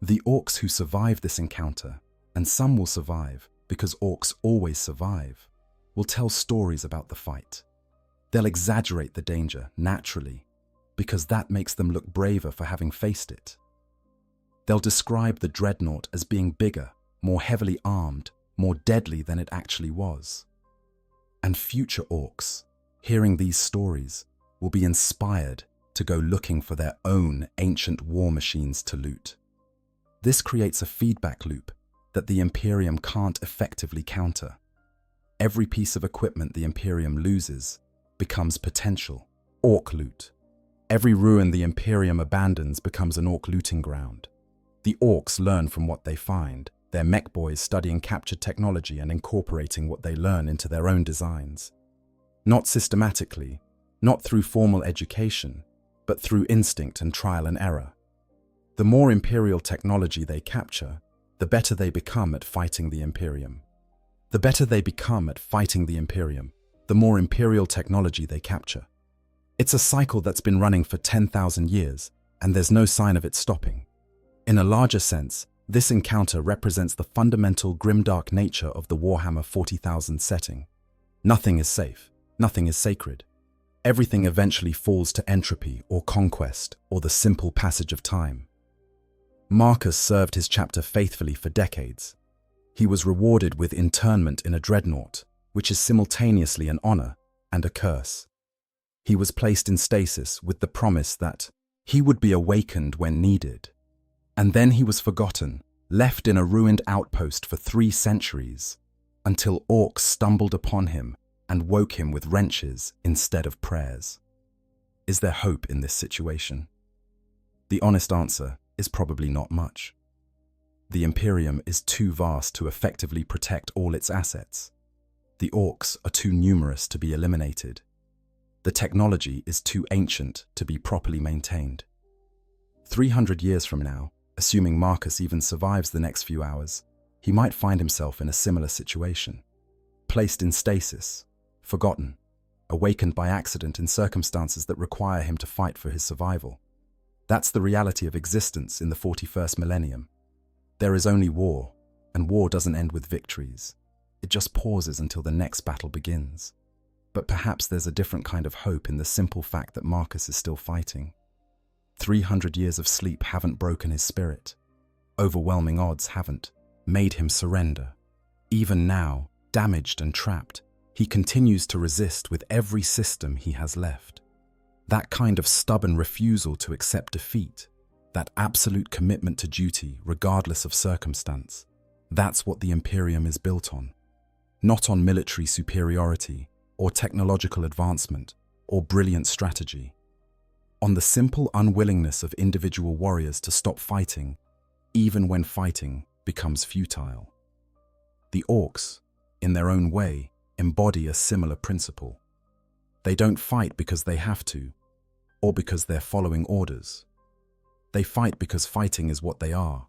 The Orks who survive this encounter, and some will survive because Orks always survive, will tell stories about the fight. They'll exaggerate the danger, naturally, because that makes them look braver for having faced it. They'll describe the Dreadnought as being bigger, more heavily armed, more deadly than it actually was. And future Orks, hearing these stories, will be inspired to go looking for their own ancient war machines to loot. This creates a feedback loop that the Imperium can't effectively counter. Every piece of equipment the Imperium loses becomes potential Ork loot. Every ruin the Imperium abandons becomes an Ork looting ground. The Orks learn from what they find, their mech boys studying captured technology and incorporating what they learn into their own designs. Not systematically, not through formal education, but through instinct and trial and error. The more Imperial technology they capture, the better they become at fighting the Imperium. The better they become at fighting the Imperium, the more Imperial technology they capture. It's a cycle that's been running for 10,000 years, and there's no sign of it stopping. In a larger sense, this encounter represents the fundamental grimdark nature of the Warhammer 40,000 setting. Nothing is safe, nothing is sacred. Everything eventually falls to entropy or conquest or the simple passage of time. Marcus served his chapter faithfully for decades. He was rewarded with internment in a Dreadnought, which is simultaneously an honor and a curse. He was placed in stasis with the promise that he would be awakened when needed. And then he was forgotten, left in a ruined outpost for 3 centuries, until Orks stumbled upon him and woke him with wrenches instead of prayers. Is there hope in this situation? The honest answer is probably not much. The Imperium is too vast to effectively protect all its assets. The Orks are too numerous to be eliminated. The technology is too ancient to be properly maintained. 300 years from now, assuming Marcus even survives the next few hours, he might find himself in a similar situation. Placed in stasis, forgotten, awakened by accident in circumstances that require him to fight for his survival. That's the reality of existence in the 41st millennium. There is only war, and war doesn't end with victories. It just pauses until the next battle begins. But perhaps there's a different kind of hope in the simple fact that Marcus is still fighting. 300 years of sleep haven't broken his spirit. Overwhelming odds haven't made him surrender. Even now, damaged and trapped, he continues to resist with every system he has left. That kind of stubborn refusal to accept defeat, that absolute commitment to duty regardless of circumstance, that's what the Imperium is built on. Not on military superiority, or technological advancement, or brilliant strategy. On the simple unwillingness of individual warriors to stop fighting, even when fighting becomes futile. The Orks, in their own way, embody a similar principle. They don't fight because they have to, or because they're following orders. They fight because fighting is what they are.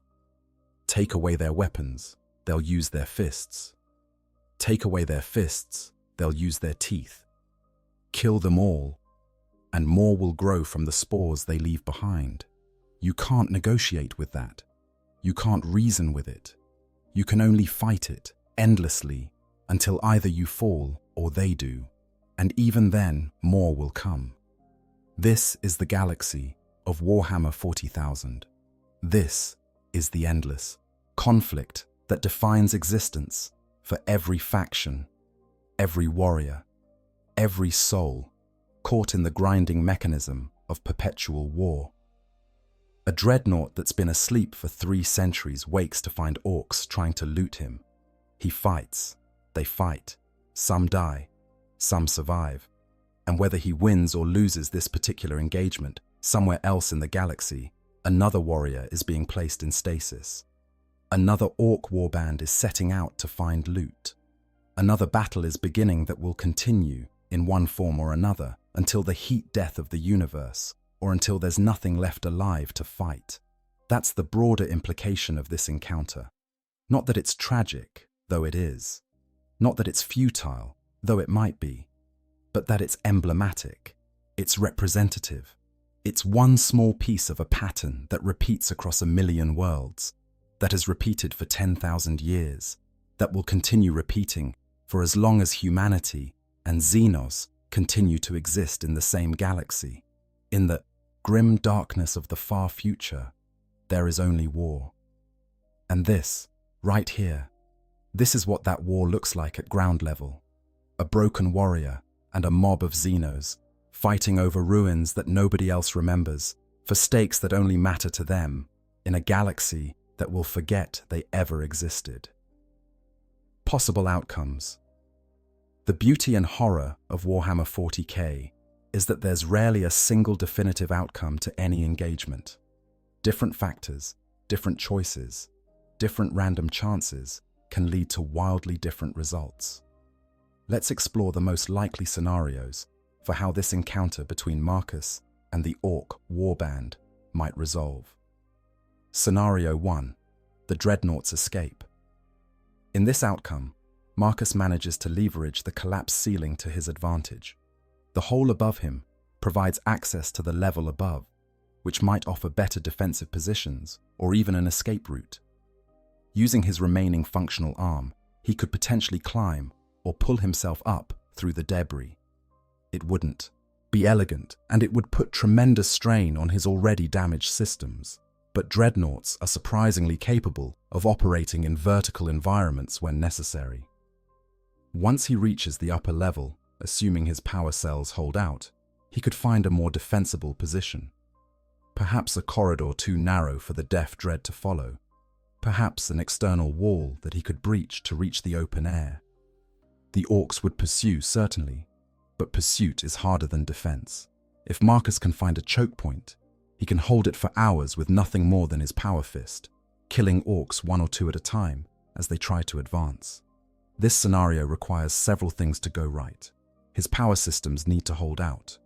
Take away their weapons, they'll use their fists. Take away their fists, they'll use their teeth. Kill them all, and more will grow from the spores they leave behind. You can't negotiate with that. You can't reason with it. You can only fight it, endlessly, until either you fall or they do. And even then, more will come. This is the galaxy of Warhammer 40,000. This is the endless conflict that defines existence for every faction, every warrior, every soul caught in the grinding mechanism of perpetual war. A Dreadnought that's been asleep for 3 centuries wakes to find Orks trying to loot him. He fights, they fight, some die, some survive, and whether he wins or loses this particular engagement, somewhere else in the galaxy, another warrior is being placed in stasis. Another Ork warband is setting out to find loot. Another battle is beginning that will continue, in one form or another, until the heat death of the universe, or until there's nothing left alive to fight. That's the broader implication of this encounter. Not that it's tragic, though it is. Not that it's futile, though it might be. But that it's emblematic. It's representative. It's one small piece of a pattern that repeats across 1,000,000 worlds, that has repeated for 10,000 years, that will continue repeating for as long as humanity and Xenos continue to exist in the same galaxy. In the grim darkness of the far future, there is only war. And this, right here, this is what that war looks like at ground level. A broken warrior and a mob of Xenos fighting over ruins that nobody else remembers, for stakes that only matter to them, in a galaxy that will forget they ever existed. Possible outcomes. The beauty and horror of Warhammer 40k is that there's rarely a single definitive outcome to any engagement. Different factors, different choices, different random chances can lead to wildly different results. Let's explore the most likely scenarios for how this encounter between Marcus and the Ork warband might resolve. Scenario 1. The Dreadnought's escape. In this outcome, Marcus manages to leverage the collapsed ceiling to his advantage. The hole above him provides access to the level above, which might offer better defensive positions or even an escape route. Using his remaining functional arm, he could potentially climb or pull himself up through the debris. It wouldn't be elegant, and it would put tremendous strain on his already damaged systems. But dreadnoughts are surprisingly capable of operating in vertical environments when necessary. Once he reaches the upper level, assuming his power cells hold out, he could find a more defensible position. Perhaps a corridor too narrow for the deaf dread to follow. Perhaps an external wall that he could breach to reach the open air. The Orks would pursue, certainly, but pursuit is harder than defense. If Marcus can find a choke point, he can hold it for hours with nothing more than his power fist, killing Orks one or two at a time as they try to advance. This scenario requires several things to go right. His power systems need to hold out.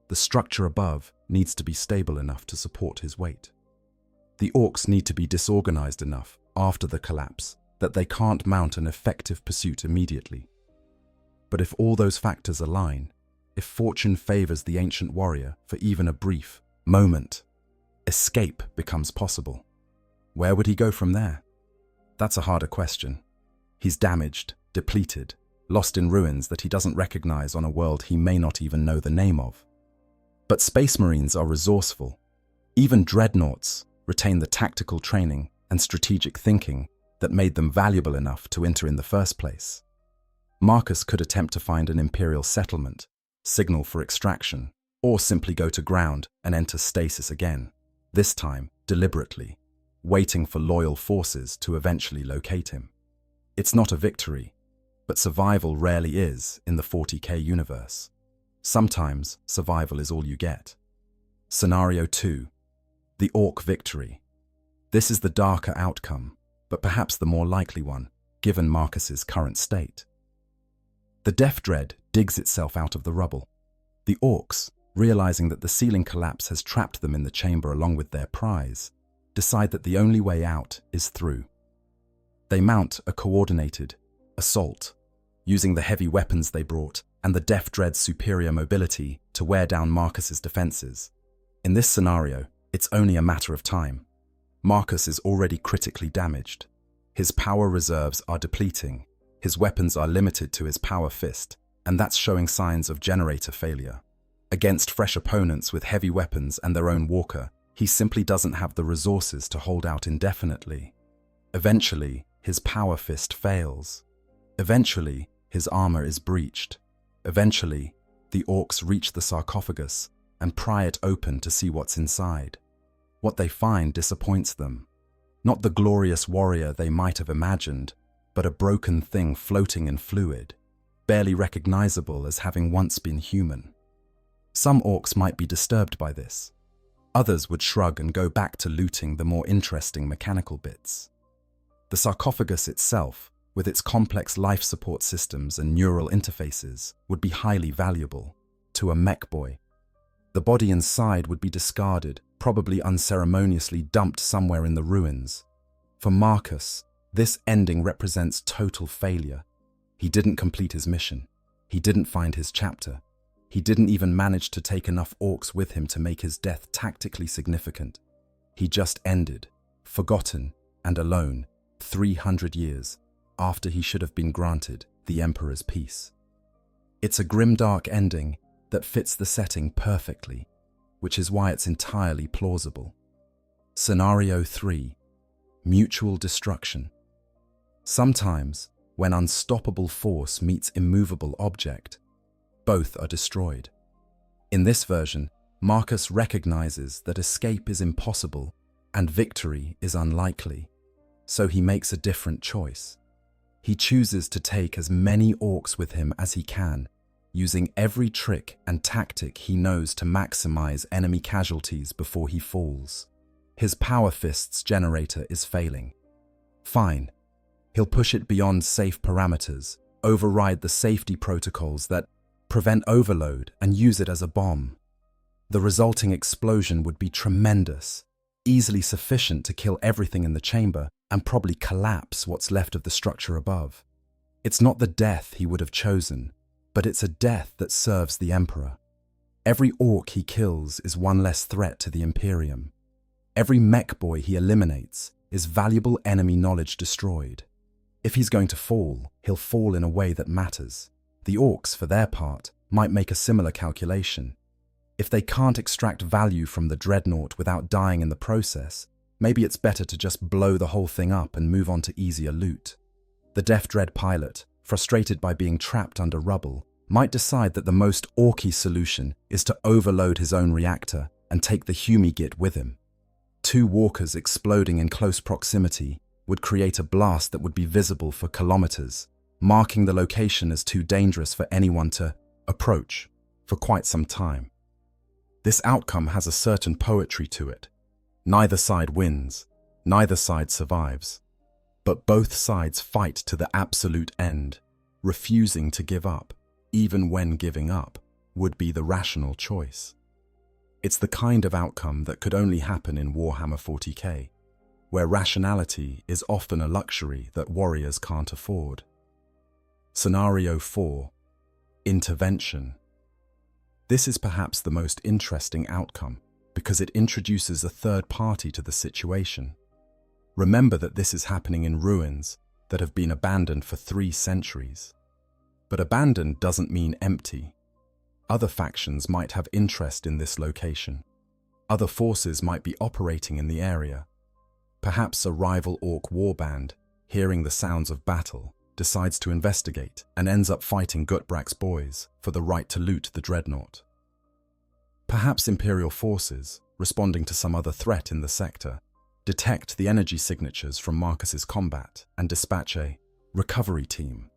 The structure above needs to be stable enough to support his weight. The Orks need to be disorganized enough after the collapse that they can't mount an effective pursuit immediately. But if all those factors align, if fortune favors the ancient warrior for even a brief moment, escape becomes possible. Where would he go from there? That's a harder question. He's damaged, depleted, lost in ruins that he doesn't recognize on a world he may not even know the name of. But Space Marines are resourceful. Even dreadnoughts retain the tactical training and strategic thinking that made them valuable enough to enter in the first place. Marcus could attempt to find an Imperial settlement, signal for extraction, or simply go to ground and enter stasis again, this time deliberately, waiting for loyal forces to eventually locate him. It's not a victory, but survival rarely is in the 40k universe. Sometimes survival is all you get. Scenario 2. The Ork victory. This is the darker outcome, but perhaps the more likely one, given Marcus's current state. The Death Dread digs itself out of the rubble. The Orks, realizing that the ceiling collapse has trapped them in the chamber along with their prize, decide that the only way out is through. They mount a coordinated assault, using the heavy weapons they brought and the Death Dread's superior mobility to wear down Marcus's defenses. In this scenario, it's only a matter of time. Marcus is already critically damaged. His power reserves are depleting, his weapons are limited to his power fist, and that's showing signs of generator failure. Against fresh opponents with heavy weapons and their own walker, he simply doesn't have the resources to hold out indefinitely. Eventually, his power fist fails. Eventually, his armor is breached. Eventually, the Orks reach the sarcophagus and pry it open to see what's inside. What they find disappoints them. Not the glorious warrior they might have imagined, but a broken thing floating in fluid, barely recognizable as having once been human. Some Orks might be disturbed by this. Others would shrug and go back to looting the more interesting mechanical bits. The sarcophagus itself, with its complex life support systems and neural interfaces, would be highly valuable to a mech boy. The body inside would be discarded, probably unceremoniously dumped somewhere in the ruins. For Marcus, this ending represents total failure. He didn't complete his mission. He didn't find his chapter. He didn't even manage to take enough Orks with him to make his death tactically significant. He just ended, forgotten and alone, 300 years after he should have been granted the Emperor's peace. It's a grimdark ending that fits the setting perfectly, which is why it's entirely plausible. Scenario 3. Mutual destruction. Sometimes, when unstoppable force meets immovable object, both are destroyed. In this version, Marcus recognizes that escape is impossible and victory is unlikely, so he makes a different choice. He chooses to take as many Orks with him as he can, using every trick and tactic he knows to maximize enemy casualties before he falls. His power fists generator is failing. Fine. He'll push it beyond safe parameters, override the safety protocols that prevent overload, and use it as a bomb. The resulting explosion would be tremendous, easily sufficient to kill everything in the chamber and probably collapse what's left of the structure above. It's not the death he would have chosen, but it's a death that serves the Emperor. Every Ork he kills is one less threat to the Imperium. Every mech boy he eliminates is valuable enemy knowledge destroyed. If he's going to fall, he'll fall in a way that matters. The Orks, for their part, might make a similar calculation. If they can't extract value from the Dreadnought without dying in the process, maybe it's better to just blow the whole thing up and move on to easier loot. The Def Dread pilot, frustrated by being trapped under rubble, might decide that the most Orky solution is to overload his own reactor and take the Humi-Git with him. Two walkers exploding in close proximity would create a blast that would be visible for kilometers, marking the location as too dangerous for anyone to approach for quite some time. This outcome has a certain poetry to it. Neither side wins, neither side survives, but both sides fight to the absolute end, refusing to give up, even when giving up would be the rational choice. It's the kind of outcome that could only happen in Warhammer 40k, where rationality is often a luxury that warriors can't afford. Scenario 4. Intervention. This is perhaps the most interesting outcome because it introduces a third party to the situation. Remember that this is happening in ruins that have been abandoned for 3 centuries. But abandoned doesn't mean empty. Other factions might have interest in this location. Other forces might be operating in the area. Perhaps a rival Ork warband, hearing the sounds of battle, decides to investigate and ends up fighting Gutbrack's boys for the right to loot the Dreadnought. Perhaps Imperial forces, responding to some other threat in the sector, detect the energy signatures from Marcus's combat and dispatch a recovery team.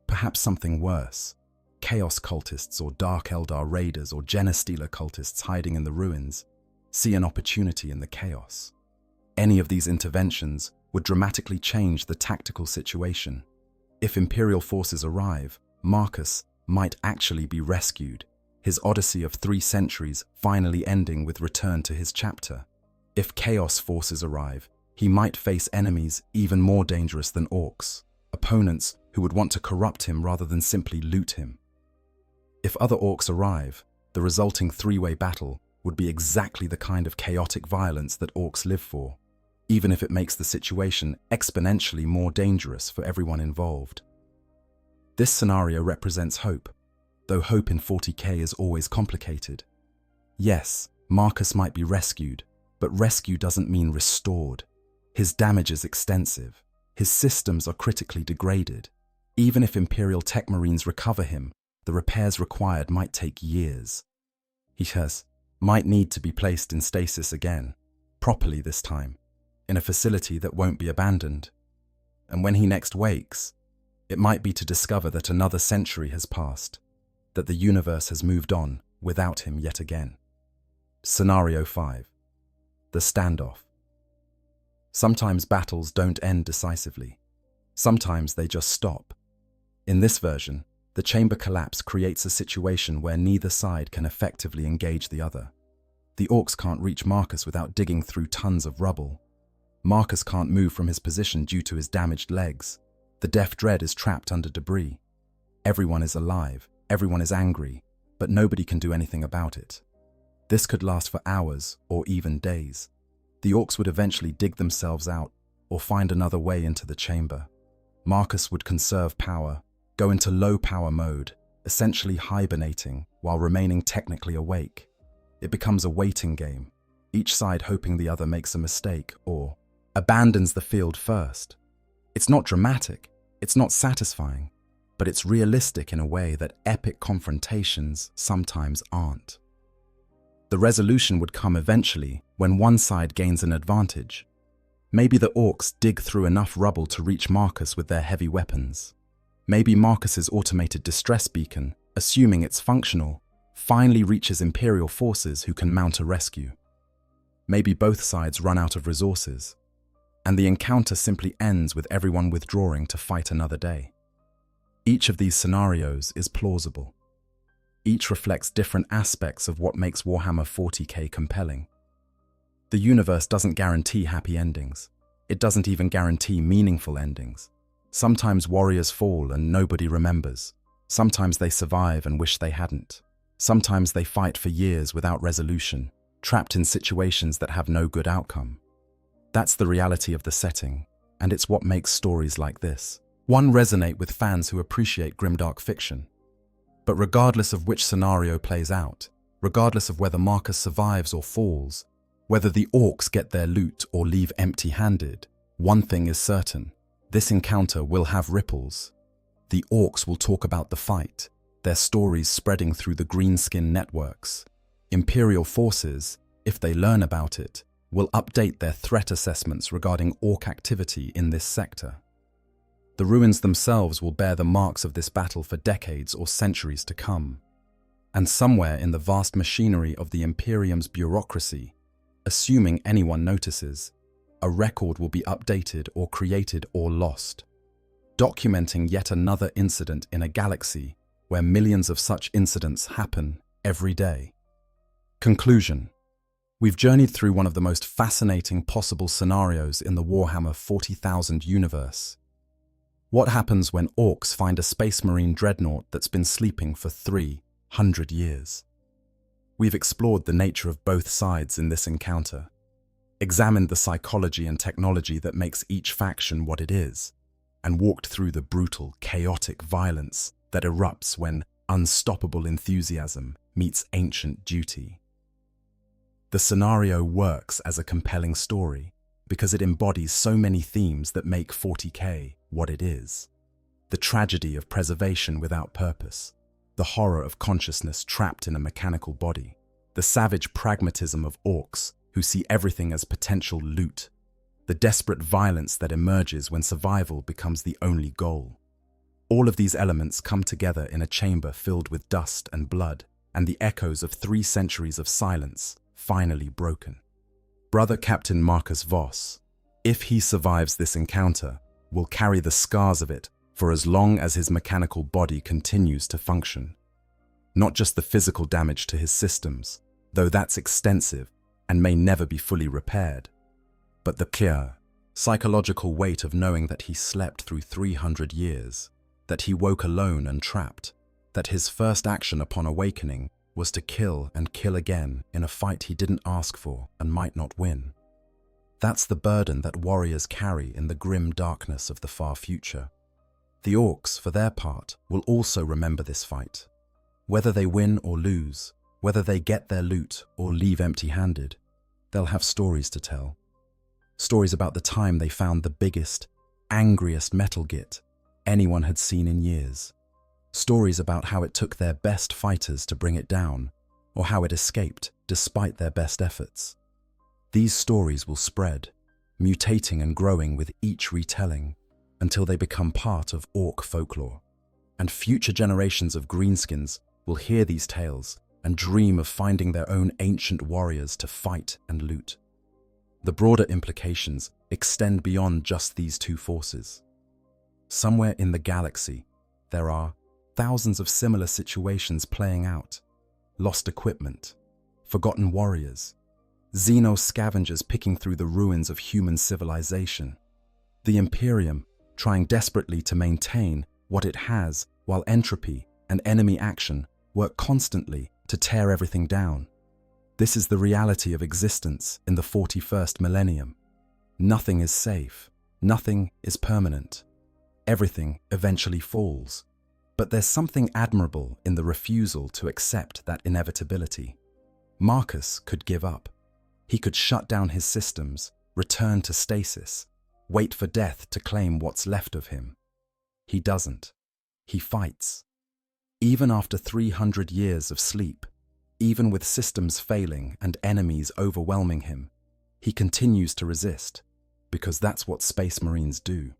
Perhaps something worse. Chaos cultists or Dark Eldar raiders or Genestealer cultists hiding in the ruins see an opportunity in the chaos. Any of these interventions would dramatically change the tactical situation. If Imperial forces arrive, Marcus might actually be rescued, his odyssey of 3 centuries finally ending with return to his chapter. If Chaos forces arrive, he might face enemies even more dangerous than Orks, opponents who would want to corrupt him rather than simply loot him. If other Orks arrive, the resulting 3-way battle would be exactly the kind of chaotic violence that Orks live for, even if it makes the situation exponentially more dangerous for everyone involved. This scenario represents hope, though hope in 40k is always complicated. Yes, Marcus might be rescued, but rescue doesn't mean restored. His damage is extensive. His systems are critically degraded. Even if Imperial tech marines recover him, the repairs required might take years. He might need to be placed in stasis again, properly this time, in a facility that won't be abandoned. And when he next wakes, it might be to discover that another century has passed, that the universe has moved on without him yet again. Scenario 5. The standoff. Sometimes battles don't end decisively. Sometimes they just stop. In this version, the chamber collapse creates a situation where neither side can effectively engage the other. The Orks can't reach Marcus without digging through tons of rubble. Marcus can't move from his position due to his damaged legs. The Def Dread is trapped under debris. Everyone is alive, everyone is angry, but nobody can do anything about it. This could last for hours or even days. The Orks would eventually dig themselves out or find another way into the chamber. Marcus would conserve power, go into low power mode, essentially hibernating while remaining technically awake. It becomes a waiting game, each side hoping the other makes a mistake or abandons the field first. It's not dramatic, it's not satisfying, but it's realistic in a way that epic confrontations sometimes aren't. The resolution would come eventually when one side gains an advantage. Maybe the Orks dig through enough rubble to reach Marcus with their heavy weapons. Maybe Marcus's automated distress beacon assuming it's functional, finally reaches Imperial forces who can mount a rescue. Maybe both sides run out of resources, and the encounter simply ends with everyone withdrawing to fight another day. Each of these scenarios is plausible. Each reflects different aspects of what makes Warhammer 40k compelling. The universe doesn't guarantee happy endings. It doesn't even guarantee meaningful endings. Sometimes warriors fall and nobody remembers. Sometimes they survive and wish they hadn't. Sometimes they fight for years without resolution, trapped in situations that have no good outcome. That's the reality of the setting, and it's what makes stories like this one resonate with fans who appreciate grimdark fiction. But regardless of which scenario plays out, regardless of whether Marcus survives or falls, whether the Orks get their loot or leave empty-handed, one thing is certain: this encounter will have ripples. The Orks will talk about the fight, their stories spreading through the greenskin networks. Imperial forces, if they learn about it, will update their threat assessments regarding Ork activity in this sector. The ruins themselves will bear the marks of this battle for decades or centuries to come. And somewhere in the vast machinery of the Imperium's bureaucracy, assuming anyone notices, a record will be updated or created or lost, documenting yet another incident in a galaxy where millions of such incidents happen every day. Conclusion. We've journeyed through one of the most fascinating possible scenarios in the Warhammer 40,000 universe. What happens when Orks find a Space Marine Dreadnought that's been sleeping for 300 years? We've explored the nature of both sides in this encounter, examined the psychology and technology that makes each faction what it is, and walked through the brutal, chaotic violence that erupts when unstoppable enthusiasm meets ancient duty. The scenario works as a compelling story because it embodies so many themes that make 40k what it is. The tragedy of preservation without purpose, the horror of consciousness trapped in a mechanical body, the savage pragmatism of Orks who see everything as potential loot, the desperate violence that emerges when survival becomes the only goal. All of these elements come together in a chamber filled with dust and blood, and the echoes of 3 centuries of silence finally broken. Brother Captain Marcus Voss, if he survives this encounter, will carry the scars of it for as long as his mechanical body continues to function. Not just the physical damage to his systems, though that's extensive and may never be fully repaired, but the clear, psychological weight of knowing that he slept through 300 years, that he woke alone and trapped, that his first action upon awakening was to kill and kill again in a fight he didn't ask for and might not win. That's the burden that warriors carry in the grim darkness of the far future. The Orks, for their part, will also remember this fight. Whether they win or lose, whether they get their loot or leave empty-handed, they'll have stories to tell. Stories about the time they found the biggest, angriest metal git anyone had seen in years. Stories about how it took their best fighters to bring it down, or how it escaped despite their best efforts. These stories will spread, mutating and growing with each retelling, until they become part of Ork folklore. And future generations of greenskins will hear these tales and dream of finding their own ancient warriors to fight and loot. The broader implications extend beyond just these 2 forces. Somewhere in the galaxy, there are thousands of similar situations playing out. Lost equipment, forgotten warriors, Xeno scavengers picking through the ruins of human civilization, the Imperium trying desperately to maintain what it has while entropy and enemy action work constantly to tear everything down. This is the reality of existence in the 41st millennium. Nothing is safe, nothing is permanent. Everything eventually falls. But there's something admirable in the refusal to accept that inevitability. Marcus could give up. He could shut down his systems, return to stasis, wait for death to claim what's left of him. He doesn't. He fights. Even after 300 years of sleep, even with systems failing and enemies overwhelming him, he continues to resist, because that's what Space Marines do.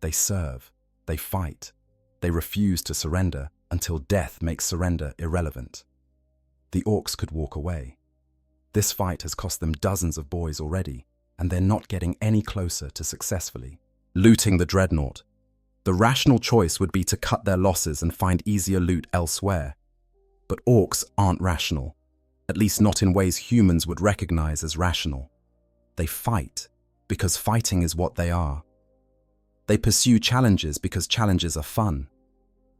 They serve, they fight, they refuse to surrender until death makes surrender irrelevant. The Orks could walk away. This fight has cost them dozens of boys already, and they're not getting any closer to successfully looting the Dreadnought. The rational choice would be to cut their losses and find easier loot elsewhere. But Orks aren't rational, at least not in ways humans would recognize as rational. They fight because fighting is what they are. They pursue challenges because challenges are fun.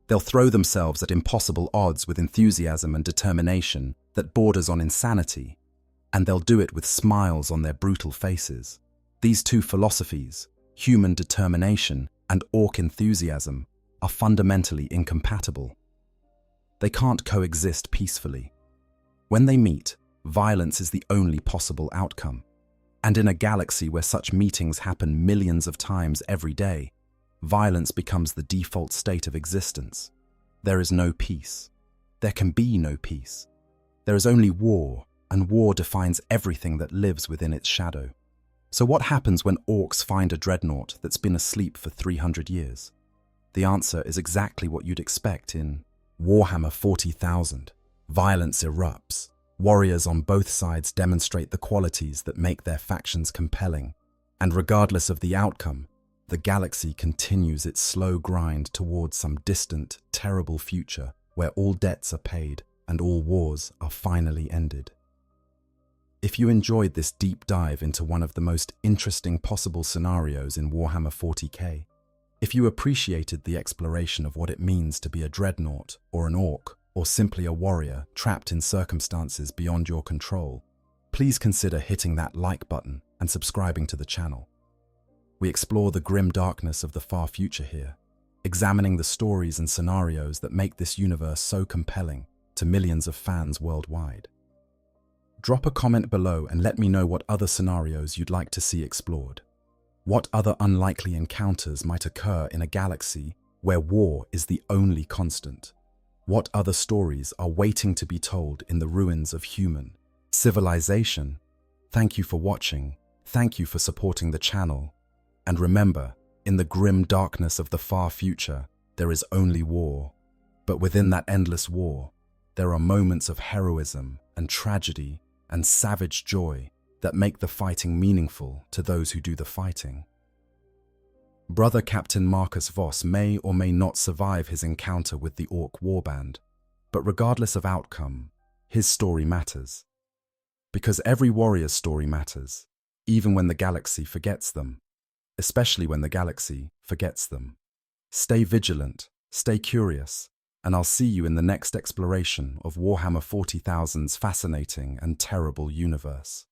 They'll throw themselves at impossible odds with enthusiasm and determination that borders on insanity, and they'll do it with smiles on their brutal faces. These two philosophies, human determination and Ork enthusiasm, are fundamentally incompatible. They can't coexist peacefully. When they meet, violence is the only possible outcome. And in a galaxy where such meetings happen millions of times every day, violence becomes the default state of existence. There is no peace. There can be no peace. There is only war, and war defines everything that lives within its shadow. So what happens when Orks find a Dreadnought that's been asleep for 300 years? The answer is exactly what you'd expect in Warhammer 40,000. Violence erupts. Warriors on both sides demonstrate the qualities that make their factions compelling. And regardless of the outcome, the galaxy continues its slow grind towards some distant, terrible future where all debts are paid and all wars are finally ended. If you enjoyed this deep dive into one of the most interesting possible scenarios in Warhammer 40k, if you appreciated the exploration of what it means to be a Dreadnought or an Ork, or simply a warrior trapped in circumstances beyond your control, please consider hitting that like button and subscribing to the channel. We explore the grim darkness of the far future here, examining the stories and scenarios that make this universe so compelling to millions of fans worldwide. Drop a comment below and let me know what other scenarios you'd like to see explored. What other unlikely encounters might occur in a galaxy where war is the only constant? What other stories are waiting to be told in the ruins of human civilization? Thank you for watching. Thank you for supporting the channel. And remember, in the grim darkness of the far future, there is only war. But within that endless war, there are moments of heroism and tragedy and savage joy that make the fighting meaningful to those who do the fighting. Brother Captain Marcus Voss may or may not survive his encounter with the Ork warband, but regardless of outcome, his story matters. Because every warrior's story matters, even when the galaxy forgets them, especially when the galaxy forgets them. Stay vigilant, stay curious, and I'll see you in the next exploration of Warhammer 40,000's fascinating and terrible universe.